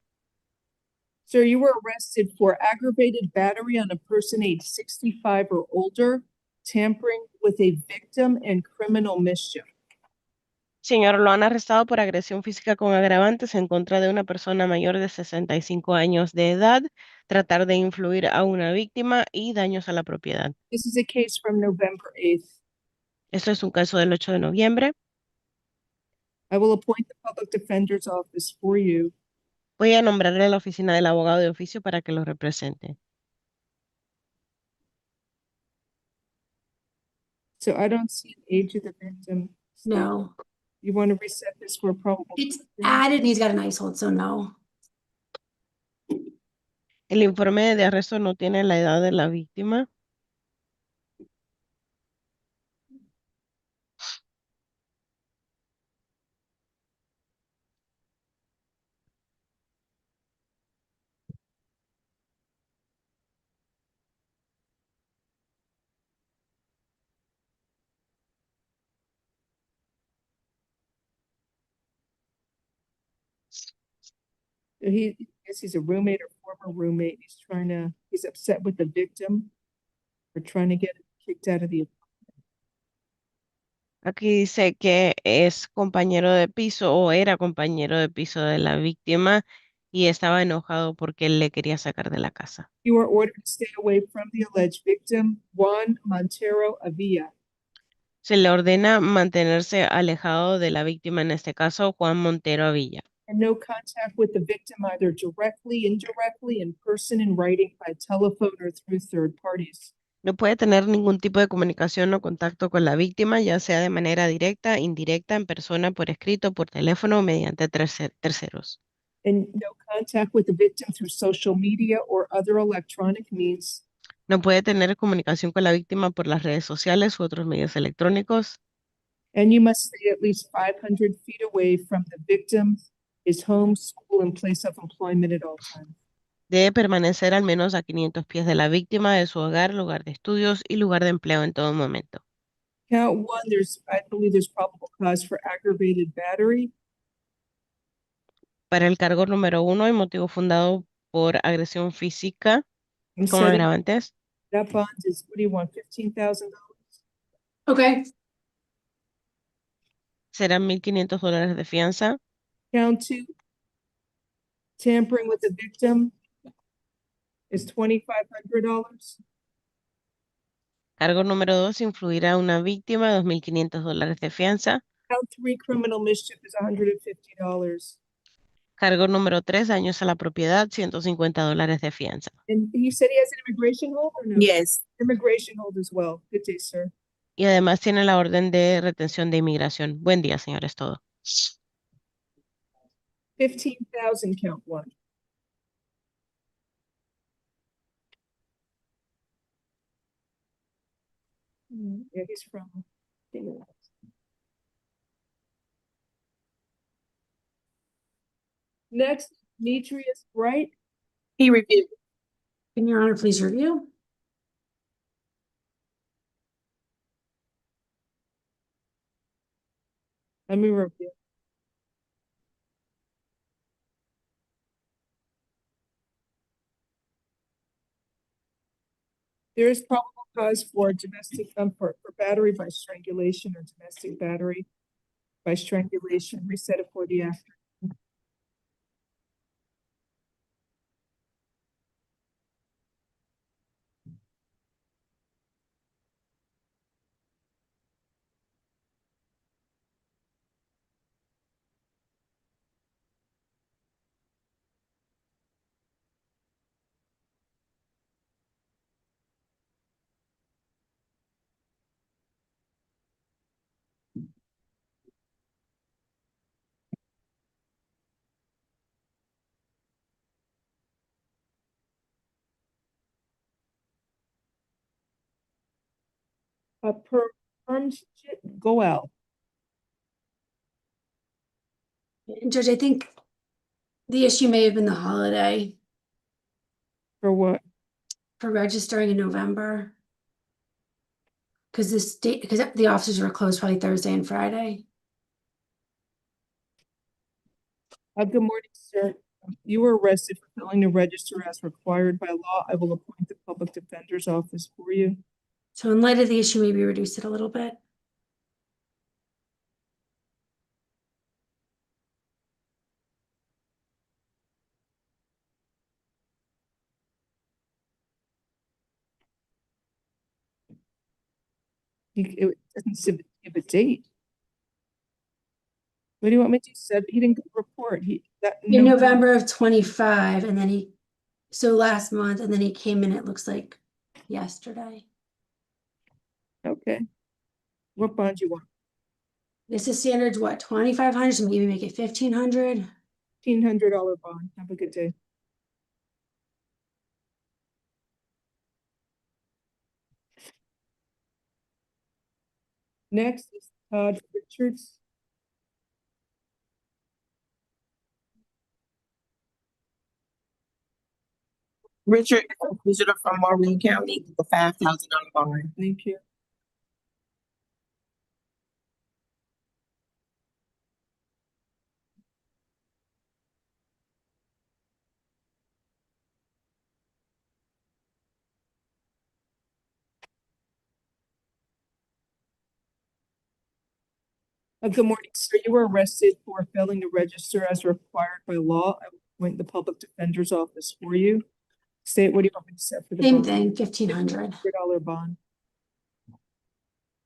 Sir, you were arrested for aggravated battery on a person aged 65 or older, tampering with a victim, and criminal mischief. Señor, lo han arrestado por agresión física con agravantes en contra de una persona mayor de 65 años de edad, tratar de influir a una víctima y daños a la propiedad. This is a case from November 8th. Esto es un caso del 8 de noviembre. I will appoint the public defender's office for you. Voy a nombrarle a la oficina del abogado de oficio para que lo represente. So I don't see the age of the victim. No. You want to reset this for a probable? It's added and he's got an ice hold, so no. El informe de arresto no tiene la edad de la víctima. He's a roommate or former roommate. He's upset with the victim for trying to get kicked out of the apartment. Aquí dice que es compañero de piso o era compañero de piso de la víctima y estaba enojado porque él le quería sacar de la casa. You are ordered to stay away from the alleged victim, Juan Montero Avila. Se le ordena mantenerse alejado de la víctima, en este caso, Juan Montero Avila. And no contact with the victim either directly, indirectly, in person, in writing, by telephone, or through third parties. No puede tener ningún tipo de comunicación o contacto con la víctima, ya sea de manera directa, indirecta, en persona, por escrito, por teléfono o mediante terceros. And no contact with the victim through social media or other electronic means. No puede tener comunicación con la víctima por las redes sociales u otros medios electrónicos. And you must stay at least 500 feet away from the victim, his home, school, and place of employment at all times. Debe permanecer al menos a 500 pies de la víctima, de su hogar, lugar de estudios y lugar de empleo en todo momento. Count one, I believe there's probable cause for aggravated battery. Para el cargo número 1, hay motivo fundado por agresión física I'm con setting agravantes. that bond is, what do you want, $15,000? Okay. Serán $1,500 de fianza. Count two, tampering with the victim is $2,500. Cargo número 2, influir a una víctima, $2,500 de fianza. Count three, criminal mischief is $150. Cargo número 3, daños a la propiedad, $150 de fianza. And he said he has an immigration hold or no? Yes. Immigration hold as well. Good day, sir. Y además tiene la orden de retención de inmigración. Buen día, señor, es todo. 15,000, count one. Yeah, he's from. Next, Demetrius Bright. He reviewed. Can Your Honor please review? Let me review. There is probable cause for domestic for battery by strangulation or domestic battery by strangulation. Reset it for the after. Go out. Judge, I think the issue may have been the holiday For what? for registering in November. Because the offices were closed probably Thursday and Friday. Good morning, sir. You were arrested for failing to register as required by law. I will appoint the public defender's office for you. So in light of the issue, maybe reduce it a little bit. It doesn't give a date. What do you want me to say? He didn't report. In November of 25, and then so last month, and then he came in, it looks like yesterday. Okay. What bond you want? This is standards, what, 2,500, so maybe make it 1,500? $1,500 bond. Have a good day. Next is Todd Richards. Richard, visitor from Maureen County, the $5,000 bond. Thank you. Good morning, sir. You were arrested for failing to register as required by law. I will appoint the public defender's office for you. State, what do you want me to set for the Same bond? thing, $1,500. $100 bond.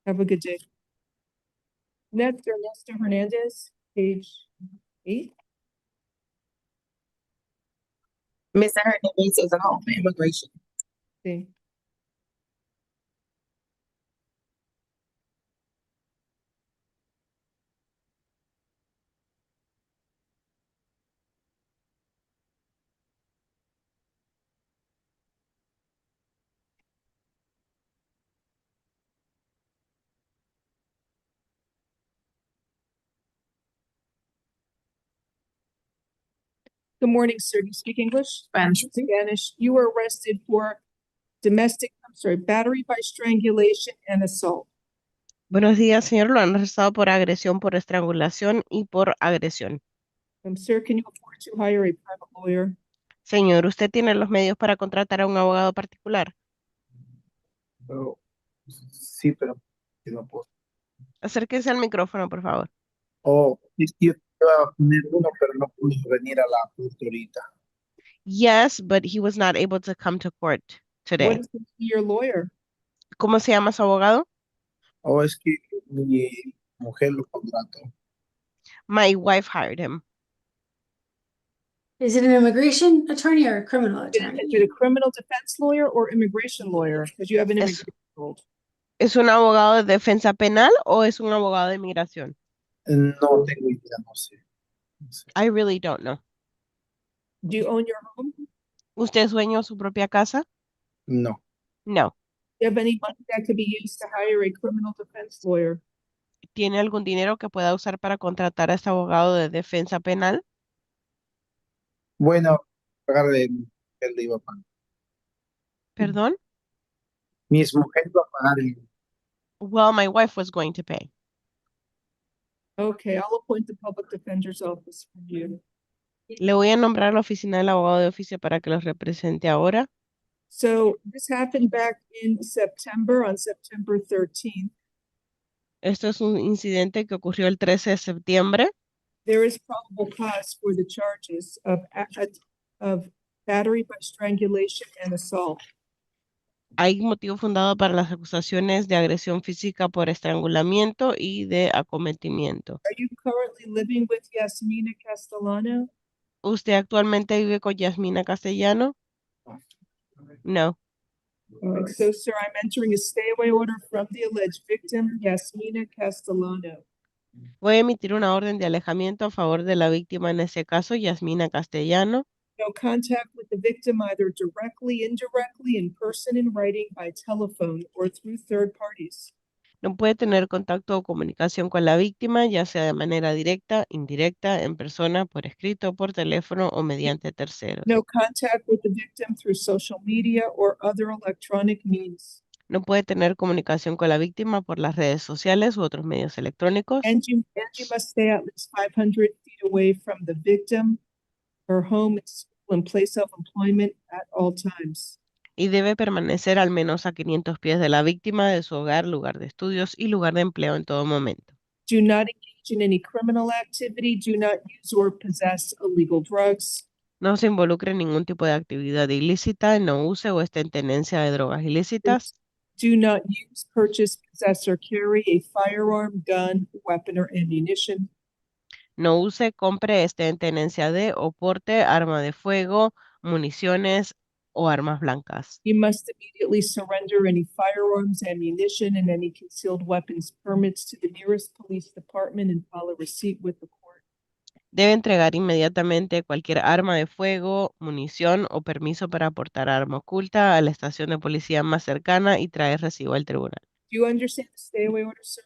Have a good day. Next, Ernesto Hernandez, page 8. Mr. Hernandez is at home for immigration. Okay. Good morning, sir. Do you speak English? Spanish. Spanish. You were arrested for battery by strangulation and assault. Buenos días, señor. Lo han arrestado por agresión, por estrangulación y por agresión. Sir, can you afford to hire a private lawyer? Señor, ¿usted tiene los medios para contratar a un abogado particular? Sí, pero no puedo. Acérquese al micrófono, por favor. Es que yo iba a poner uno, pero no pude venir a la corte ahorita. Yes, but he was not able to come to court today. What is your lawyer? ¿Cómo se llama su abogado? Es que mi mujer lo contrató. My wife hired him. Is it an immigration attorney or a criminal Is attorney? it a criminal defense lawyer or immigration lawyer? Because you have an Es, immigration role. ¿Es un abogado de defensa penal o es un abogado de inmigración? No tengo idea, no sé. I really don't know. Do you own your home? ¿Usted es dueño de su propia casa? No. No. Do you have any money that could be used to hire a criminal defense lawyer? ¿Tiene algún dinero que pueda usar para contratar a este abogado de defensa penal? Bueno, pagarle, él le iba a pagar. ¿Perdón? Mi mujer iba a pagar el. Well, my wife was going to pay. Okay, I'll appoint the public defender's office for you. Le voy a nombrar la oficina del abogado de oficio para que los represente ahora. So this happened back in September, on September 13th. Esto es un incidente que ocurrió el 13 de septiembre. There is probable cause for the charges of battery by strangulation and assault. Hay motivo fundado para las acusaciones de agresión física por estrangulamiento y de acometimiento. Are you currently living with Yasmina Castellano? ¿Usted actualmente vive con Yasmina Castellano? No. So, sir, I'm entering a stay-away order from the alleged victim, Yasmina Castellano. Voy a emitir una orden de alejamiento a favor de la víctima, en este caso, Yasmina Castellano. No contact with the victim either directly, indirectly, in person, in writing, by telephone, or through third parties. No puede tener contacto o comunicación con la víctima, ya sea de manera directa, indirecta, en persona, por escrito, por teléfono o mediante terceros. No contact with the victim through social media or other electronic means. No puede tener comunicación con la víctima por las redes sociales u otros medios electrónicos. And you must stay at least 500 feet away from the victim, her home, school, and place of employment at all times. Y debe permanecer al menos a 500 pies de la víctima, de su hogar, lugar de estudios y lugar de empleo en todo momento. Do not engage in any criminal activity. Do not use or possess illegal drugs. No se involucre en ningún tipo de actividad ilícita, no use o esté en tenencia de drogas ilícitas. Do not use, purchase, possess, or carry a firearm, gun, weapon, or ammunition. No use, compre, esté en tenencia de o porte arma de fuego, municiones o armas blancas. You must immediately surrender any firearms, ammunition, and any concealed weapons permits to the nearest police department and file a receipt with the court. Debe entregar inmediatamente cualquier arma de fuego, munición o permiso para portar arma oculta a la estación de policía más cercana y traer recibo al tribunal. Do you understand the stay-away order, sir?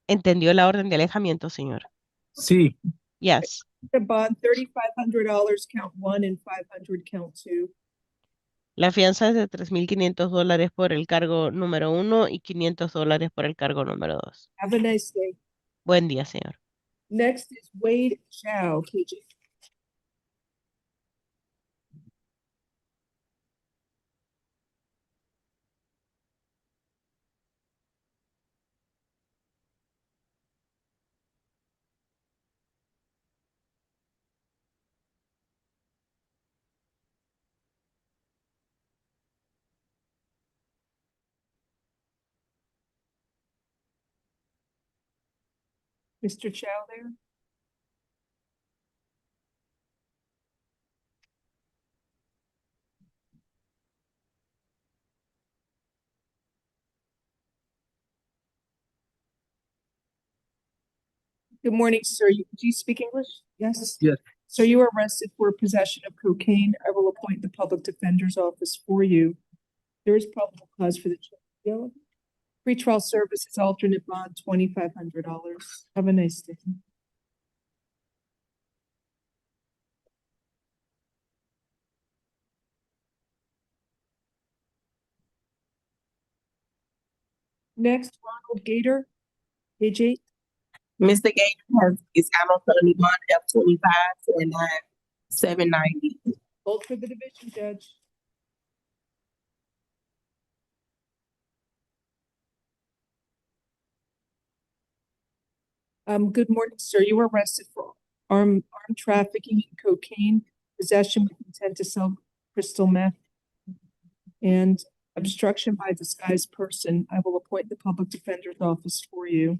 ¿Entendió la orden de alejamiento, señor? Sí. Yes. The bond, $3,500, count 1, and 500, count 2. La fianza es de $3,500 por el cargo número 1 y $500 por el cargo número 2. Have a nice day. Buen día, señor. Next is Wade Chow, KG. Mr. Chow there? Good morning, sir. Do you speak English? Yes. Yes. So you were arrested for possession of cocaine. I will appoint the public defender's office for you. There is probable cause for the charge. Pretrial services alternate bond, $2,500. Have a nice day. Next, Ronald Gator, page 8. Mr. Gator is out on felony bond F-25 790. Hold for the division judge. Good morning, sir. You were arrested for armed trafficking in cocaine, possession with intent to sell crystal meth, and obstruction by disguised person. I will appoint the public defender's office for you.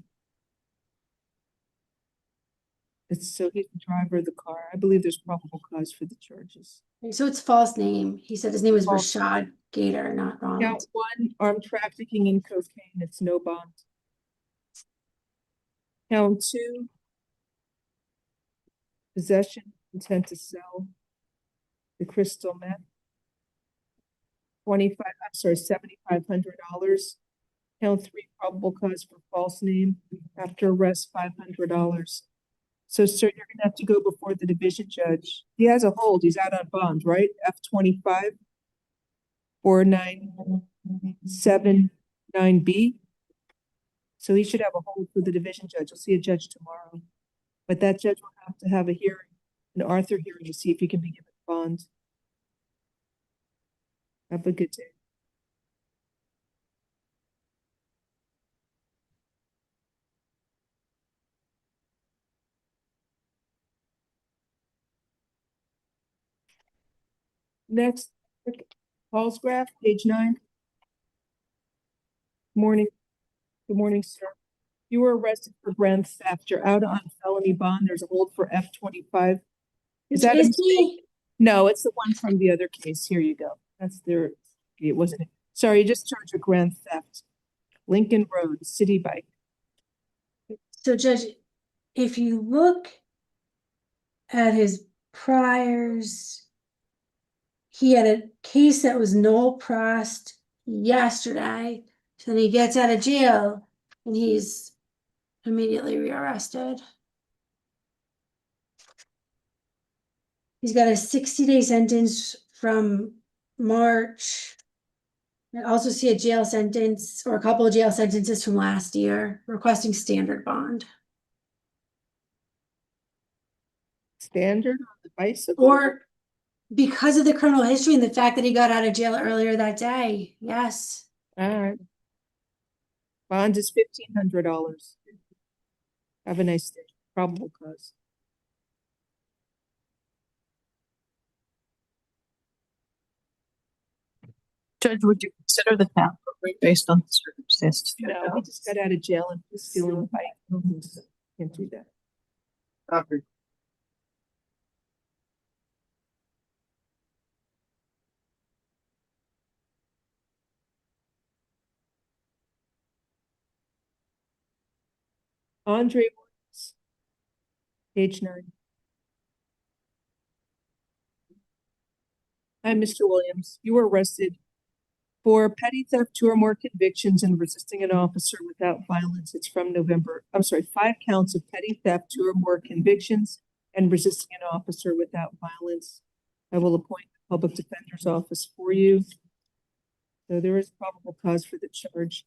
So he's the driver of the car. I believe there's probable cause for the charges. So it's false name. He said his name was False. Rashad Gator, not Ronald. Count 1, armed trafficking in cocaine. It's no bond. Count 2, possession, intent to sell the crystal meth. $7,500. Count 3, probable cause for false name. After arrest, $500. So, sir, you're gonna have to go before the division judge. He has a hold. He's out on bond, right? F-25 4979B. So he should have a hold for the division judge. You'll see a judge tomorrow. But that judge will have to have a hearing, an Arthur hearing, to see if he can be given bond. Have a good day. Next, Paul's graph, page 9. Morning. Good morning, sir. You were arrested for grand theft. You're out on felony bond. There's a hold for F-25. Is that a mistake? No, it's the one from the other case. Here you go. That's their, it wasn't, sorry, you just charged a grand theft. Lincoln Road, city bike. So, Judge, if you look at his priors, he had a case that was null prossed yesterday. So then he gets out of jail and he's immediately rearrested. He's got a 60-day sentence from March. I also see a jail sentence or a couple of jail sentences from last year requesting standard bond. Standard on the bicycle? Or because of the criminal history and the fact that he got out of jail earlier that day. Yes. All right. Bond is $1,500. Have a nice day. Probable cause. Judge, would you consider the town appropriate based on the circumstances? No, he just got out of jail and was stealing a bike. Can't do that. Copy. Andre Williams, page 9. Hi, Mr. Williams. You were arrested for petty theft, 2 or more convictions, and resisting an officer without violence. It's from November. I'm sorry, 5 counts of petty theft, 2 or more convictions, and resisting an officer without violence. I will appoint the public defender's office for you. So there is probable cause for the charges.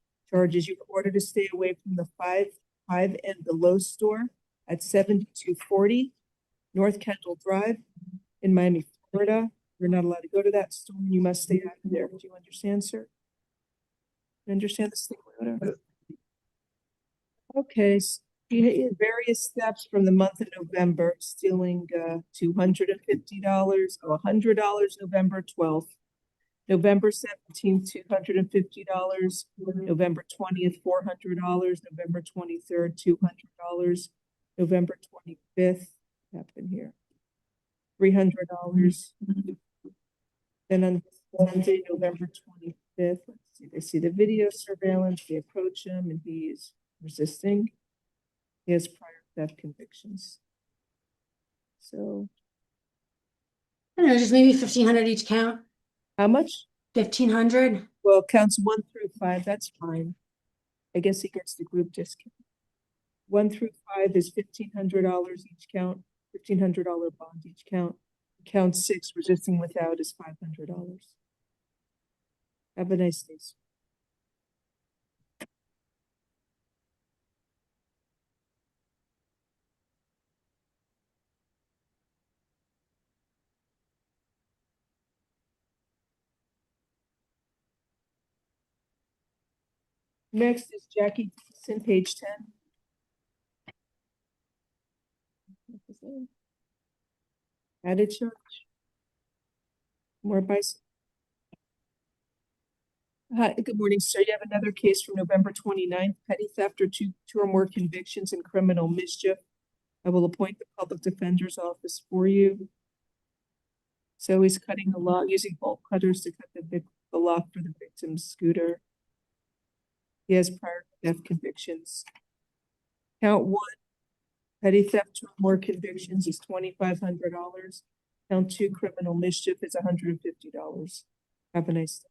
You were ordered to stay away from the 5 and the Lowe's store at 7240 North Kendall Drive in Miami, Florida. You're not allowed to go to that store. You must stay out of there. Do you understand, sir? You understand this thing? Okay. So he had various steps from the month of November, stealing $250, $100 November 12th. November 17th, $250, November 20th, $400, November 23rd, $200, November 25th, happened here, $300. Then on Wednesday, November 25th, let's see, they see the video surveillance, they approach him and he is resisting. He has prior theft convictions. So. I don't know, just maybe 1,500 each count. How much? 1,500. Well, counts 1 through 5, that's fine. I guess he gets the group discount. 1 through 5 is $1,500 each count, $1,500 bond each count. Count 6, resisting without, is $500. Have a nice day. Next is Jackie Gleason, page 10. Added charge. More bicycle. Hi, good morning, sir. You have another case from November 29th, petty theft or two or more convictions and criminal mischief. I will appoint the public defender's office for you. So he's cutting a lock, using bolt cutters to cut the lock for the victim's scooter. He has prior theft convictions. Count 1, petty theft, 2 or more convictions is $2,500. Count 2, criminal mischief is $150. Have a nice day.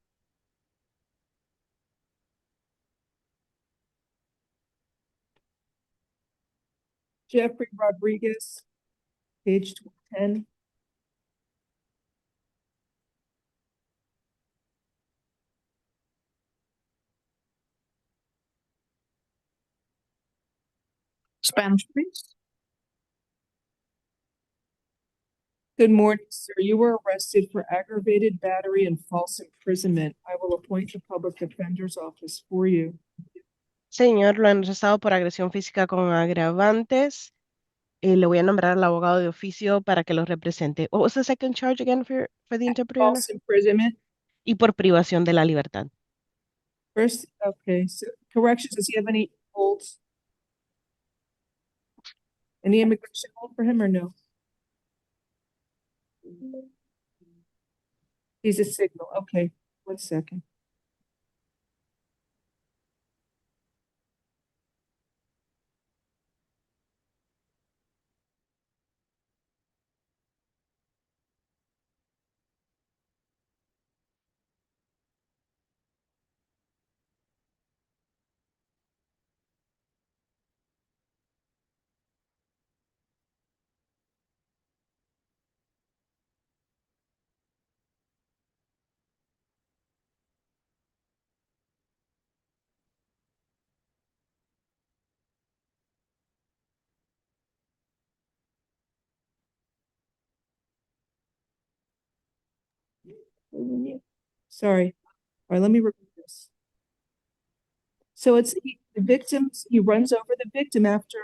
Jeffrey Rodriguez, page 10. Spanish, please. Good morning, sir. You were arrested for aggravated battery and false imprisonment. I will appoint the public defender's office for you. Señor, lo han arrestado por agresión física con agravantes. Le voy a nombrar al abogado de oficio para que lo represente. What was the second charge again for the interpreter? False imprisonment. Y por privación de la libertad. First, okay, so corrections, does he have any holds? Any immigration hold for him or no? He's a signal, okay, 1 second. Sorry. All right, let me repeat this. So it's the victims, he runs over the victim after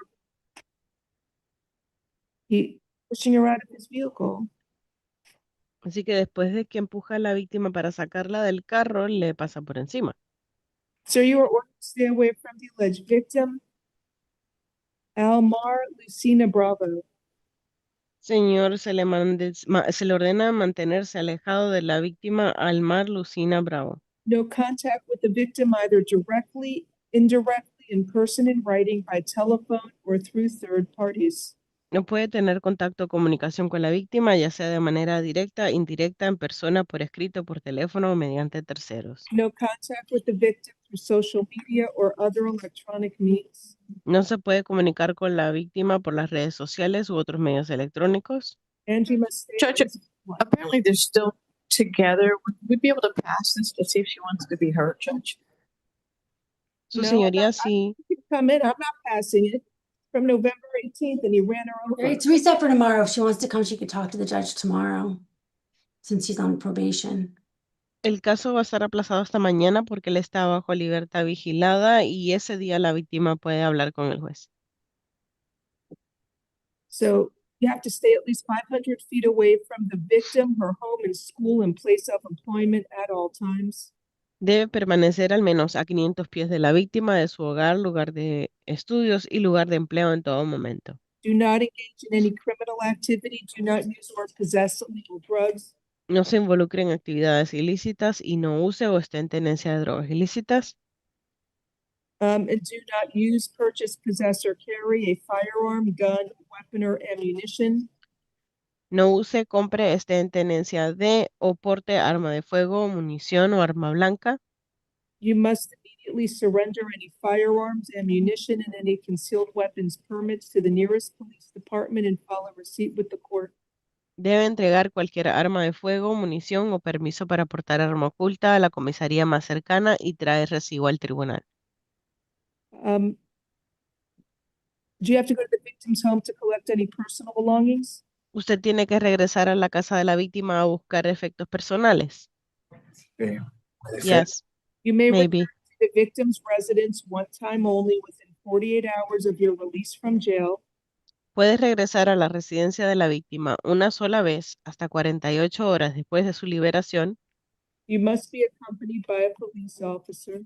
he pushing her out of his vehicle. Así que después de que empuja a la víctima para sacarla del carro, le pasa por encima. Sir, you are ordered to stay away from the alleged victim, Almar Lucina Bravo. Señor, se le ordena mantenerse alejado de la víctima Almar Lucina Bravo. No contact with the victim either directly, indirectly, in person, in writing, by telephone, or through third parties. No puede tener contacto o comunicación con la víctima, ya sea de manera directa, indirecta, en persona, por escrito, por teléfono o mediante terceros. No contact with the victim through social media or other electronic means. No se puede comunicar con la víctima por las redes sociales u otros medios electrónicos. Angie must stay. Judge, apparently they're still together. Would we be able to pass this to see if she wants to be hurt, Judge? Su señoría sí. Come in, I'm not passing it. From November 18th and he ran her over. It's reset for tomorrow. If she wants to come, she could talk to the judge tomorrow, since she's on probation. El caso va a estar aplazado hasta mañana porque él está bajo libertad vigilada y ese día la víctima puede hablar con el juez. So you have to stay at least 500 feet away from the victim, her home and school and place of employment at all times. Debe permanecer al menos a 500 pies de la víctima, de su hogar, lugar de estudios y lugar de empleo en todo momento. Do not engage in any criminal activity. Do not use or possess illegal drugs. No se involucre en actividades ilícitas y no use o esté en tenencia de drogas ilícitas. And do not use, purchase, possess, or carry a firearm, gun, weapon, or ammunition. No use, compre, esté en tenencia de o porte arma de fuego, munición o arma blanca. You must immediately surrender any firearms, ammunition, and any concealed weapons permits to the nearest police department and file a receipt with the court. Debe entregar cualquier arma de fuego, munición o permiso para portar arma oculta a la comisaría más cercana y traer recibo al tribunal. Do you have to go to the victim's home to collect any personal belongings? ¿Usted tiene que regresar a la casa de la víctima a buscar efectos personales? Puede ser. Yes, You may maybe. the victim's residence one time only within 48 hours of your release from jail. Puedes regresar a la residencia de la víctima una sola vez hasta 48 horas después de su liberación, You must be accompanied by a police officer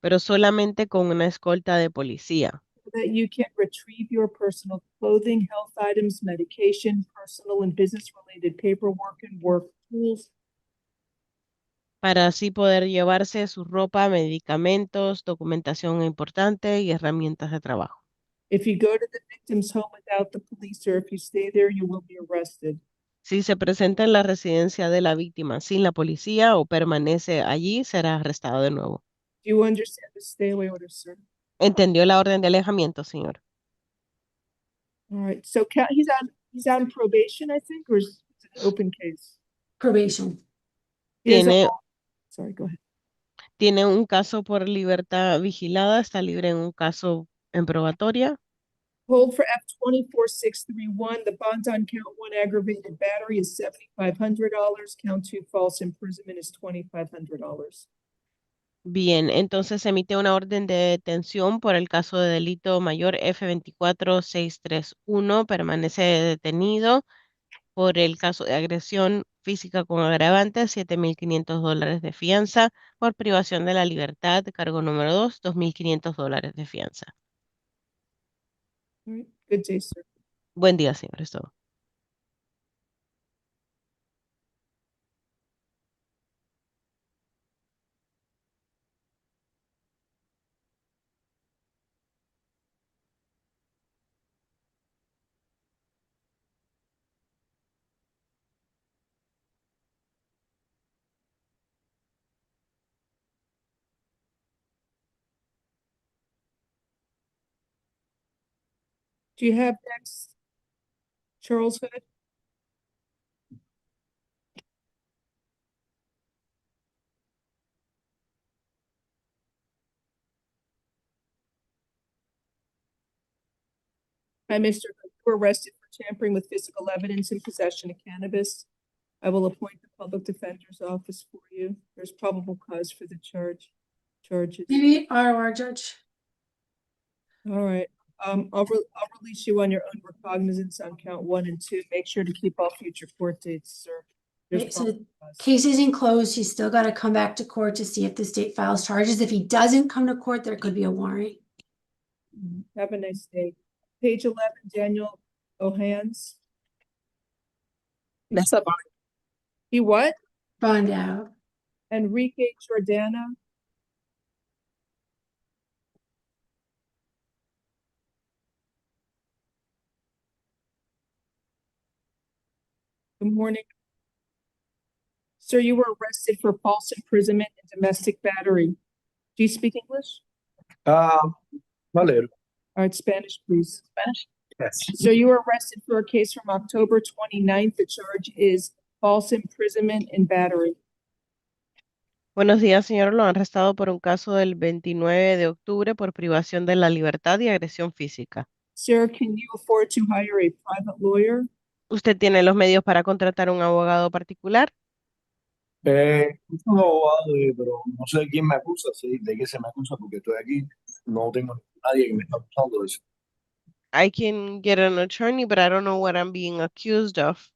pero solamente con una escolta de policía, so that you can retrieve your personal clothing, health items, medication, personal and business-related paperwork, and work tools. para así poder llevarse su ropa, medicamentos, documentación importante y herramientas de trabajo. If you go to the victim's home without the police, or if you stay there, you will be arrested. Si se presenta en la residencia de la víctima sin la policía o permanece allí, será arrestado de nuevo. Do you understand the stay away order, sir? ¿Entendió la orden de alejamiento, señor? All right, so he's on probation, I think, or is it an open case? Probation. He has a Tiene, law- Sorry, go ahead. tiene un caso por libertad vigilada, está libre en un caso en probatoria. Hold for F 24631. The bond on count one aggravated battery is $7,500. Count two false imprisonment is $2,500. Bien, entonces emite una orden de detención por el caso de delito mayor F24631. Permanece detenido por el caso de agresión física con agravante, $7,500 de fianza. Por privación de la libertad, cargo número 2, $2,500 de fianza. All right, good day, sir. Buen día, señor. Es todo. Do you have next Charles Hood? Hi, Mr. Hood. You were arrested for tampering with physical evidence and possession of cannabis. I will appoint the public defender's office for you. There's probable cause for the charges. Maybe ROR judge. All right. I'll release you on your own recognizance on count 1 and 2. Make sure to keep all future court dates, sir. There's Okay, so probable cause. case isn't closed. He's still got to come back to court to see if the state files charges. If he doesn't come to court, there could be a warrant. Have a nice day. Page 11, Daniel Ohans. That's a bond. He what? Bond out. Enrique Jordana. Good morning. Sir, you were arrested for false imprisonment and domestic battery. Do you speak English? A little. All right, Spanish, please. Spanish? Yes. So you were arrested for a case from October 29th. The charge is false imprisonment and battery. Buenos días, señor. Lo han arrestado por un caso del 29 de octubre por privación de la libertad y agresión física. Sir, can you afford to hire a private lawyer? ¿Usted tiene los medios para contratar un abogado particular? Es un abogado, pero no sé de quién me acusa, sí, de qué se me acusa, porque estoy aquí, no tengo nadie que me está acusando de eso. I can get an attorney, but I don't know what I'm being accused of.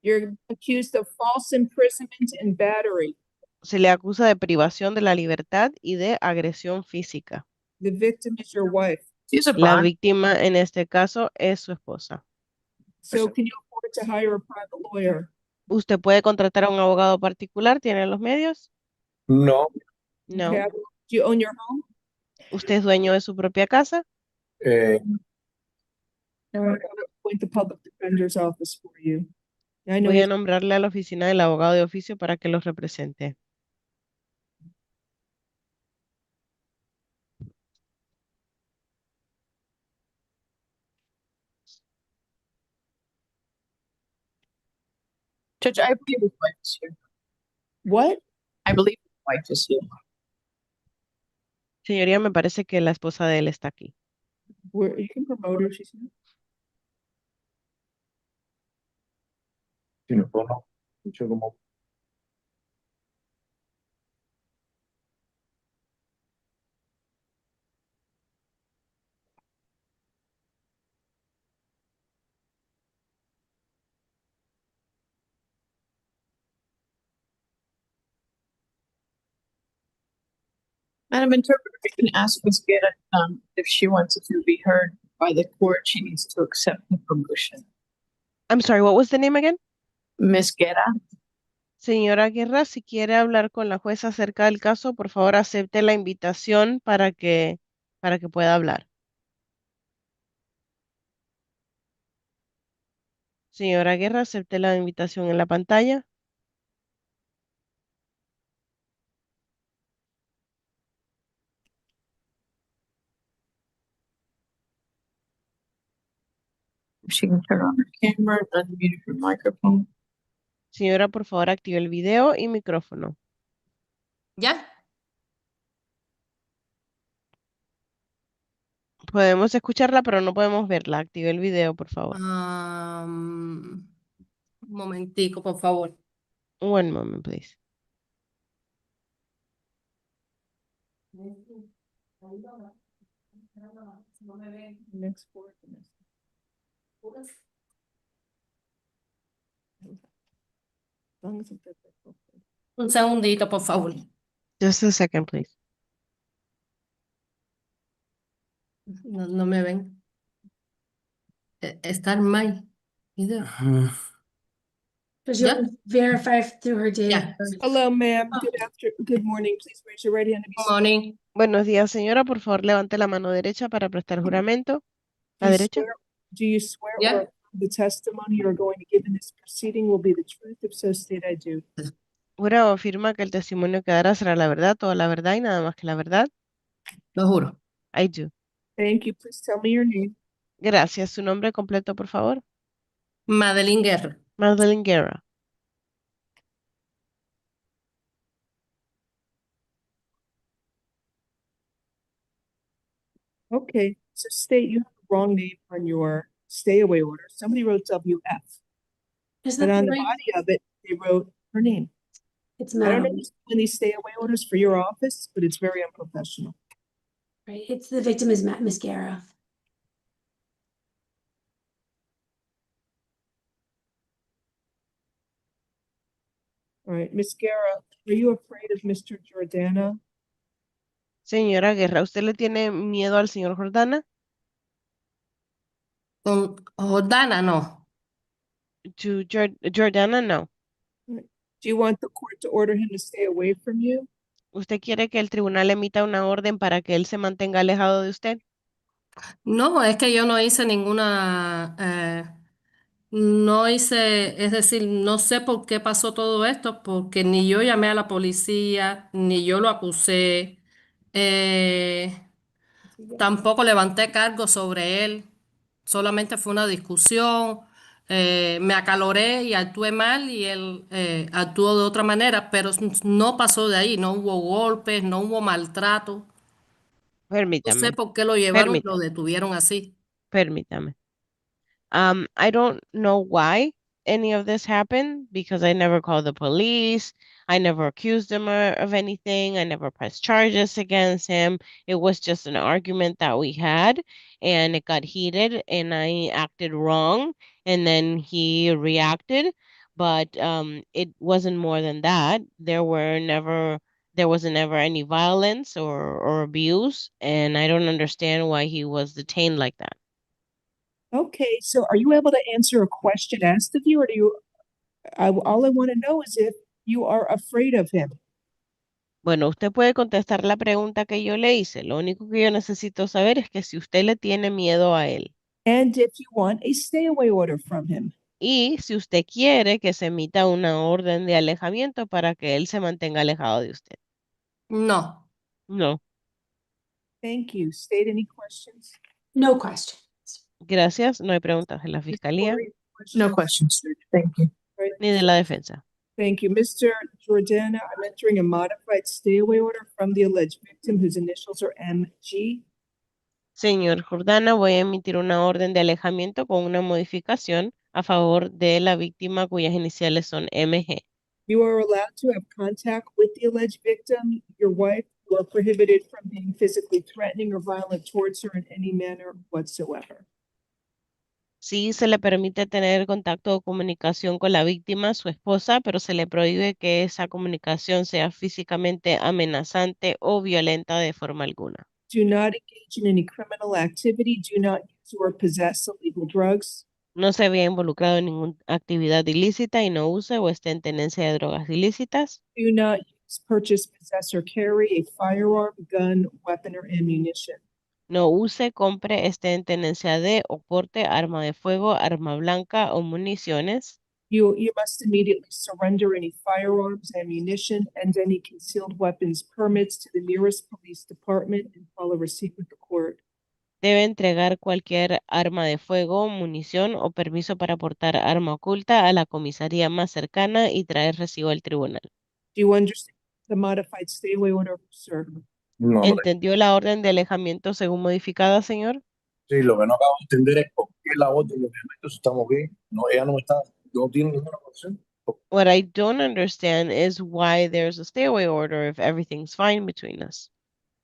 You're accused of false imprisonment and battery. Se le acusa de privación de la libertad y de agresión física. The victim is your wife. She's a La bond. víctima en este caso es su esposa. So can you afford to hire a private lawyer? ¿Usted puede contratar a un abogado particular? ¿Tiene los medios? No, No. Okay. Do you own your home? ¿Usted es dueño de su propia casa? I'm going to appoint the public defender's office for you. I know Voy a he's- nombrarle a la oficina del abogado de oficio para que los represente. Judge, I believe his wife is here. What? I believe his wife is here. Señoría, me parece que la esposa de él está aquí. Where you can promote her. She's si no, no, escucho como Madam Interpreter, you can ask Ms. Guerra, if she wants to be heard by the court, she needs to accept the promotion. I'm sorry, what was the name again? Ms. Guerra. Señora Guerra, si quiere hablar con la jueza acerca del caso, por favor acepte la invitación para que pueda hablar. Señora Guerra, acepte la invitación en la pantalla. She can turn on her camera, unmute her microphone. Señora, por favor, active el video y micrófono. ¿Ya? Podemos escucharla, pero no podemos verla. Active el video, por favor. Un momentico, por favor. One moment, please. Un segundito, por favor. Just a second, please. No me ven. Está mal. Video. But Yeah. you'll verify through her data. Yeah. first. Hello, ma'am. Good morning. Please raise your right hand and be Good morning. Buenos días, señora. Por favor, levante la mano derecha para prestar juramento. La Do you derecha. do you swear Yeah. or affirm the testimony you are going to give in this proceeding will be the truth? If so, state I do. Jura o afirma que el testimonio que dará será la verdad, toda la verdad y nada más que la verdad. Lo juro. I do. Thank you. Please tell me your name. Gracias. Su nombre completo, por favor. Madeline Guerra. Madeline Guerra. Okay. So state you have the wrong name on your stay away order. Somebody wrote WF. Is And that on the the right? body of it, they wrote her name. It's I don't know Madeline, who's doing these stay away orders for your office, but it's very unprofessional. right? It's the victim is Miss Guerra. All right, Miss Guerra, are you afraid of Mr. Jordana? Señora Guerra, ¿usted le tiene miedo al señor Jordana? Con Jordana, no. To Jordana, no. Do you want the court to order him to stay away from you? ¿Usted quiere que el tribunal emita una orden para que él se mantenga alejado de usted? No, es que yo no hice ninguna, no hice, es decir, no sé por qué pasó todo esto, porque ni yo llamé a la policía, ni yo lo acusé, tampoco levanté cargo sobre él, solamente fue una discusión, me acaloré y actué mal y él actuó de otra manera, pero no pasó de ahí, no hubo golpes, no hubo maltrato. No sé Permítame, por qué lo llevaron y lo detuvieron así. permítame. I don't know why any of this happened because I never called the police. I never accused him of anything. I never pressed charges against him. It was just an argument that we had and it got heated and I acted wrong and then he reacted. But it wasn't more than that. There wasn't ever any violence or abuse, and I don't understand why he was detained like that. Okay, so are you able to answer a question asked of you, or do you, all I want to know is if you are afraid of him. Bueno, usted puede contestar la pregunta que yo le hice. Lo único que yo necesito saber es que si usted le tiene miedo a él. And if you want a stay away order from him. Y si usted quiere que se emita una orden de alejamiento para que él se mantenga alejado de usted. No. No. Thank you. State any questions? No questions. Gracias. No hay preguntas de la fiscalía No questions, sir. Thank you. ni de la defensa. Thank you. Mr. Jordana, I'm entering a modified stay away order from the alleged victim whose initials are MG. Señor Jordana, voy a emitir una orden de alejamiento con una modificación a favor de la víctima cuyas iniciales son MG. You are allowed to have contact with the alleged victim, your wife. You are prohibited from being physically threatening or violent towards her in any manner whatsoever. Sí, se le permite tener contacto o comunicación con la víctima, su esposa, pero se le prohíbe que esa comunicación sea físicamente amenazante o violenta de forma alguna. Do not engage in any criminal activity. Do not use or possess illegal drugs. No se había involucrado en ninguna actividad ilícita y no use o esté en tenencia de drogas ilícitas. Do not use, purchase, possess, or carry a firearm, gun, weapon, or ammunition. No use, compre, esté en tenencia de o porte arma de fuego, arma blanca o municiones. You must immediately surrender any firearms, ammunition, and any concealed weapons permits to the nearest police department and file a receipt with the court. Debe entregar cualquier arma de fuego, munición o permiso para portar arma oculta a la comisaría más cercana y traer recibo al tribunal. Do you understand the modified stay away order, sir? No, ¿Entendió la orden de alejamiento según modificada, señor? sí, lo que no acabo de entender es por qué la orden de alejamiento si estamos bien. No, ella no tiene ninguna opción. What I don't understand is why there's a stay away order if everything's fine between us.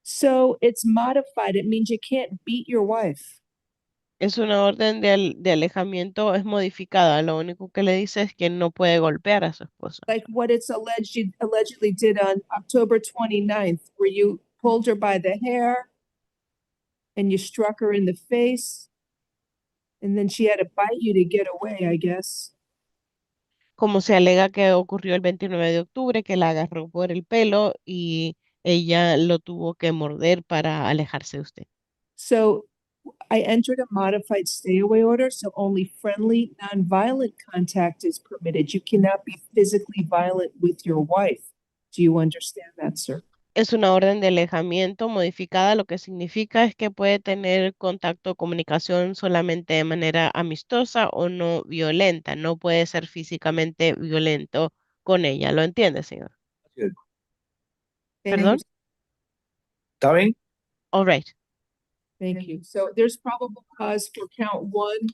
So it's modified. It means you can't beat your wife. Es una orden de alejamiento, es modificada. Lo único que le dice es que no puede golpear a su esposa. Like what it's allegedly did on October 29th, where you pulled her by the hair and you struck her in the face. And then she had to bite you to get away, I guess. Como se alega que ocurrió el 29 de octubre, que la agarró por el pelo y ella lo tuvo que morder para alejarse de usted. So I entered a modified stay away order, so only friendly, nonviolent contact is permitted. You cannot be physically violent with your wife. Do you understand that, sir? Es una orden de alejamiento modificada, lo que significa es que puede tener contacto o comunicación solamente de manera amistosa o no violenta. No puede ser físicamente violento con ella. ¿Lo entiende, señor? ¿Perdón? ¿Está bien? All right. Thank you. So there's probable cause for count one,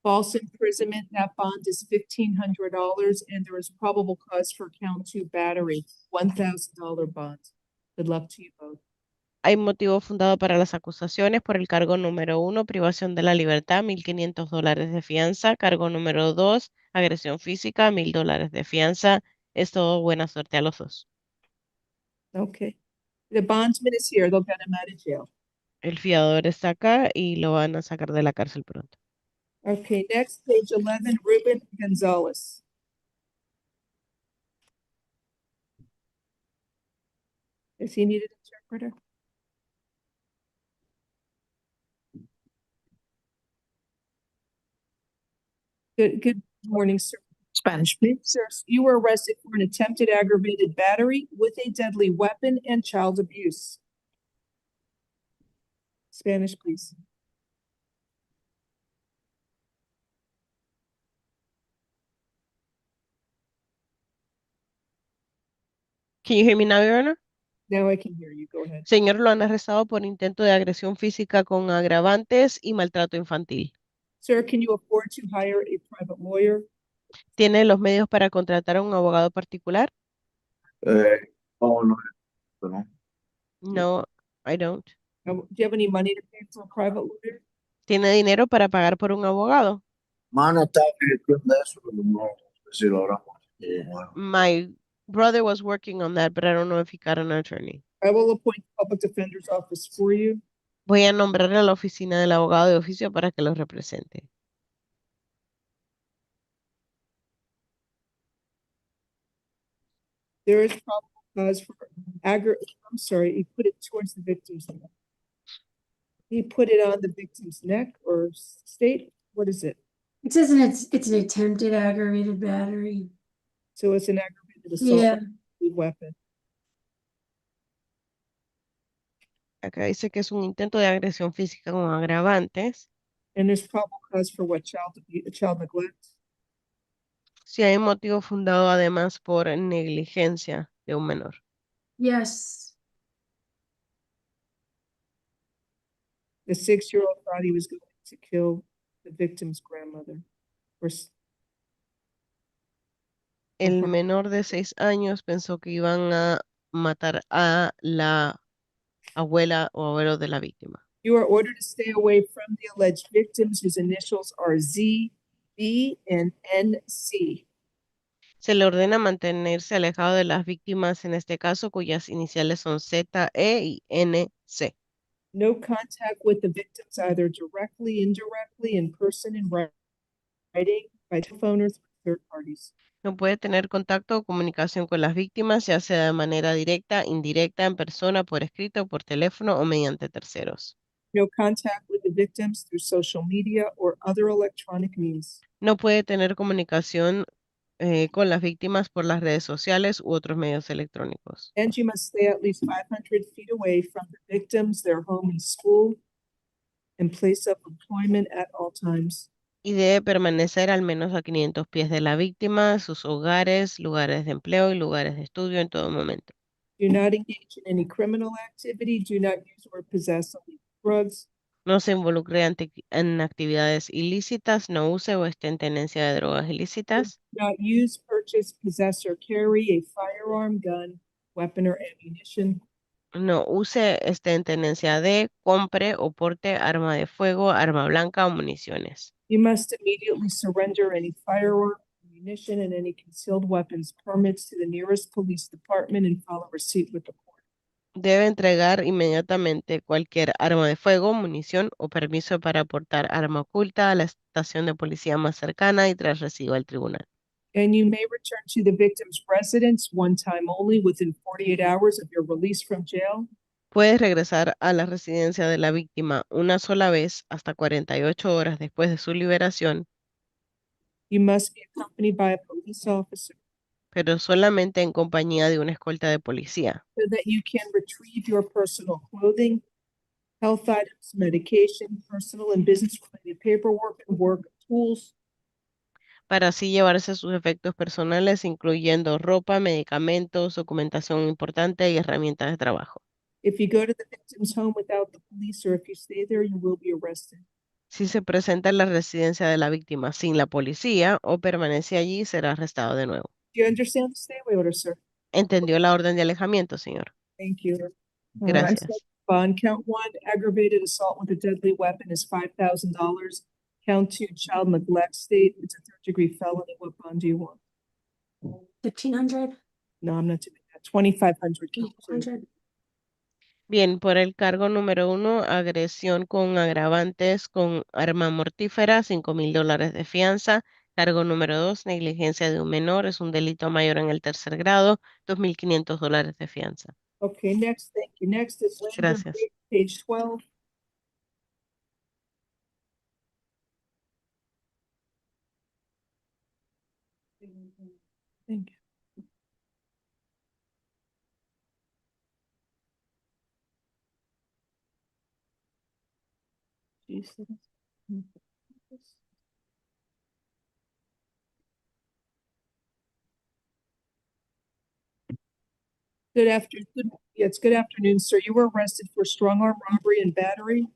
false imprisonment. That bond is $1,500, and there is probable cause for count two, battery, $1,000 bond. Good luck to you both. Hay motivo fundado para las acusaciones por el cargo número 1, privación de la libertad, $1,500 de fianza. Cargo número 2, agresión física, $1,000 de fianza. Es todo, buena suerte a los dos. Okay. The bondsman is here. They'll get him out of jail. El fiador está acá y lo van a sacar de la cárcel pronto. Okay, next, page 11, Ruben Gonzalez. Does he need an interpreter? Good morning, sir. Spanish, please. Sir, you were arrested for an attempted aggravated battery with a deadly weapon and child abuse. Spanish, please. Can you hear me now, Your Honor? Now I can hear you. Go ahead. Señor, lo han arrestado por intento de agresión física con agravantes y maltrato infantil. Sir, can you afford to hire a private lawyer? ¿Tiene los medios para contratar a un abogado particular? No, no. No, I don't. Do you have any money to pay for a private lawyer? ¿Tiene dinero para pagar por un abogado? Mano, está de eso, pero no sé si lo habrá. Bueno. My brother was working on that, but I don't know if he got an attorney. I will appoint the public defender's office for you. Voy a nombrarle a la oficina del abogado de oficio para que los represente. There is probable cause for I'm sorry, he put it towards the victim's neck. He put it on the victim's neck or state, what is it? It says it's an attempted aggravated battery. So it's an aggravated assault Yeah. with a weapon. Acá dice que es un intento de agresión física con agravantes. And there's probable cause for what, child neglect? Si hay motivo fundado además por negligencia de un menor. Yes. The 6-year-old thought he was going to kill the victim's grandmother. El menor de 6 años pensó que iban a matar a la abuela o abuelo de la víctima. You are ordered to stay away from the alleged victims whose initials are Z, B, and NC. Se le ordena mantenerse alejado de las víctimas en este caso cuyas iniciales son Z, E y NC. No contact with the victims either directly, indirectly, in person, in writing, by telephone, or through third parties. No puede tener contacto o comunicación con las víctimas, ya sea de manera directa, indirecta, en persona, por escrito, por teléfono o mediante terceros. No contact with the victims through social media or other electronic means. No puede tener comunicación con las víctimas por las redes sociales u otros medios electrónicos. And you must stay at least 500 feet away from the victims, their home and school, and place of employment at all times. Y debe permanecer al menos a 500 pies de la víctima, sus hogares, lugares de empleo y lugares de estudio en todo momento. Do not engage in any criminal activity. Do not use or possess illegal drugs. No se involucre en actividades ilícitas, no use o esté en tenencia de drogas ilícitas. Do not use, purchase, possess, or carry a firearm, gun, weapon, or ammunition. No use, esté en tenencia de, compre o porte arma de fuego, arma blanca o municiones. You must immediately surrender any firearm, ammunition, and any concealed weapons permits to the nearest police department and file a receipt with the court. Debe entregar inmediatamente cualquier arma de fuego, munición o permiso para portar arma oculta a la estación de policía más cercana y tras recibo al tribunal. And you may return to the victim's residence one time only within 48 hours of your release from jail. Puedes regresar a la residencia de la víctima una sola vez hasta 48 horas después de su liberación, You must be accompanied by a police officer pero solamente en compañía de una escolta de policía, so that you can retrieve your personal clothing, health items, medication, personal and business related paperwork, and work tools. para así llevarse sus efectos personales, incluyendo ropa, medicamentos, documentación importante y herramientas de trabajo. If you go to the victim's home without the police or if you stay there, you will be arrested. Si se presenta en la residencia de la víctima sin la policía o permanece allí, será arrestado de nuevo. Do you understand the stay away order, sir? ¿Entendió la orden de alejamiento, señor? Thank you. Gracias. Bond count 1, aggravated assault with a deadly weapon is $5,000. Count 2, child neglect state, it's a third-degree felony. What bond do you want? 1,500. No, I'm not doing that. 2,500. count two. 100. Bien, por el cargo número 1, agresión con agravantes con arma mortífera, $5,000 de fianza. Cargo número 2, negligencia de un menor, es un delito mayor en el tercer grado, $2,500 de fianza. Okay, next, thank you. Next is Lander, Gracias. page 12. Thank you. Good afternoon. Good afternoon, sir. You were arrested for strong arm robbery and battery.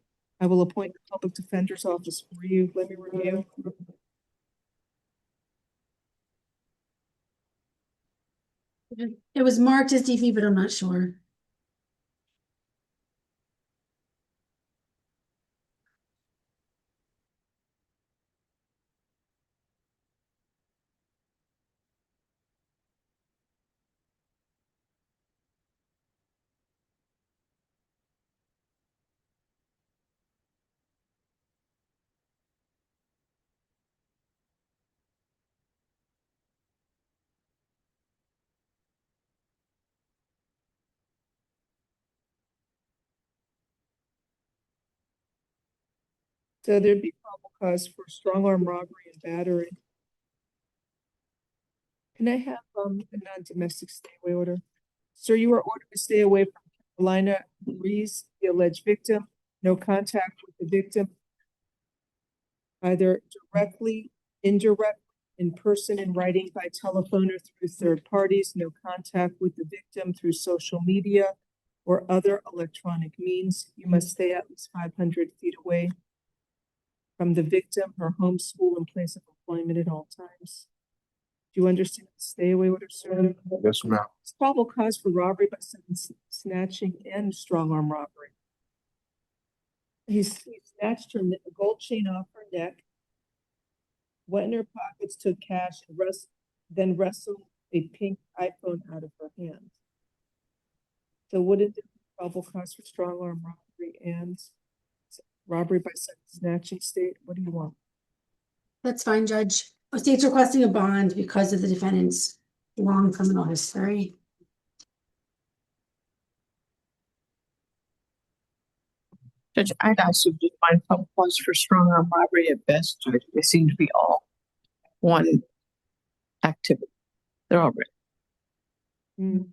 I will appoint the public defender's office for you. Let me review. It was marked as DV, but I'm not sure. So there'd be probable cause for strong arm robbery and battery. Can I have a non-domestic stay away order? Sir, you are ordered to stay away from Carolina Reese, the alleged victim. No contact with the victim, either directly, indirect, in person, in writing, by telephone, or through third parties. No contact with the victim through social media or other electronic means. You must stay at least 500 feet away from the victim, her home, school, and place of employment at all times. Do you understand the stay away order, sir? Yes, ma'am. It's probable cause for robbery by snatching and strong arm robbery. He snatched her a gold chain off her neck, went in her pockets, took cash, and then wrestled a pink iPhone out of her hand. So wouldn't it be probable cause for strong arm robbery and robbery by snatching state? What do you want? That's fine, Judge. The state's requesting a bond because of the defendant's long criminal history. Judge, I'd ask you to find probable cause for strong arm robbery at best, Judge. They seem to be all one activity. They're all right. Mm.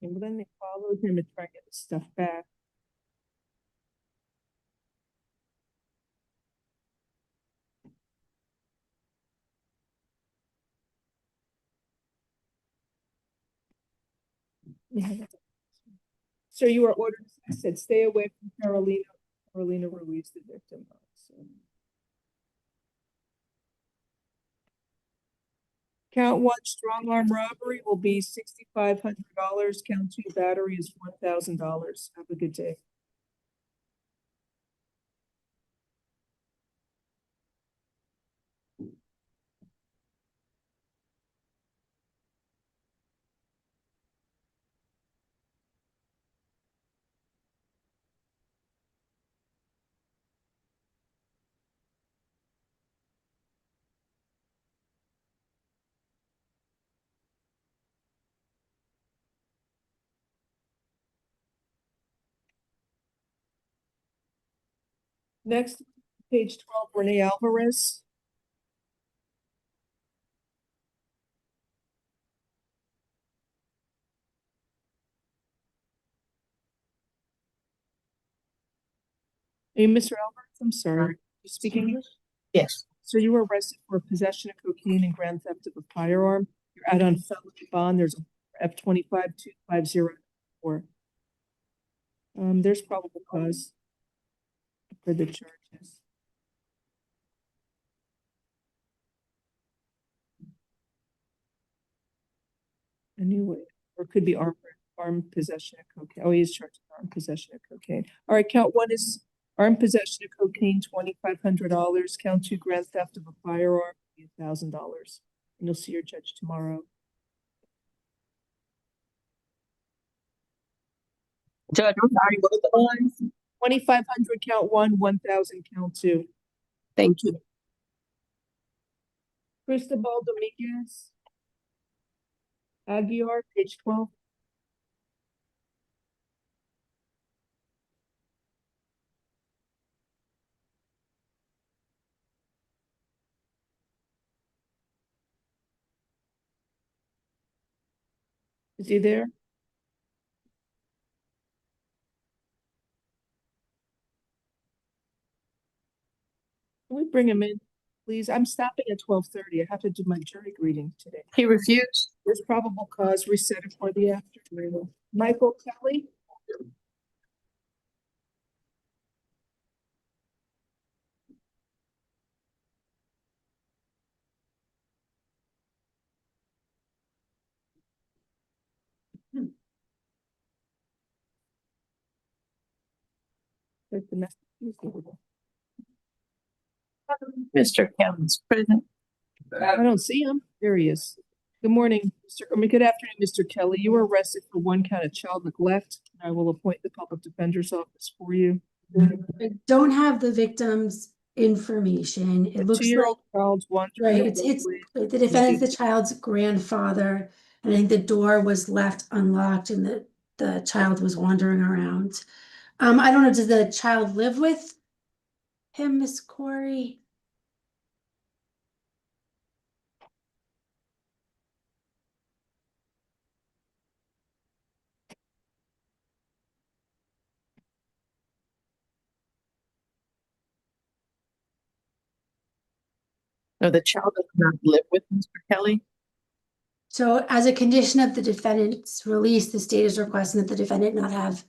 And then they followed him to try and get his stuff back. Yeah. So you were ordered, I said, stay away from Carolina Ruiz, the victim. So. Count 1, strong arm robbery will be $6,500. Count 2, battery is $1,000. Have a good day. Next, page 12, Renee Alvarez. Hey, Mr. Alvarez, I'm sorry. You speak English? Yes. So you were arrested for possession of cocaine and grand theft of a firearm. You're out on felony bond. There's a F-25-250-4. There's probable cause for the charges. Anyway, or it could be armed possession of cocaine. Oh, he is charged with armed possession of cocaine. All right, count 1 is armed possession of cocaine, $2,500. Count 2, grand theft of a firearm, $1,000. And you'll see your judge tomorrow. Judge, I'm sorry, what are the ones? 2,500 count 1, 1,000 count 2. Thank you. Cristobal Dominguez. Aguiar, page 12. Is he there? Can we bring him in, please? I'm stopping at 12:30. I have to do my jury greeting today. He refused. There's probable cause. Reset it for the afternoon. Michael Kelly. Mr. Kelly's present. I don't see him. There he is. Good morning, good afternoon, Mr. Kelly. You were arrested for 1 count of child neglect. I will appoint the public defender's office for you. I don't have the victim's information. It looks like 2-year-old child's wandering. right. It's the defendant's the child's grandfather, and I think the door was left unlocked, and the child was wandering around. I don't know. Does the child live with him, Miss Corey? No, the child does not live with Mr. Kelly. So as a condition of the defendant's release, the state is requesting that the defendant not have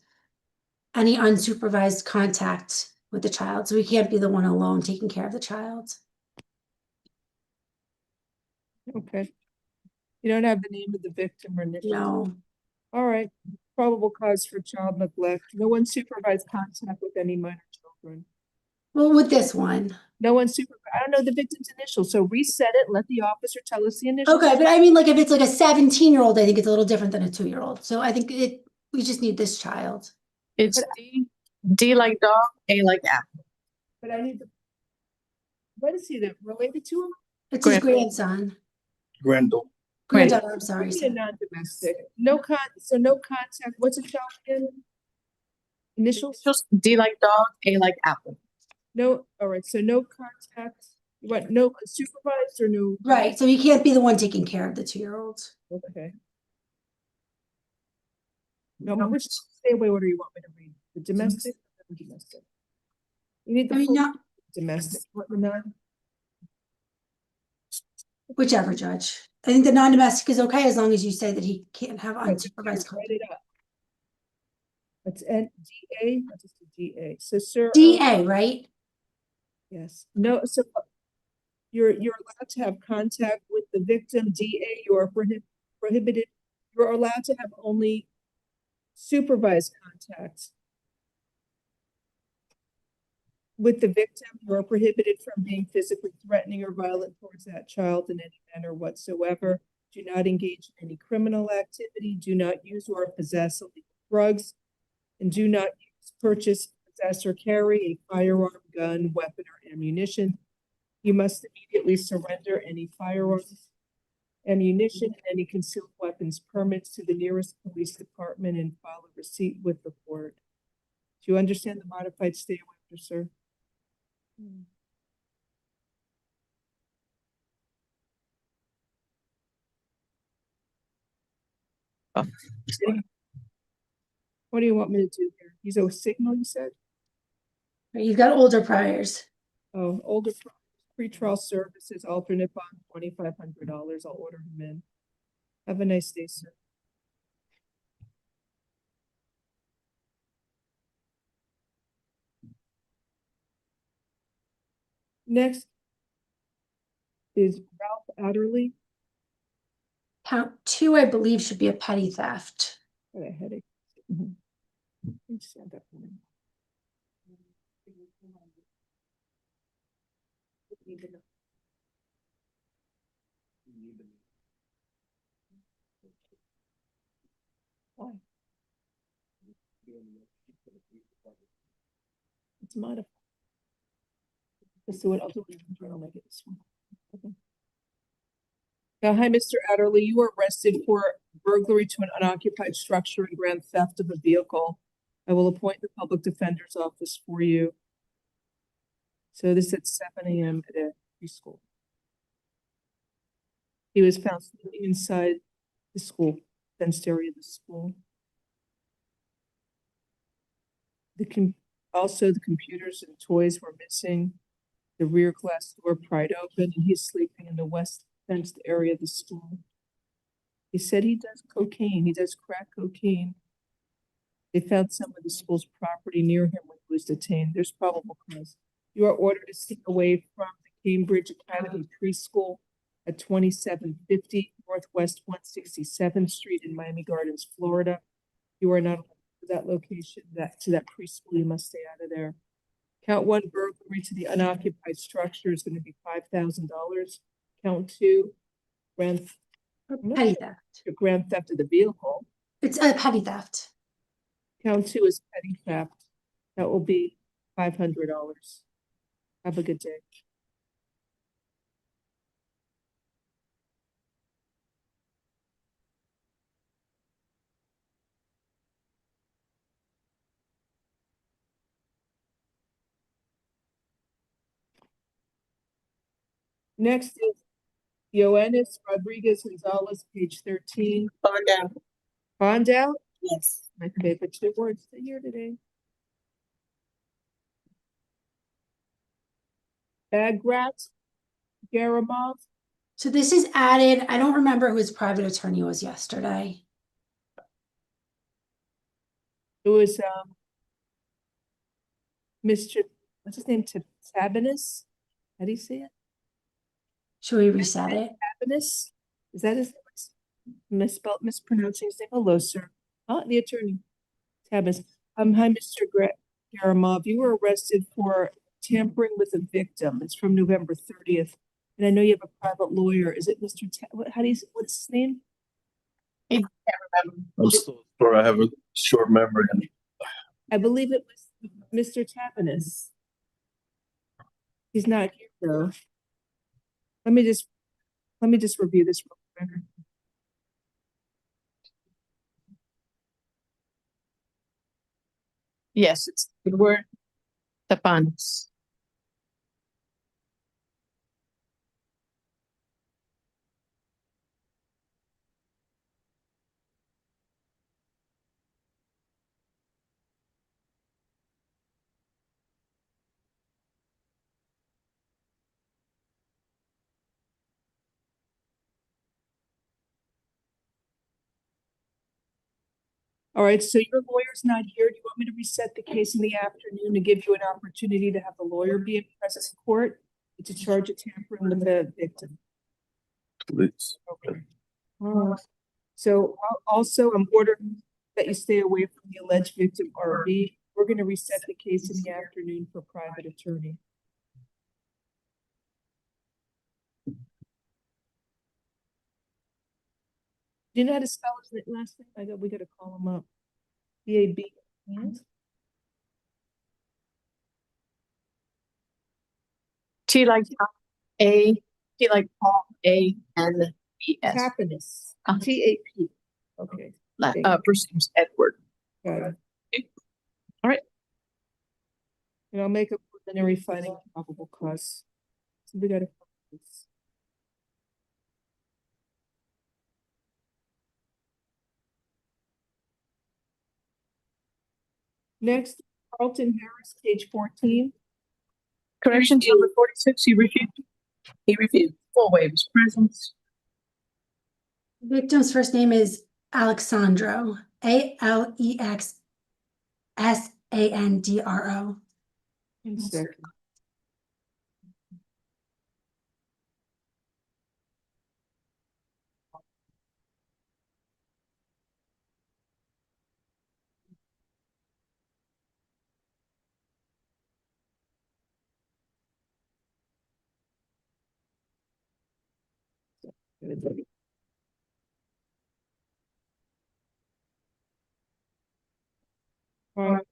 any unsupervised contact with the child. So we can't be the one alone taking care of the child. Okay. You don't have the name of the victim or initials? No. All right, probable cause for child neglect. No one supervised contact with any minor children. Well, with this one. No one supervised, I don't know the victim's initials, so reset it, let the officer tell us the initials. Okay, but I mean, like, if it's like a 17-year-old, I think it's a little different than a 2-year-old. So I think we just need this child. It's D like dog, A like apple. But I need to, what is he, that related to him? It's his grandson. Granddaughter. Granddaughter, I'm sorry. Maybe a Son. non-domestic. No contact, what's a child again? Initials? D like dog, A like apple. No, all right, so no contact, what, no supervised or no? Right, so he can't be the one taking care of the 2-year-olds. Okay. No, which, stay away, what do you want me to read? The domestic? or the domestic? You need the full not domestic, what the non? whichever, Judge. I think the non-domestic is okay as long as you say that he can't have Right, unsupervised write contact. it up. It's NDA, not just a DA. So, sir. DA, right? Yes. No, so you're allowed to have contact with the victim. DA, you are prohibited. You're allowed to have only supervised contact with the victim. You are prohibited from being physically threatening or violent towards that child in any manner whatsoever. Do not engage in any criminal activity. Do not use or possess illegal drugs. And do not use, purchase, possess, or carry a firearm, gun, weapon, or ammunition. You must immediately surrender any firearms, ammunition, and any concealed weapons permits to the nearest police department and file a receipt with the court. Do you understand the modified stay away order, sir? What do you want me to do here? He's a signal, you said? You've got older priors. Oh, older pretrial services, alternate bond, $2,500. I'll order him in. Have a nice day, sir. Next is Ralph Adderley. Count 2, I believe, should be a petty theft. Got a headache. Stand up for me. Why? It's modified. So I'll do it. I'll make it this one. Okay. Now, hi, Mr. Adderley. You were arrested for burglary to an unoccupied structure and grand theft of a vehicle. I will appoint the public defender's office for you. So this is at 7 a.m. at a preschool. He was found sleeping inside the school, fenced area of the school. Also, the computers and toys were missing. The rear glass door pried open, and he's sleeping in the west fenced area of the school. He said he does cocaine. He does crack cocaine. They found some of the school's property near him when he was detained. There's probable cause. You are ordered to stay away from the Cambridge Academy Preschool at 2750 Northwest 167th Street in Miami Gardens, Florida. You are not allowed to that location, to that preschool. You must stay out of there. Count 1, burglary to the unoccupied structure is going to be $5,000. Count 2, grand theft of the vehicle. It's a petty theft. Count 2 is petty theft. That will be $500. Have a good day. Next is Yoenis Rodriguez Gonzalez, page 13. Bond out. Bond out? Yes. I can put 2 words here today. Bagrat Garamov. So this is added. I don't remember who his private attorney was yesterday. It was Mr. What's his name? Tabanis? How do you say it? Should we reset it? Tabanis? Is that his name? mispronouncing his name. Hello, sir. The attorney. Tabas. Hi, Mr. Garamov. You were arrested for tampering with a victim. It's from November 30th. And I know you have a private lawyer. Is it Mr. What's his name? I can't remember. I'm so sorry, I have a short memory. I believe it was Mr. Tapanis. He's not here though. Let me just review this real quick. Yes, it's the word tapanes. All right, so your lawyer's not here. Do you want me to reset the case in the afternoon to give you an opportunity to have the lawyer be in presence in court to charge a tampering with the victim? Please. Okay. So also, I'm ordering that you stay away from the alleged victim RV. We're going to reset the case in the afternoon for private attorney. Do you know how to spell his last name? We got to call him up. B-A-B. T like Paul, A-N-E-S. Tapanis. T-A-P. Okay. First name's Edward. Got it. Okay. All right. And I'll make a preliminary finding of probable cause. So we got to. Next, Carlton Harris, page 14. Correction to number 46, he refused. He refused. Full waive his presence. The victim's first name is Alexandro, Alexsandro. One second.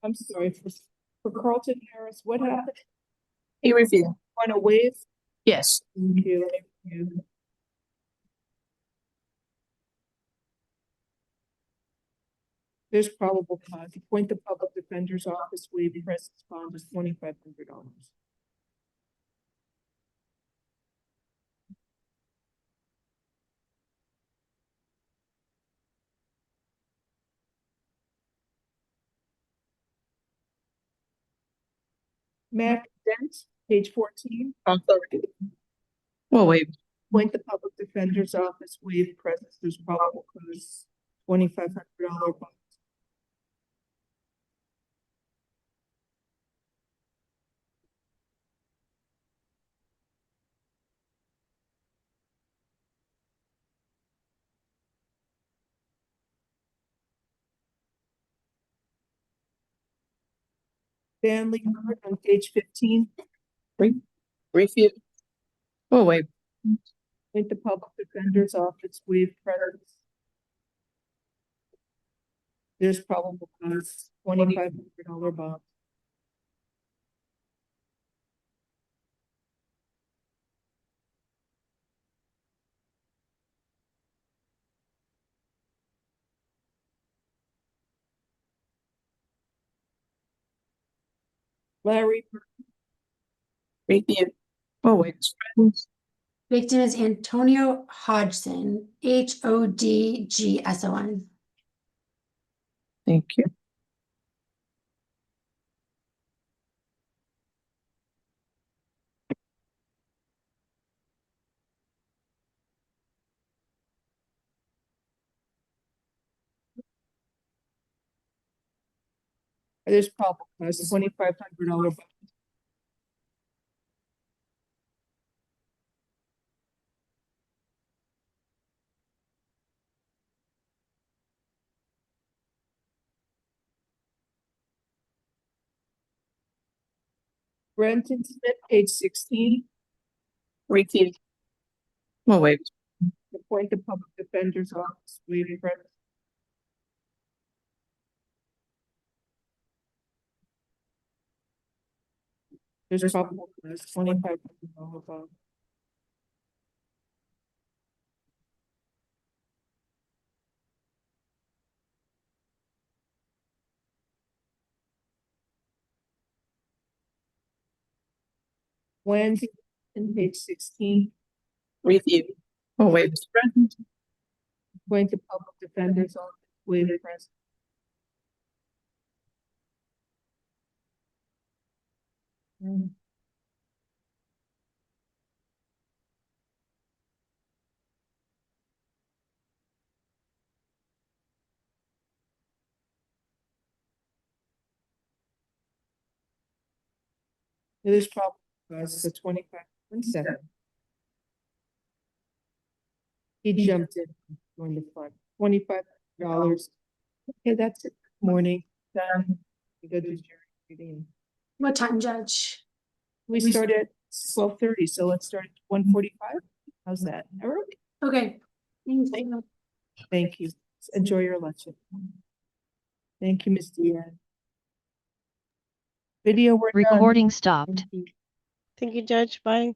I'm sorry for Carlton Harris. What happened? He refused. Want to waive? Yes. Thank you. There's probable cause. Appoint the public defender's office, waive presence bond is $2,500. Mac Dent, page 14. Well, wait. Appoint the public defender's office, waive presence. There's probable cause $2,500 bond. Stanley on page 15. Refuse. Oh, wait. Appoint the public defender's office, waive presence. There's probable cause $2,500 bond. Larry. Refuse. Oh, wait. Victim is Antonio Hodgson, Hodgson. Thank you. There's probable cause $2,500 bond. Brenton Smith, page 16. Repeat. Oh, wait. Appoint the public defender's office, waive premise. There's probable cause 25. Wednesday, in page 16. Review. Oh, wait. Appoint the public defender's office, waive premise. It is probable cause the 25, 27. He jumped in on the front, $25. Okay, that's it. Morning, done. We go to jury reading. What time, Judge? We start at 12:30, so let's start at 1:45. How's that? Early? Okay. Thank you. Enjoy your luncheon. Thank you, Ms. Diaz. Video we're done. Recording stopped. Thank you, Judge. Bye.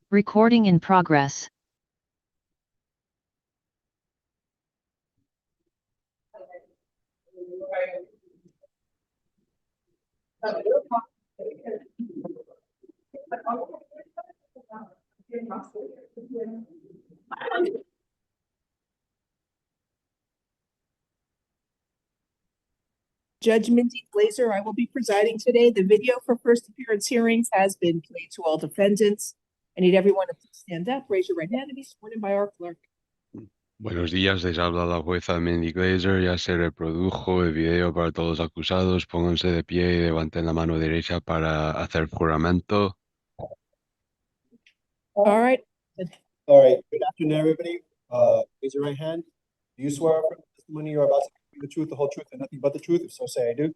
Recording in progress. Judge Mindy GLAZER, I will be presiding today. The video for first appearance hearings has been played to all defendants. I need everyone to stand up, raise your right hand, and be sworn in by our clerk. Buenos días, les habla la jueza MINDY GLAZER. Ya se reprodujo el video para todos los acusados. Pónganse de pie y levanten la mano derecha para hacer juramento. All right. All right. Good afternoon, everybody. Raise your right hand. Do you swear affirm the testimony you're about to give the truth, the whole truth, and nothing but the truth? If so, say I do.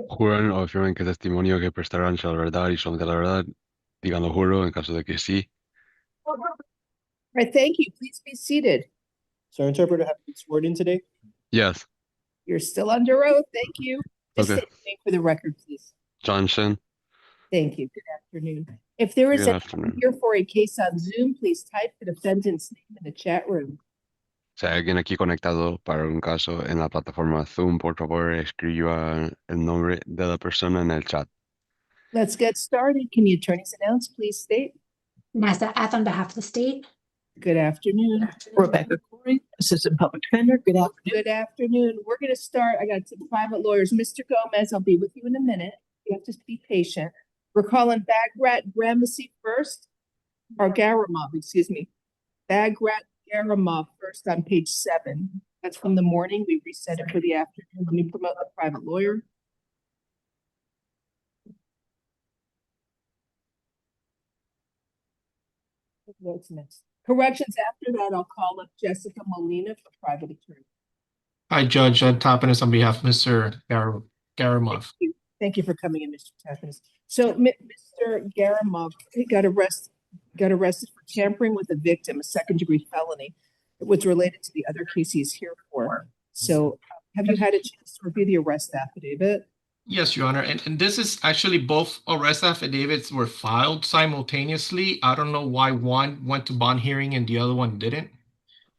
¿Juran o afirman que el testimonio que prestarán sea la verdad y solamente la verdad? Digan lo juro en caso de que sí. All right, thank you. Please be seated. Sir Interpreter, have you sworn in today? Yes. You're still under oath. Thank you. Just Okay. say your name for the record, please. Johnson. Thank you. Good afternoon. If there is Good anyone afternoon. here for a case on Zoom, please type the defendant's name in the chat room. Si hay alguien aquí conectado para un caso en la plataforma Zoom, por favor escriba el nombre de la persona en el chat. Let's get started. Can the attorneys announce, please state? Nasa F on behalf of the state. Good afternoon. Rebecca Corey, Assistant Public Defender. Good afternoon. Good afternoon. We're going to start. I got some private lawyers. Mr. Gomez, I'll be with you in a minute. You have to be patient. We're calling Bagrat Gramercy first, or Garamov, excuse me. Bagrat Garamov first on page 7. That's from the morning. We reset it for the afternoon. Let me promote the private lawyer. What's next? Corrections after that, I'll call up Jessica Molina for private attorney. Hi, Judge Tapanis on behalf of Mr. Garamov. Thank you for coming in, Mr. Tapanis. So, Mr. Garamov, he got arrested for tampering with a victim, a second-degree felony. It was related to the other case he's here for. So, have you had a chance to review the arrest affidavit? Yes, Your Honor. And this is actually both arrest affidavits were filed simultaneously. I don't know why one went to bond hearing and the other one didn't.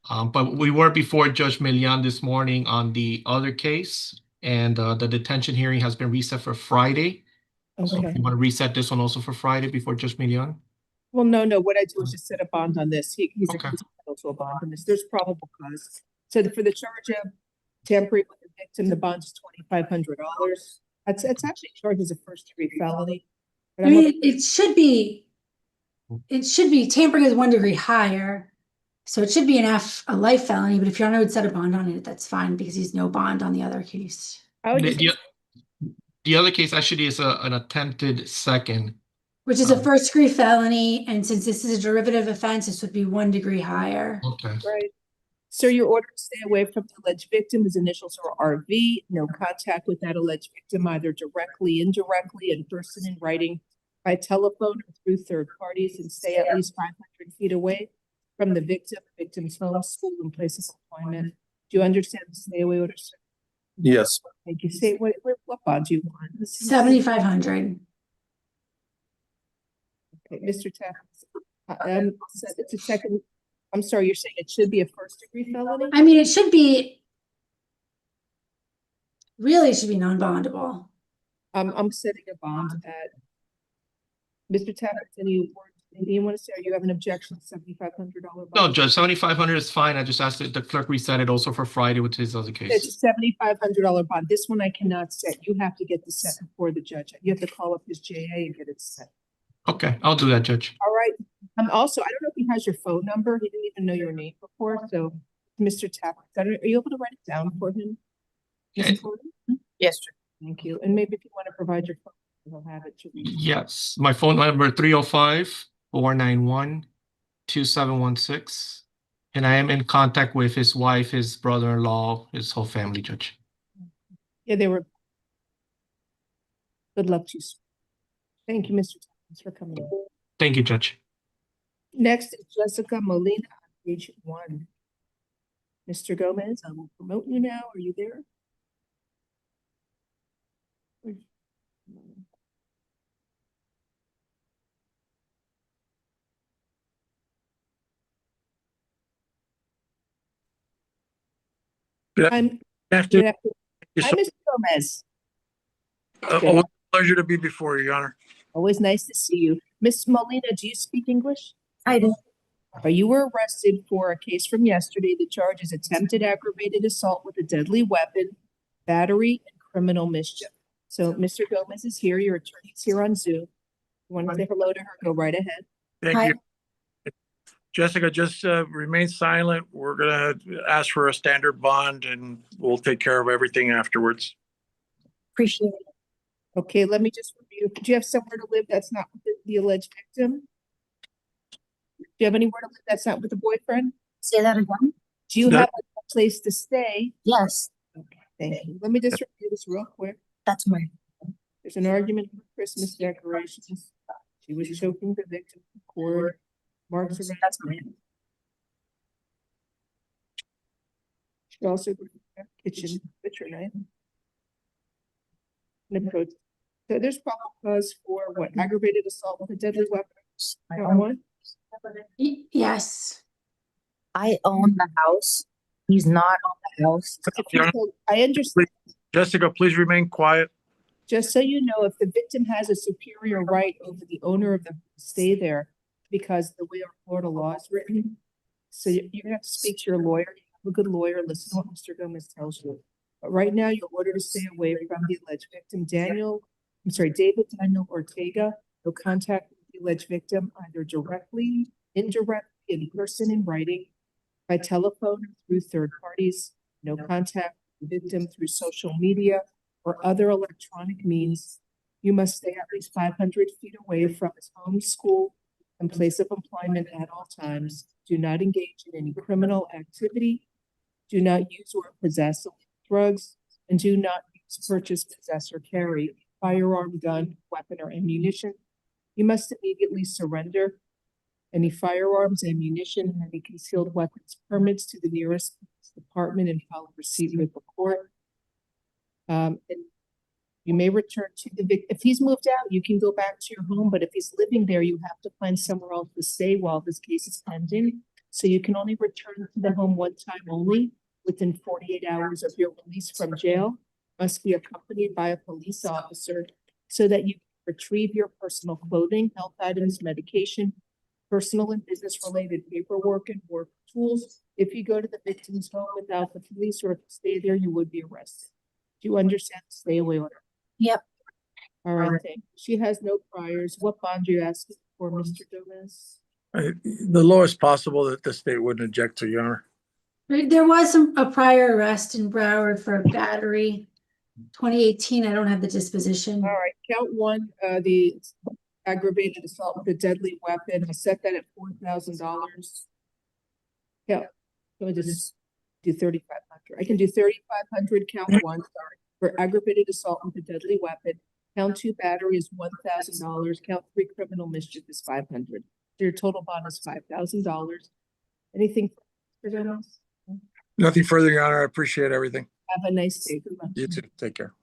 But we were before Judge Milian this morning on the other case, and the detention hearing has been reset for Friday. So if you want to reset this one also for Friday before Judge Milian? Well, no. What I do is just set a bond on this. He's entitled to a bond on this. There's probable cause. So for the charge of tampering with the victim, the bond is $2,500. It's actually charged as a first-degree felony. But I mean, it should be tampering is 1 degree higher. So it should be a life felony, but if Your Honor would set a bond on it, that's fine because he's no bond on the other case. The other case actually is an attempted second. Which is a first degree felony, and since this is a derivative offense, this would be 1 degree higher. Okay. Right. So you're ordered to stay away from the alleged victim. His initials are RV. No contact with that alleged victim, either directly, indirectly, in person, in writing, by telephone, or through third parties, and stay at least 500 feet away from the victim's home, school, and place of employment. Do you understand the stay away order, sir? Yes. Thank you. Say what bond do you want? 7,500. Okay, Mr. Taft. It's a second. I'm sorry, you're saying it should be a first degree felony? I mean, it should be non-bondable. I'm setting a bond at Mr. Taft. Any you want to say, or you have an objection to $7,500 bond? No, Judge, 7,500 is fine. I just asked that the clerk reset it also for Friday with his other case. It's a $7,500 bond. This one I cannot set. You have to get the set before the judge. You have to call up his JA and get it set. Okay, I'll do that, Judge. All right. Also, I don't know if he has your phone number. He didn't even know your name before. So, Mr. Taft, are you able to write it down for him? Okay. Yes, sir. Thank you. And maybe if you want to provide your phone, he'll have it. Yes, my phone number 305-491-2716. And I am in contact with his wife, his brother-in-law, his whole family, Judge. Yeah, they were. Good luck to you, sir. Thank you, Mr. Thomas, for coming in. Thank you, Judge. Next is Jessica Molina on page 1. Mr. Gomez, I will promote you now. Are you there? Good afternoon. Hi, Mr. Gomez. Always a pleasure to be before you, Your Honor. Always nice to see you. Miss Molina, do you speak English? I do. You were arrested for a case from yesterday. The charge is attempted aggravated assault with a deadly weapon, battery, and criminal mischief. So Mr. Gomez is here. Your attorney's here on Zoom. You want to say hello to her? Go right ahead. Thank you. Jessica, just remain silent. We're going to ask for a standard bond and we'll take care of everything afterwards. Appreciate it. Okay, let me just review. Do you have somewhere to live that's not with the alleged victim? Do you have anywhere to live that's not with the boyfriend? Say that again. Do you have a place to stay? Yes. Okay, thank you. Let me just review this real quick. That's my. There's an argument for Christmas decorations. She was choking the victim with cord. Marks around her neck. She also grabbed a kitchen butcher knife. And approached. So there's probable cause for what? Aggravated assault with a deadly weapon. Count one. Yes. I own the house. He's not on the house. Your Honor, I understand. Jessica, please remain quiet. Just so you know, if the victim has a superior right over the owner of the stay there, because the way our Florida law is written, so you're gonna have to speak to your lawyer. Have a good lawyer. Listen to what Mr. Gomez tells you. But right now, you're ordered to stay away from the alleged victim, David Daniel Ortega. No contact with the alleged victim, either directly, indirectly, in person, in writing, by telephone, or through third parties. No contact with the victim through social media or other electronic means. You must stay at least 500 feet away from his home, school, and place of employment at all times. Do not engage in any criminal activity. Do not use or possess drugs, and do not use, purchase, possess, or carry a firearm, gun, weapon, or ammunition. You must immediately surrender any firearms, ammunition, and any concealed weapons permits to the nearest police department and file a receipt with the court. And you may return to the victim. If he's moved out, you can go back to your home, but if he's living there, you have to find somewhere else to stay while this case is pending. So you can only return to the home one time only within 48 hours of your release from jail. Must be accompanied by a police officer so that you can retrieve your personal clothing, health items, medication, personal and business related paperwork, and work tools. If you go to the victim's home without the police, or if you stay there, you would be arrested. Do you understand the stay away order? Yep. All right, thank you. She has no priors. What bond are you asking for, Mr. Gomez? The lowest possible that the state wouldn't object to, Your Honor. There was a prior arrest in Broward for battery, 2018. I don't have the disposition. All right, count one, the aggravated assault with a deadly weapon. I set that at $4,000. Yeah, let me just do 3,500. I can do 3,500. Count one, sorry, for aggravated assault with a deadly weapon. Count two, battery is $1,000. Count three, criminal mischief is 500. So your total bond is $5,000. Anything for Gomez? Nothing further, Your Honor. I appreciate everything. Have a nice day. Good luck. You too. Take care.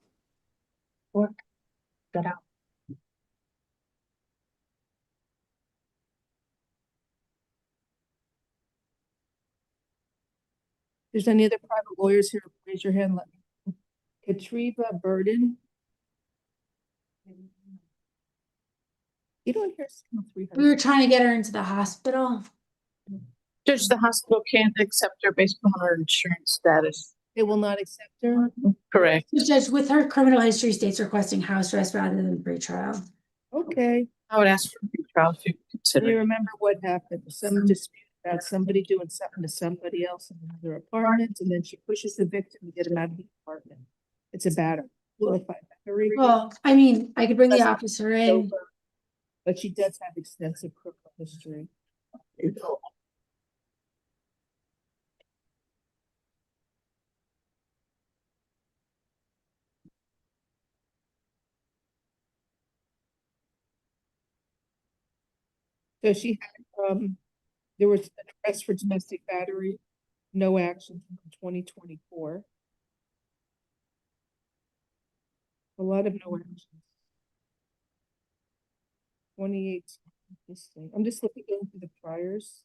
Get out. If there's any other private lawyers here, raise your hand. Let me know. Katriva Burden. You don't hear 300. We were trying to get her into the hospital. Judge, the hospital can't accept her based on her insurance status. They will not accept her. Correct. The judge, with her criminal history, states requesting house arrest rather than pretrial. Okay. I would ask for pretrial if you consider. You remember what happened? Some dispute about somebody doing something to somebody else in another apartment, and then she pushes the victim to get him out of the apartment. It's a battery. Glorified battery. Well, I mean, I could bring the officer in. But she does have extensive criminal history. So she had, there was an arrest for domestic battery, no action from 2024. A lot of no actions. 2018, this thing. I'm just looking into the priors.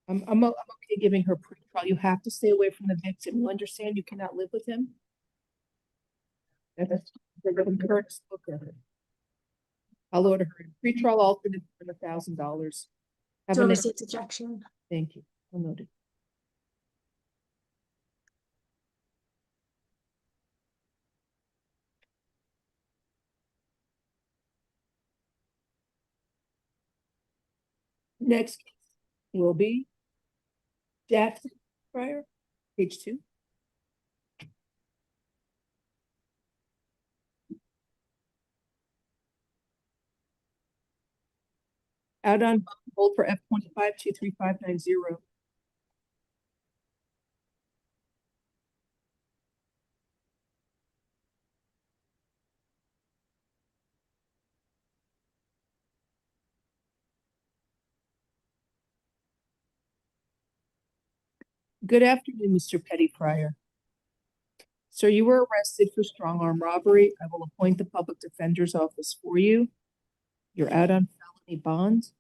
I'm okay giving her pre-trial. You have to stay away from the victim. You understand you cannot live with him? That's the concurrence. I'll order her in. Pre-trial alternate for $1,000. Have a nice objection. Thank you. I'll note it. Next case will be Jackson Prior, page 2. Out on hold for F25 23590. Good afternoon, Mr. Petty Pryor. Sir, you were arrested for strong arm robbery. I will appoint the public defender's office for you. You're out on felony bond.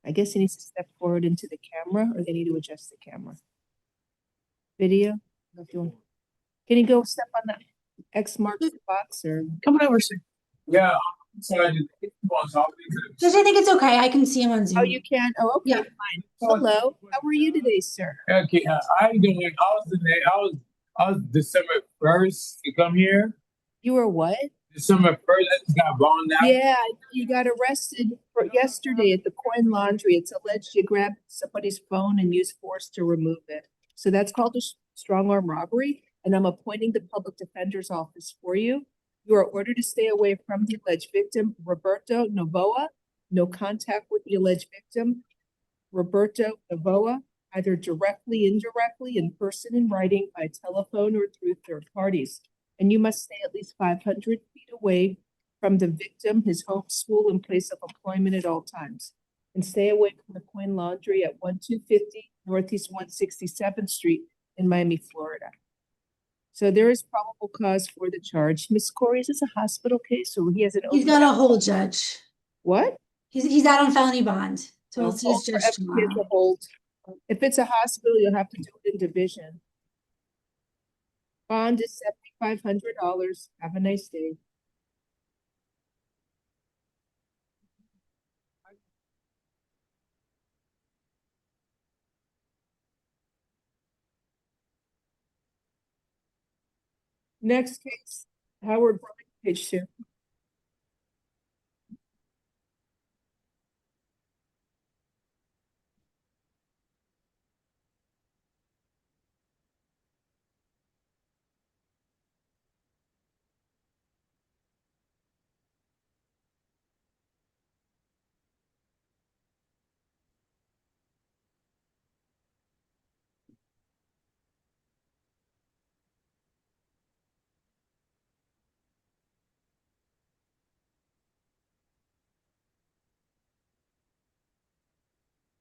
I guess he needs to step forward into the camera, or they need to adjust the camera. Video. Can you go step on that X marks the box, or Come on over, sir. yeah? Judge, I think it's okay. I can see him on Zoom. Oh, you can. Oh, okay, Yeah. fine. Hello. How are you today, sir? Okay, how you doing? I was December 1st to come here. You were what? December 1st, I just got bond out. Yeah, you got arrested yesterday at the coin laundry. It's alleged you grabbed somebody's phone and used force to remove it. So that's called a strong arm robbery, and I'm appointing the public defender's office for you. You are ordered to stay away from the alleged victim, Roberto Novoa. No contact with the alleged victim, Roberto Novoa, either directly, indirectly, in person, in writing, by telephone, or through third parties. And you must stay at least 500 feet away from the victim, his home, school, and place of employment at all times. And stay away from the coin laundry at 1250 Northeast 167th Street in Miami, Florida. So there is probable cause for the charge. Miss Corey, is this a hospital case, or he has an? He's got a hold, Judge. What? He's out on felony bond. So we'll see his judge He has tomorrow. a hold. If it's a hospital, you'll have to do it in division. Bond is $7,500. Have a nice day. Next case, Howard Bryant, page 2.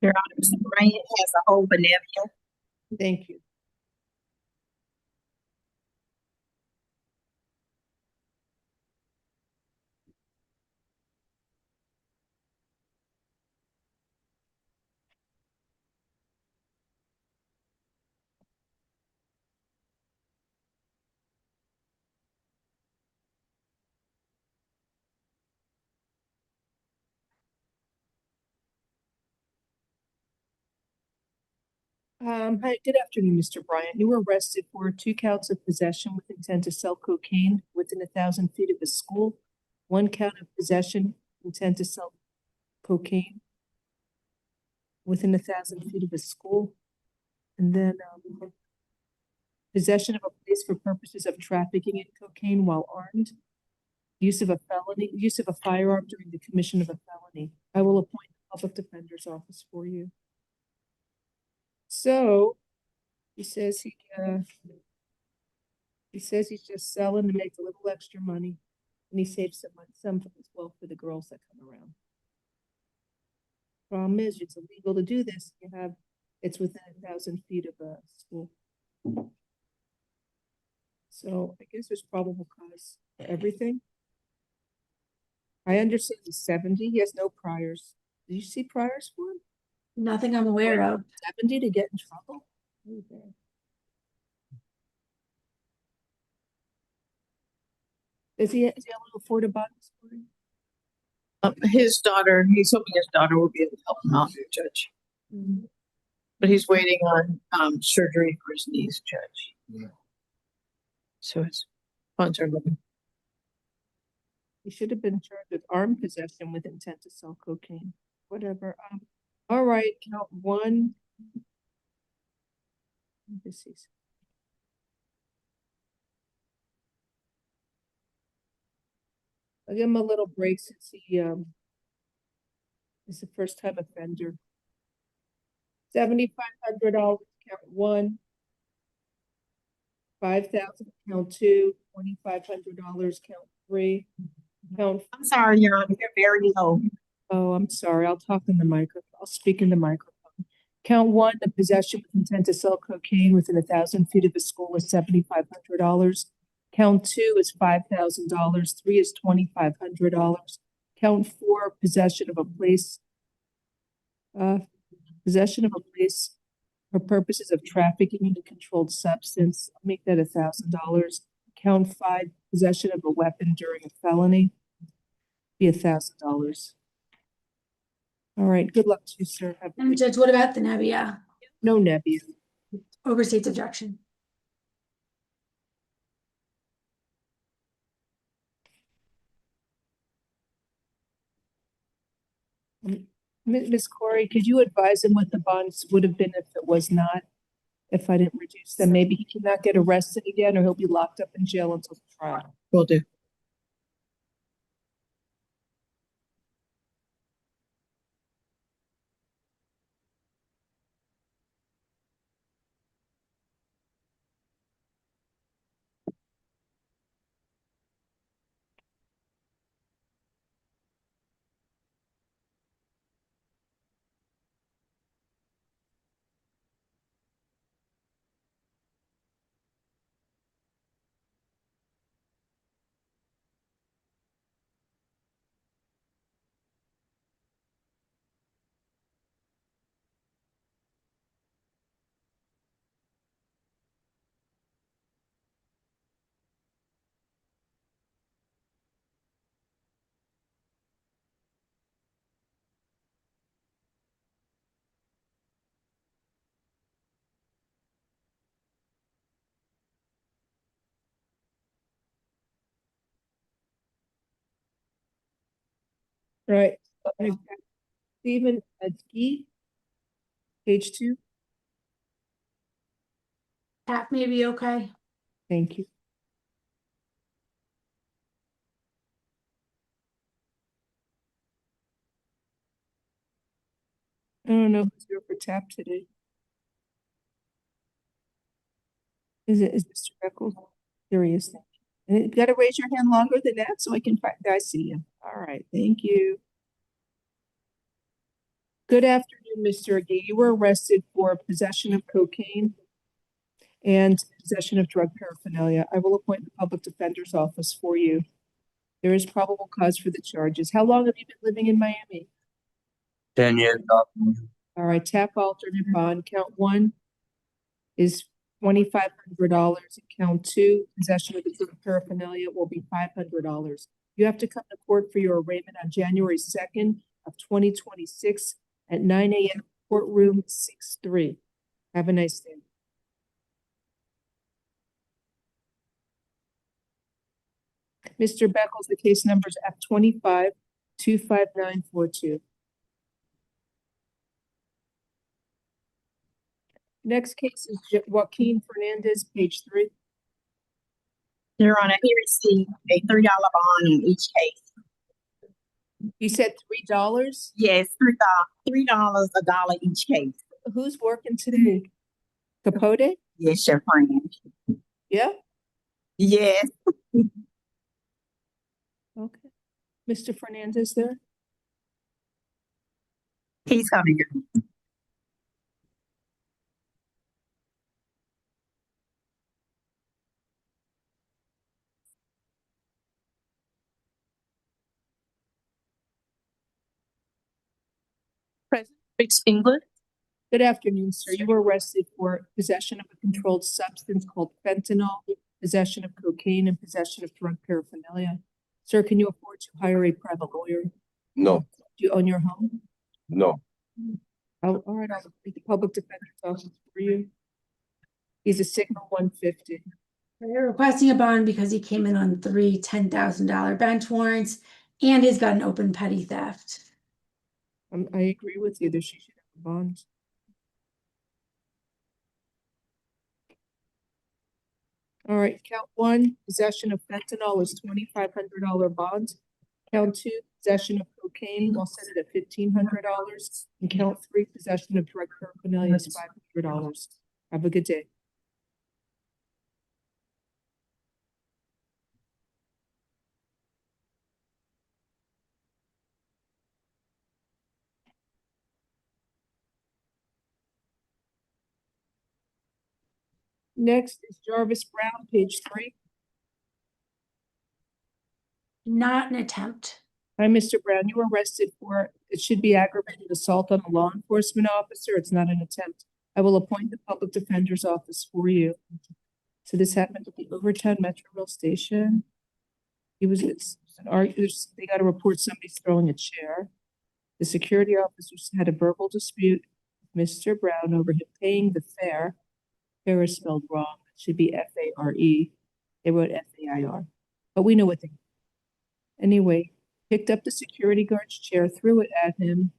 Your Honor, Mr. Bryant has a whole benevolent. Thank you. Hi, good afternoon, Mr. Bryant. You were arrested for 2 counts of possession with intent to sell cocaine within 1,000 feet of a school, 1 count of possession, intent to sell cocaine within 1,000 feet of a school, and then possession of a place for purposes of trafficking in cocaine while armed, use of a firearm during the commission of a felony. I will appoint the public defender's office for you. So he says he's just selling to make a little extra money, and he saves some money, some as well for the girls that come around. Problem is, it's illegal to do this. It's within 1,000 feet of a school. So I guess there's probable cause for everything. I understand he's 70. He has no priors. Do you see priors for him? Nothing I'm aware of. 70 to get in trouble? Okay. Is he able to afford a bond for him? His daughter, he's hoping his daughter will be able to help him out, Judge. But he's waiting on surgery for his knees, Judge. Yeah. So his funds are looking. He should have been charged with armed possession with intent to sell cocaine. Whatever. All right, count 1. This is. I'll give him a little break since he is a first-time offender. $7,500, count 1. $5,000, count 2. $2,500, count 3. Count. I'm sorry, Your Honor, you're very low. Oh, I'm sorry. I'll talk in the microphone. I'll speak in the microphone. Count one, the possession with intent to sell cocaine within 1,000 feet of a school is $7,500. Count two is $5,000. Three is $2,500. Count four, possession of a place for purposes of trafficking in a controlled substance. I'll make that $1,000. Count five, possession of a weapon during a felony, be $1,000. All right, good luck to you, sir. Have a And good- Judge, what about the Nebbia? No Nebbia. Overstate's objection. Ms. Corey, could you advise him what the bonds would have been if it was not, if I didn't reduce them? Maybe he cannot get arrested again, or he'll be locked up in jail until the trial. Will do. Right. Stephen Edsky, page 2. Tap may be okay. Thank you. I don't know who's here for tap today. Is Mr. Beckles? There he is. Thank you. And you gotta raise your hand longer than that so I can find, I see you. All right, thank you. Good afternoon, Mr. Agee. You were arrested for possession of cocaine and possession of drug paraphernalia. I will appoint the public defender's office for you. There is probable cause for the charges. How long have you been living in Miami? 10 years. All right, tap alternate bond. Count one is $2,500. Count two, possession of the drug paraphernalia will be $500. You have to come to court for your arraignment on January 2nd of 2026 at 9 a.m. courtroom 6-3. Have a nice day. Mr. Beckles, the case number is F25-25942. Next case is Joaquin Fernandez, page 3. Your Honor, he received a $3 bond in each case. You said $3? Yes, $3, $1 each case. Who's working today? Capote? Yes, your friend. Yeah? Yes. Okay. Mr. Fernandez there? He's coming. President speaks English. Good afternoon, sir. You were arrested for possession of a controlled substance called fentanyl, possession of cocaine, and possession of drug paraphernalia. Sir, can you afford to hire a private lawyer? No, Do you own your home? no. Oh, all right, I'll make the public defender's office for you. He's a Signal 150. They're requesting a bond because he came in on 3 $10,000 bench warrants and he's got an open petty theft. I agree with you that she should have a bond. All right, count one, possession of fentanyl is $2,500 bond. Count two, possession of cocaine, we'll set it at $1,500. And count three, possession of drug paraphernalia is $500. Have a good day. Next is Jarvis Brown, page 3. Not an attempt. Hi, Mr. Brown, you were arrested for, it should be aggravated assault on a law enforcement officer. It's not an attempt. I will appoint the public defender's office for you. So this happened at the Overtown Metro Rail Station. He was, they got a report somebody's throwing a chair. The security officers had a verbal dispute with Mr. Brown over him paying the fare. Fare is spelled wrong. It should be F-A-R-E. They wrote F-A-I-R. But we know what they. Anyway, picked up the security guard's chair, threw it at him,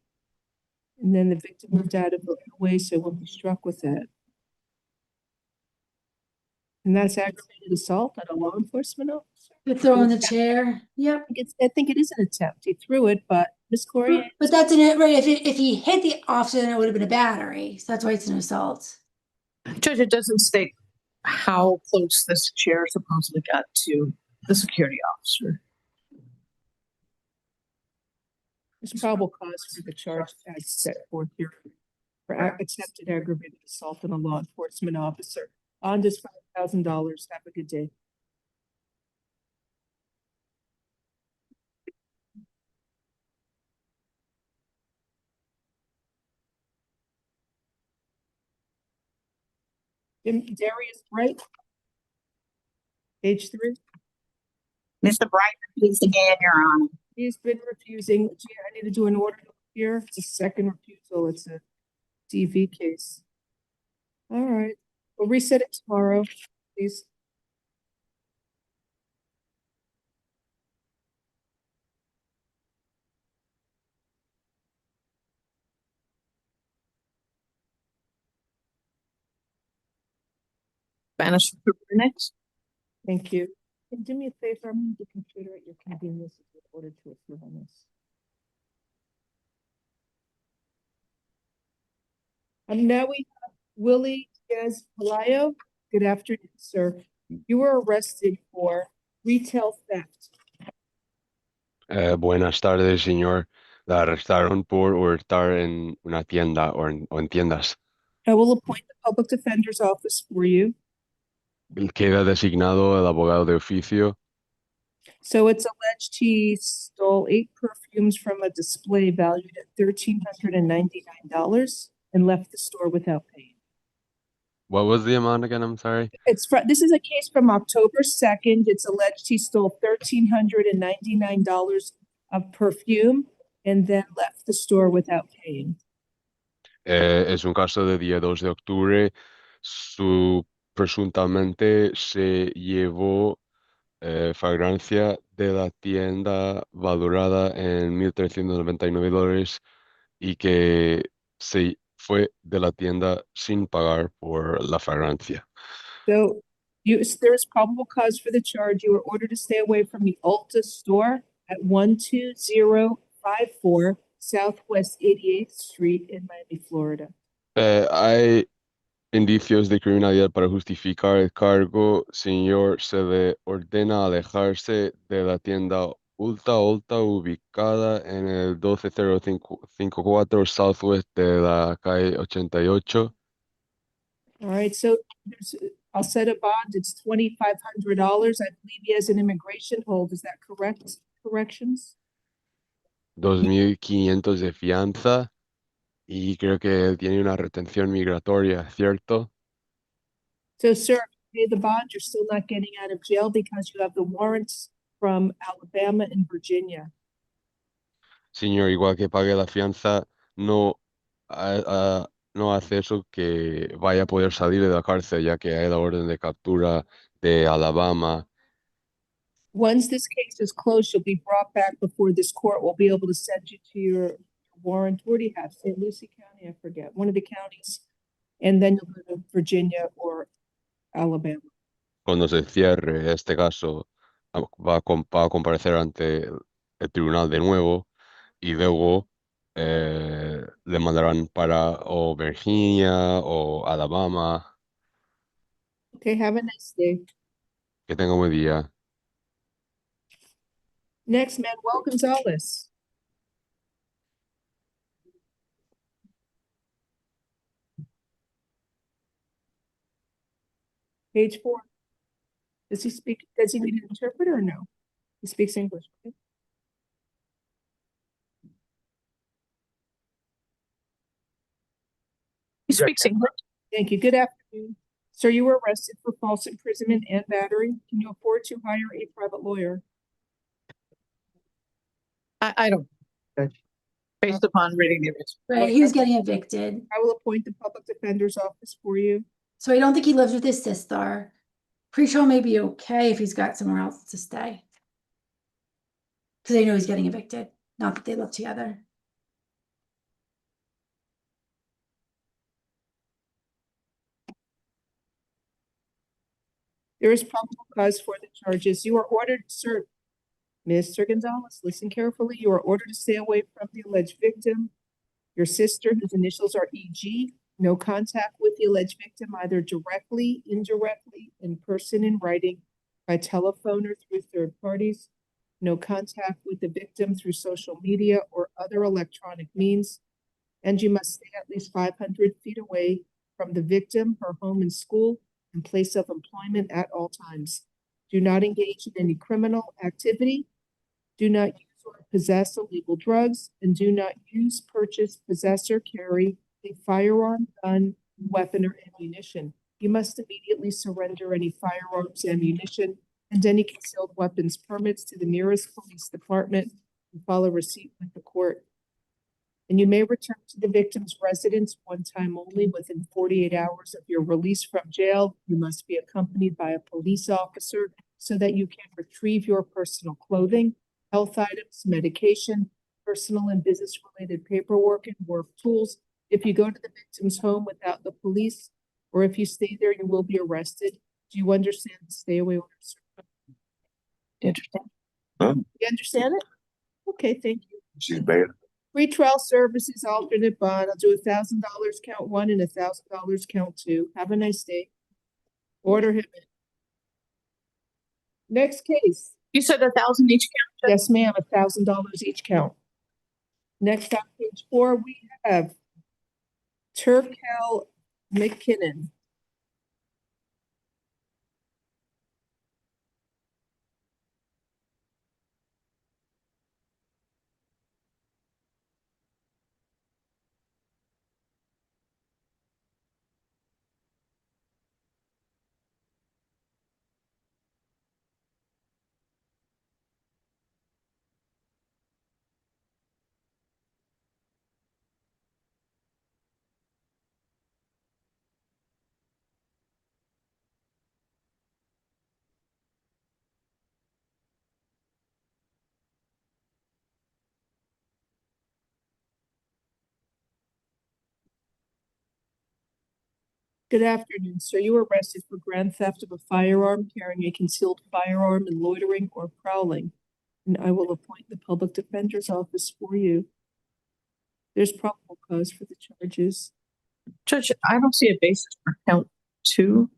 and then the victim moved out of the way so he won't be struck with it. And that's aggravated assault on a law enforcement officer. You're throwing the chair. Yep. I think it is an attempt. He threw it, but Miss Corey. But that's an it, right? If he hit the officer, then it would have been a battery. So that's why it's an assault. Judge, it doesn't state how close this chair supposedly got to the security officer. There's probable cause for the charge as set forth here for attempted aggravated assault on a law enforcement officer. Bond is $5,000. Have a good day. Darius Bright, page 3. Mr. Bright, please again, Your Honor. He's been refusing. Gee, I need to do an order here. It's a second refusal. It's a DV case. All right. We'll reset it tomorrow, please. Spanish interpreter next. Thank you. And do me a favor, I'm going to the computer at your convenience in order to approve on this. Now we have Willie Diaz Palayo. Good afternoon, sir. You were arrested for retail theft. Buenas tardes, señor. La arrestaron por hurtar en una tienda o en tiendas. I will appoint the public defender's office for you. Queda designado el abogado de oficio. So it's alleged he stole 8 perfumes from a display valued at $1,399 and left the store without paying. What was the amount again? I'm sorry. This is a case from October 2nd. It's alleged he stole $1,399 of perfume and then left the store without paying. Es un caso de día 2 de octubre. Presuntamente se llevó fragancia de la tienda valorada en $1,399 y que se fue de la tienda sin pagar por la fragancia. So there is probable cause for the charge. You were ordered to stay away from the Ulta store at 12054 Southwest 88th Street in Miami, Florida. Hay indicios de criminalidad para justificar el cargo. Señor, se le ordena alejarse de la tienda Ulta ubicada en el 12054 Southwest de la calle 88. All right, so I'll set a bond. It's $2,500. I believe he has an immigration hold. Is that correct? Corrections? 2,500 de fianza y creo que él tiene una retención migratoria, ¿cierto? So, sir, pay the bond. You're still not getting out of jail because you have the warrants from Alabama and Virginia. Señor, igual que pague la fianza, no hace eso que vaya a poder salir de la cárcel, ya que hay la orden de captura de Alabama. Once this case is closed, you'll be brought back before this court. We'll be able to send you to your warrant. Where do you have? St. Lucie County? I forget. One of the counties. And then you'll go to Virginia or Alabama. Cuando se cierre este caso, va a comparecer ante el tribunal de nuevo y luego le mandarán para o Virginia o Alabama. Okay, have a nice day. Que tenga un buen día. Next, Manuel Gonzalez. Page 4. Does he speak designated interpreter or no? He speaks English. Right? He speaks English. Thank you. Good afternoon. Sir, you were arrested for false imprisonment and battery. Can you afford to hire a private lawyer? I don't, Judge. Based upon reading the arrest. Right, he was getting evicted. I will appoint the public defender's office for you. So I don't think he lives with his sister. Pre-trial may be okay if he's got somewhere else to stay. Because they know he's getting evicted, not that they live together. There is probable cause for the charges. You are ordered, sir, Mr. Gonzalez, listen carefully. You are ordered to stay away from the alleged victim, your sister, whose initials are EG. No contact with the alleged victim, either directly, indirectly, in person, in writing, by telephone, or through third parties. No contact with the victim through social media or other electronic means. And you must stay at least 500 feet away from the victim, her home and school, and place of employment at all times. Do not engage in any criminal activity. Do not use or possess illegal drugs, and do not use, purchase, possess, or carry a firearm, gun, weapon, or ammunition. You must immediately surrender any firearms, ammunition, and any concealed weapons permits to the nearest police department and file a receipt with the court. And you may return to the victim's residence one time only within 48 hours of your release from jail. You must be accompanied by a police officer so that you can retrieve your personal clothing, health items, medication, personal and business-related paperwork, and work tools. If you go to the victim's home without the police, or if you stay there, you will be arrested. Do you understand the stay away order, sir? Interesting. You understand it? Okay, thank you. She's bad. Pretrial services alternate bond. I'll do $1,000 count 1 and $1,000 count 2. Have a nice day. Order him in. Next case. You said 1,000 each count? Yes, ma'am. $1,000 each count. Next on page 4, we have Turkel McKinnon. Good afternoon, sir. You were arrested for grand theft of a firearm, carrying a concealed firearm, and loitering or prowling. And I will appoint the public defender's office for you. There's probable cause for the charges. Judge, I don't see a basis for count 2.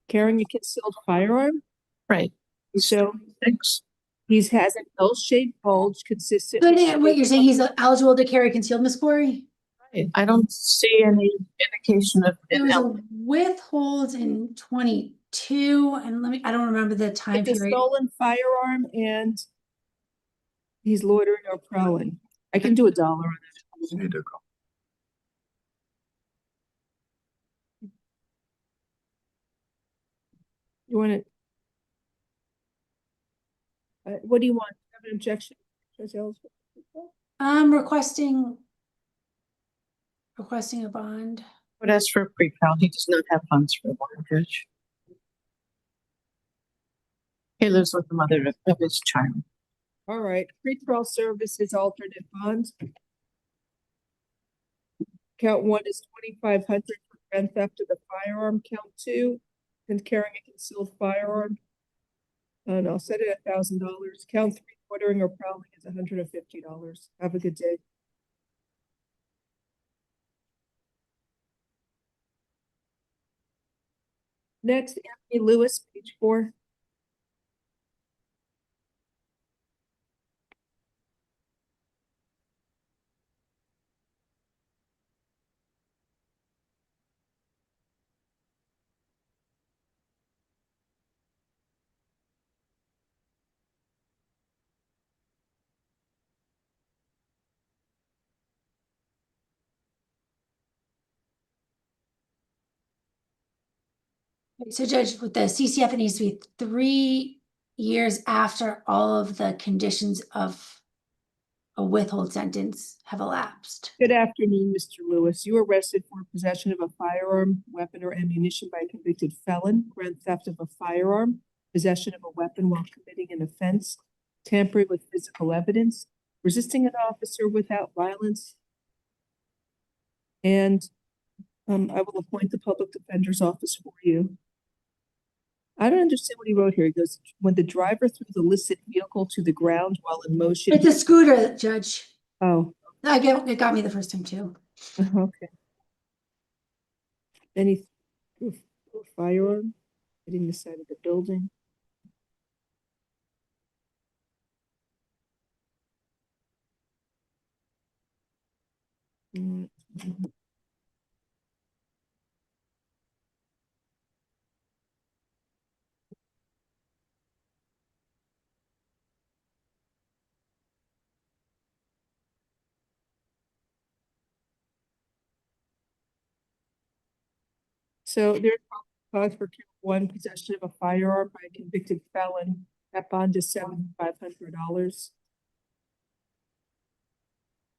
Carrying a concealed firearm? Right. So Thanks. he has an L-shaped bulge consistent. But wait, you're saying he's eligible to carry concealed, Miss Corey? I don't see any indication of There was a intent. withhold in 22, and I don't remember the time It's a period. stolen firearm and he's loitering or prowling. I can do $1 on that. You want it? What do you want? Have an objection? Requesting a bond. But as for pre-trial, he does not have funds for a bond, Judge. He lives with the mother of his child. All right, pretrial services alternate bonds. Count 1 is $2,500 for grand theft of the firearm. Count 2, and carrying a concealed firearm. And I'll set it at $1,000. Count 3, loitering or prowling is $150. Have a good day. Next, Anthony Lewis, page 4. So Judge, with the CCF, it needs to be 3 years after all of the conditions of a withhold sentence have elapsed. Good afternoon, Mr. Lewis. You were arrested for possession of a firearm, weapon, or ammunition by a convicted felon, grand theft of a firearm, possession of a weapon while committing an offense, tampering with physical evidence, resisting an officer without violence, and I will appoint the public defender's office for you. I don't understand what he wrote here. He goes, when the driver threw the illicit vehicle to the ground while in motion. It's a scooter, Judge. Oh, It got me the first time too. okay. Then he threw a firearm, hitting the side of the building. So there's cause for count one, possession of a firearm by a convicted felon. That bond is $7,500.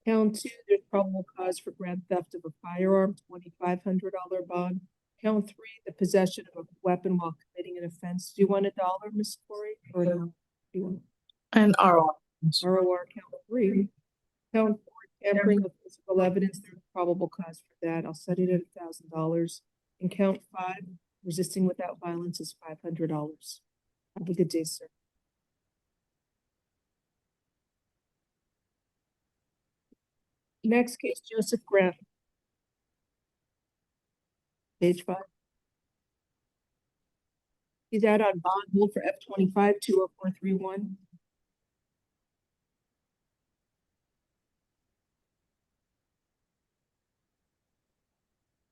Count two, there's probable cause for grand theft of a firearm, $2,500 bond. Count three, the possession of a weapon while committing an offense. Do you want $1, Ms. Corey? Or no? Do you want And ROR. ROR count three? Count four, tampering with physical evidence. There's probable cause for that. I'll set it at $1,000. And count five, resisting without violence is $500. Have a good day, sir. Next case, Joseph Grant. Page 5. He's out on bond, hold for F-25 20431.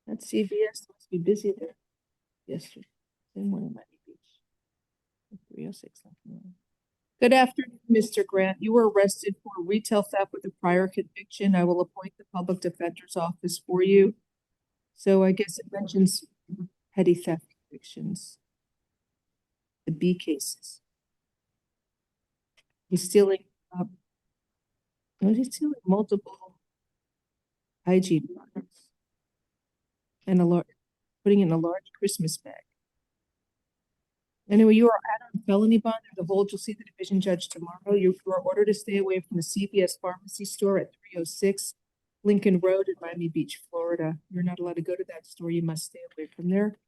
That's CVS, must be busy there. Yesterday, same one in Miami Beach. 306. Good afternoon, Mr. Grant. You were arrested for retail theft with a prior conviction. I will appoint the public defender's office for you. So I guess it mentions petty theft convictions. The B cases. He's stealing, he's stealing multiple hygiene products and putting in a large Christmas bag. Anyway, you are out on felony bond. The hold, you'll see the division judge tomorrow. You are ordered to stay away from the CVS pharmacy store at 306 Lincoln Road in Miami Beach, Florida. You're not allowed to go to that store. You must stay away from there.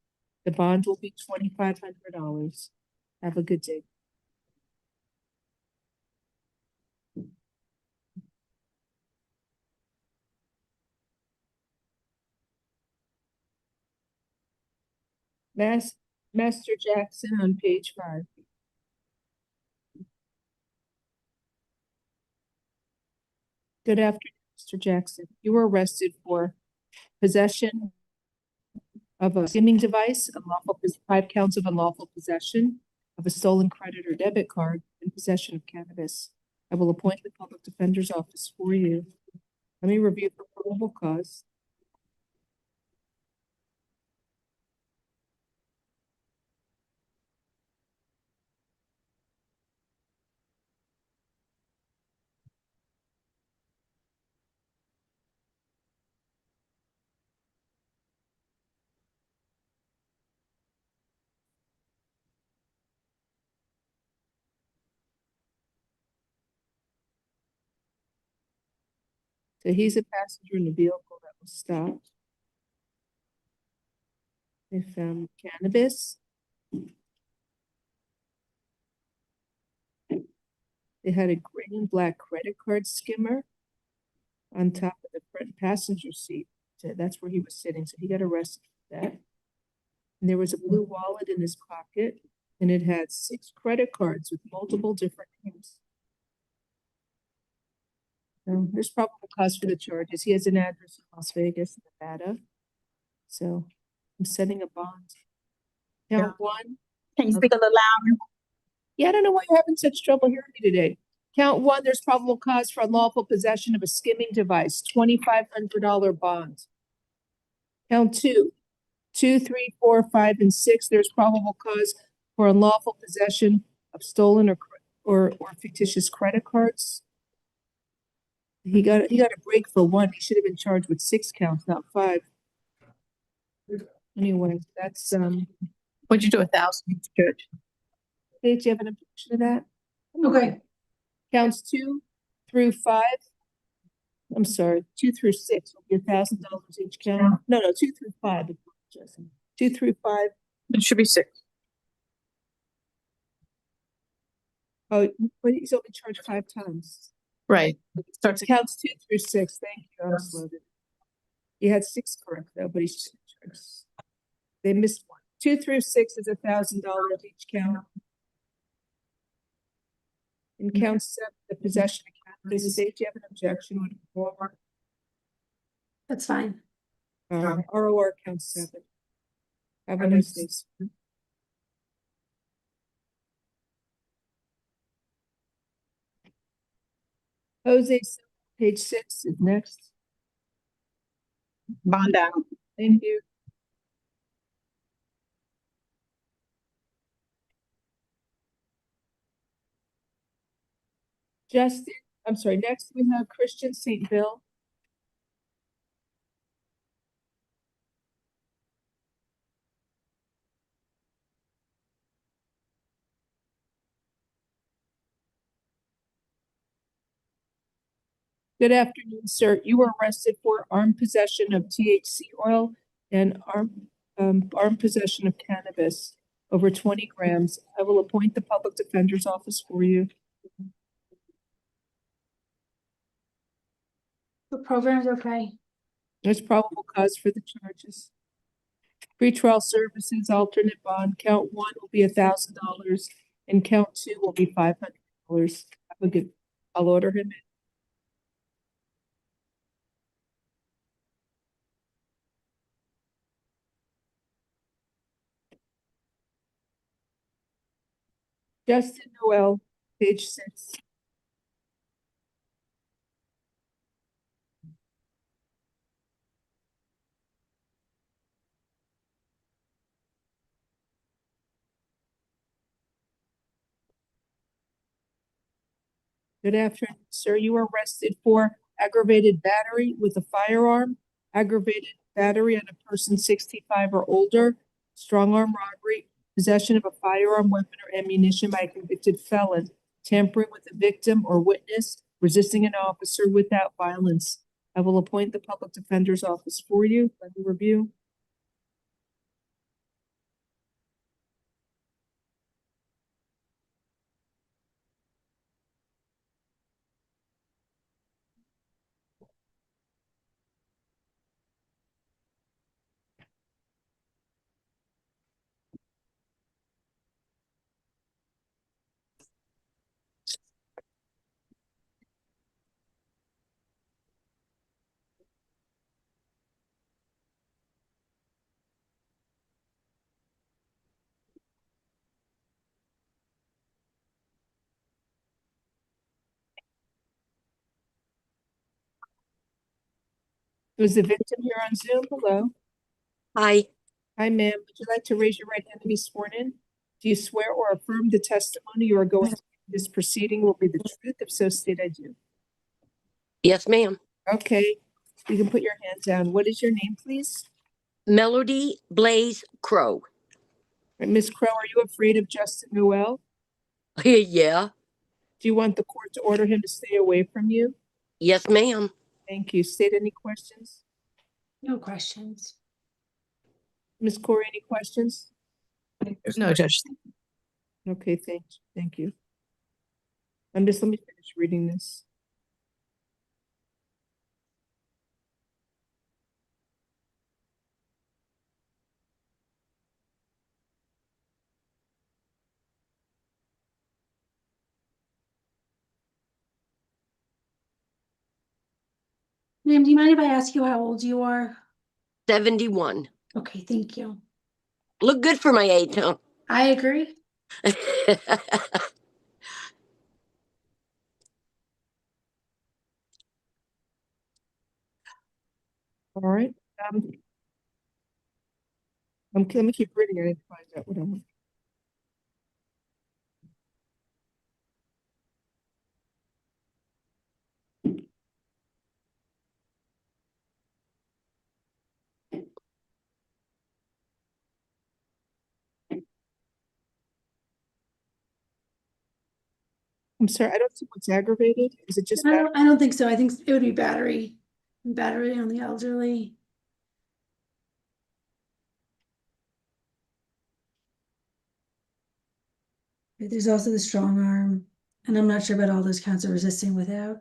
The bond will be $2,500. Have a good day. Master Jackson on page 5. Good afternoon, Mr. Jackson. You were arrested for possession of a skimming device, 5 counts of unlawful possession of a stolen credit or debit card, and possession of cannabis. I will appoint the public defender's office for you. Let me review for probable cause. So he's a passenger in the vehicle that was stopped. They found cannabis. They had a gray and black credit card skimmer on top of the front passenger seat. So that's where he was sitting. So he got arrested for that. And there was a blue wallet in his pocket, and it had 6 credit cards with multiple different names. There's probable cause for the charges. He has an address in Las Vegas, Nevada. So I'm setting a bond. Count 1. Can you speak a little louder? Yeah, I don't know why you're having such trouble hearing me today. Count 1, there's probable cause for unlawful possession of a skimming device, $2,500 bond. Count 2, 2, 3, 4, 5, and 6, there's probable cause for unlawful possession of stolen or fictitious credit cards. He got a break for 1. He should have been charged with 6 counts, not 5. Anyway, that's What'd you do, 1,000, Judge? Paige, do you have an objection to that? Okay. Counts 2 through 5. I'm sorry, 2 through 6 will be $1,000 each count. No, 2 through 5. 2 through 5. It should be 6. Oh, but he's only charged 5 times. Right. Starts counts 2 through 6. Thank you. I'm slow. He had 6 correct though, but he's charged. They missed 1. 2 through 6 is $1,000 each count. In count 7, the possession of cannabis. Do you have an objection? That's fine. ROR count 7. Have a nice day. Sir. Jose, page 6 is next. Bond down. Thank you. Justin, I'm sorry, next we have Christian St. Bill. Good afternoon, sir. You were arrested for armed possession of THC oil and armed possession of cannabis, over 20 grams. I will appoint the public defender's office for you. The program's okay. There's probable cause for the charges. Pretrial services, alternate bond, count 1 will be $1,000 and count 2 will be $500. I'll order him in. Justin Noel, page 6. Good afternoon, sir. You were arrested for aggravated battery with a firearm, aggravated battery on a person 65 or older, strong arm robbery, possession of a firearm, weapon, or ammunition by a convicted felon, tampering with a victim or witness, resisting an officer without violence. I will appoint the public defender's office for you. Let me review. Was the victim here on Zoom? Hello. Hi. Hi, ma'am. Would you like to raise your right hand to be sworn in? Do you swear or affirm the testimony you are going to give in this proceeding will be the truth? If so, state I do. Yes, ma'am. Okay. You can put your hand down. What is your name, please? Melody Blaze Crow. Miss Crow, are you afraid of Justin Noel? Yeah. Do you want the court to order him to stay away from you? Yes, ma'am. Thank you. State any questions? No questions. Miss Corey, any questions? No, Judge. Okay, thank you. Let me finish reading this. Ma'am, do you mind if I ask you how old you are? 71. Okay, thank you. Look good for my age, huh? I agree. All right. Let me keep reading. I didn't find out what I want. I'm sorry, I don't see what's aggravated. Is it just battery? I don't think so. I think it would be battery on the elderly. There's also the strong arm, and I'm not sure about all those counts of resisting without.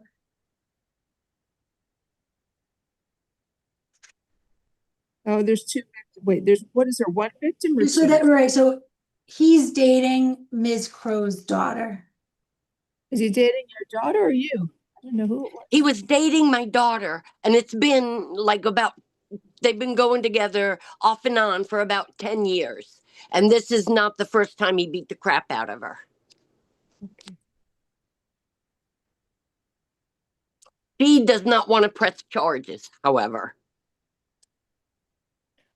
Oh, there's two. Wait, what is there? One victim or So two? that right. So he's dating Ms. Crow's daughter. Is he dating your daughter or you? I don't know who it was. He was dating my daughter, and it's been like they've been going together off and on for about 10 years. And this is not the first time he beat the crap out of her. Okay. She does not want to press charges, however.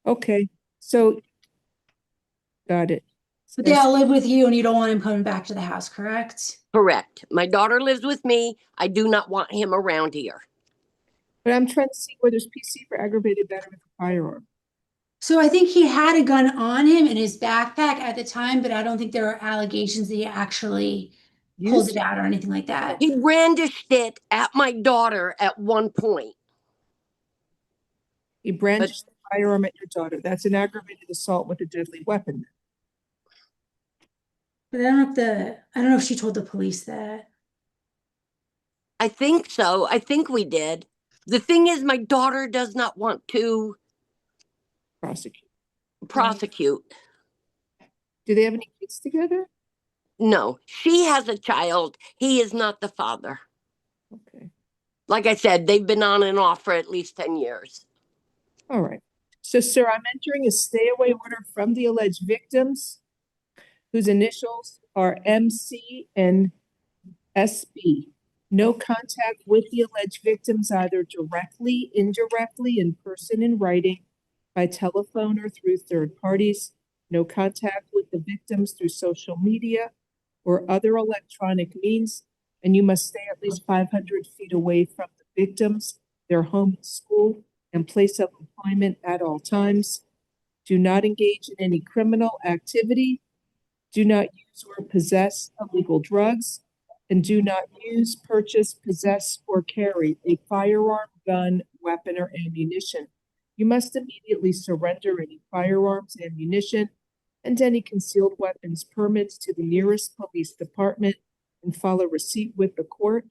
Okay, so got it. But they all live with you and you don't want him coming back to the house, correct? Correct. My daughter lives with me. I do not want him around here. But I'm trying to see where there's PC for aggravated battery with a firearm. So I think he had a gun on him in his backpack at the time, but I don't think there are allegations that he actually pulled it out or anything like that. He brandished it at my daughter at one point. He brandished the firearm at your daughter. That's an aggravated assault with a deadly weapon. But I don't know if she told the police that. I think so. I think we did. The thing is, my daughter does not want to prosecute. Do they have any kids together? No, she has a child. He is not the father. Okay. Like I said, they've been on and off for at least 10 years. All right. So, sir, I'm entering a stay away order from the alleged victims, whose initials are MC and SB. No contact with the alleged victims, either directly, indirectly, in person, in writing, by telephone, or through third parties. No contact with the victims through social media or other electronic means. And you must stay at least 500 feet away from the victims, their home and school, and place of employment at all times. Do not engage in any criminal activity. Do not use or possess illegal drugs. And do not use, purchase, possess, or carry a firearm, gun, weapon, or ammunition. You must immediately surrender any firearms, ammunition, and any concealed weapons permits to the nearest police department and file a receipt with the court.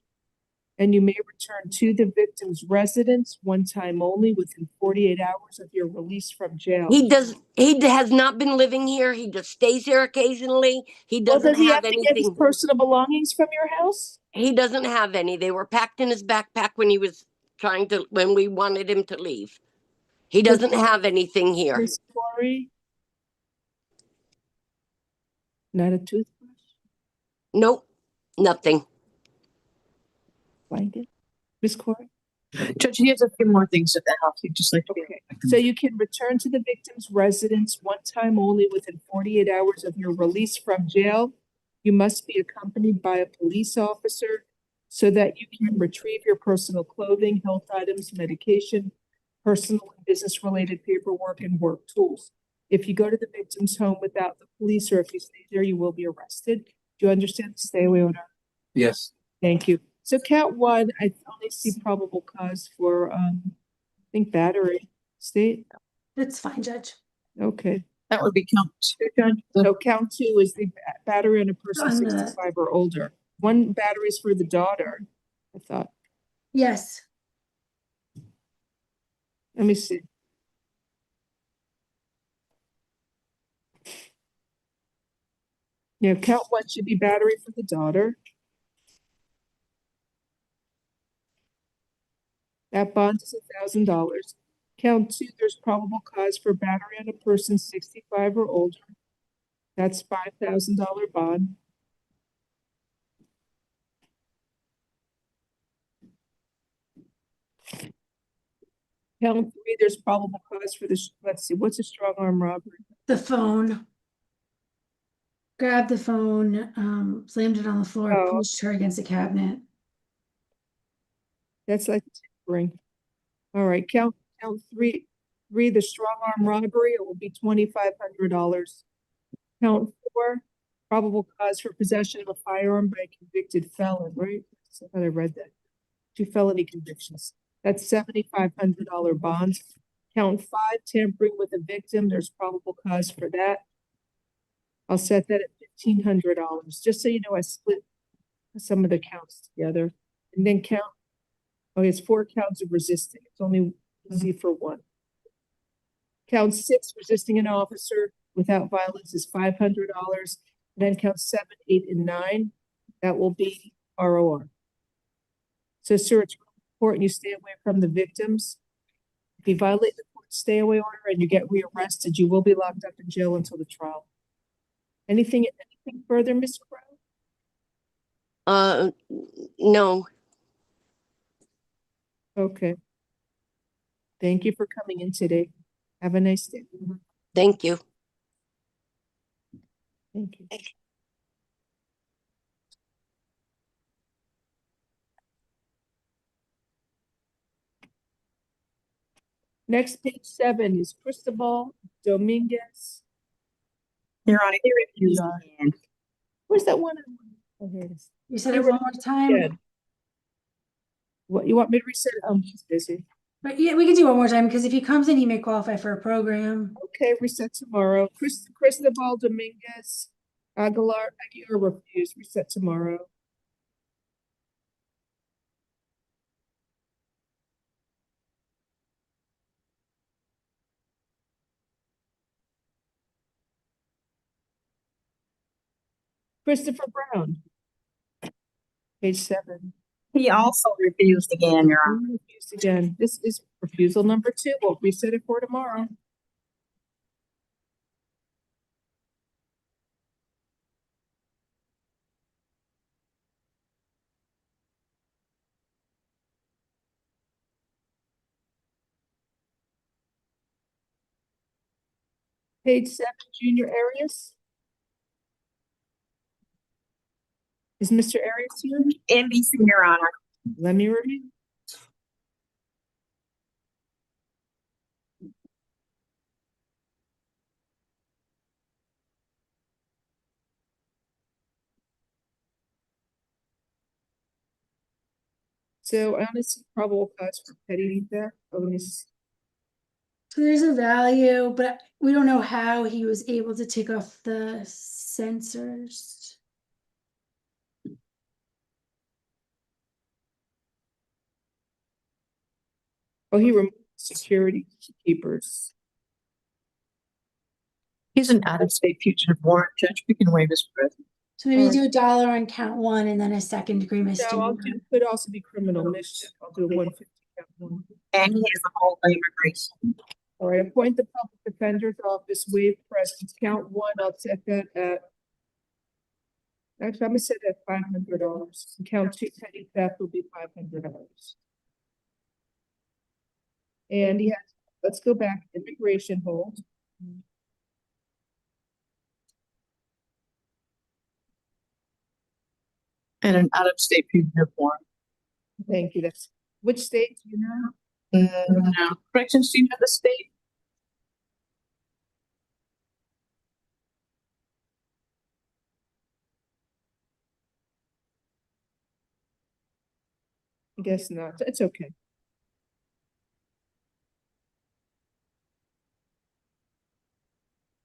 And you may return to the victim's residence one time only within 48 hours of your release from jail. He has not been living here. He just stays here occasionally. He doesn't does he have to anything. get his personal belongings from your house? He doesn't have any. They were packed in his backpack when we wanted him to leave. He doesn't have anything here. Miss Corey? Not a toothbrush? Nope, nothing. Blanket? Miss Corey? Judge, he has a few more things at the house. He'd just like to Okay. So you can return to the victim's residence one time only within 48 hours of your release from jail. You must be accompanied by a police officer so that you can retrieve your personal clothing, health items, medication, personal and business-related paperwork, and work tools. If you go to the victim's home without the police, or if you stay there, you will be arrested. Do you understand the stay away order? Yes. Thank you. So count one, I only see probable cause for, I think battery. State? That's fine, Judge. Okay. That would be count two, Judge. So count two is the battery on a person On the- 65 or older. One battery is for the daughter, I thought. Yes. Let me see. Yeah, count one should be battery for the daughter. That bond is $1,000. Count two, there's probable cause for battery on a person 65 or older. That's $5,000 bond. Count three, there's probable cause for this. Let's see, what's a strong arm robbery? the phone. Grabbed the phone, slammed it on the floor, Oh. pushed her against a cabinet. That's like tampering. All right, count three, the strong arm robbery, it will be $2,500. Count 4, probable cause for possession of a firearm by a convicted felon, right? I thought I read that. 2 felony convictions. That's $7,500 bonds. Count 5, tampering with a victim, there's probable cause for that. I'll set that at $1,500. Just so you know, I split some of the counts together. And then count, it's 4 counts of resisting. It's only easy for 1. Count 6, resisting an officer without violence is $500. Then count 7, 8, and 9. That will be ROR. So, sir, it's important you stay away from the victims. If you violate the court stay away order and you get rearrested, you will be locked up in jail until the trial. Anything further, Ms. Crowe? No. Okay. Thank you for coming in today. Have a nice day. Thank you. Thank you. Next, page 7 is Cristobal Dominguez. Your Honor, he refused again. Where's that one? Oh, here it is. You said it one more time? Yeah. What, you want me to reset it? Oh, she's busy. But yeah, we can do one more time because if he comes in, he may qualify for a program. Okay, reset tomorrow. Cristobal Dominguez, Aguilar refused. Reset tomorrow. Christopher Brown, page 7. He also refused again, Your Honor. Refused again. This is refusal number 2. We'll reset it for tomorrow. Page 7, Junior Arias. Is Mr. Arias here? NBC, Your Honor. Let me review. So I only see probable cause for petty theft. Oh, let me see. So there's a value, but we don't know how he was able to take off the sensors. Oh, he removed security keepers. He's an out-of-state fugitive warrant, Judge. We can waive his presence. So maybe do $1 on count 1 and then a second degree No, misdemeanor. could also be criminal mischief. I'll do 150 count 1. And he has a whole immigration. All right, appoint the public defender's office, waive presence, count 1. I'll set that at. Actually, I'm gonna set that at $500. Count 2, petty theft will be $500. And he has. Let's go back. Immigration hold. And an out-of-state fugitive warrant. Thank you. That's which state do you know? No. Corrections, do you know the state? I guess not. It's okay.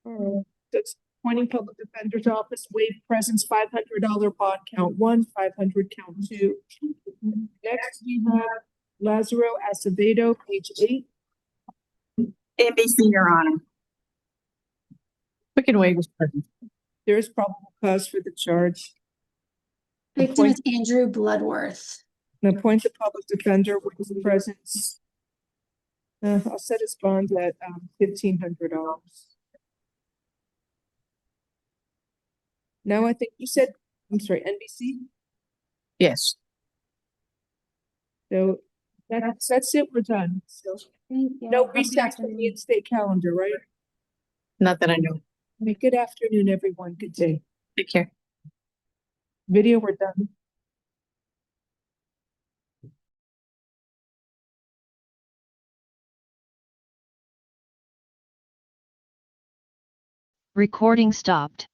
All right. That's appointing public defender's office, waive presence, $500 bond, count 1, 500 count 2. Next, we have Lazaro Acevedo, page 8. NBC, Your Honor. We can waive his presence. There is probable cause for the charge. Victim is Andrew Bloodworth. And appoint the public defender with his presence. I'll set his bond at $1,500. Now I think you said, I'm sorry, NBC? Yes. So that's it, we're done. So Thank you. no I'll be back resets from the in-state calendar, right? Not that I know. Good afternoon, everyone. Good day. Take care. Video, we're done. Recording stopped.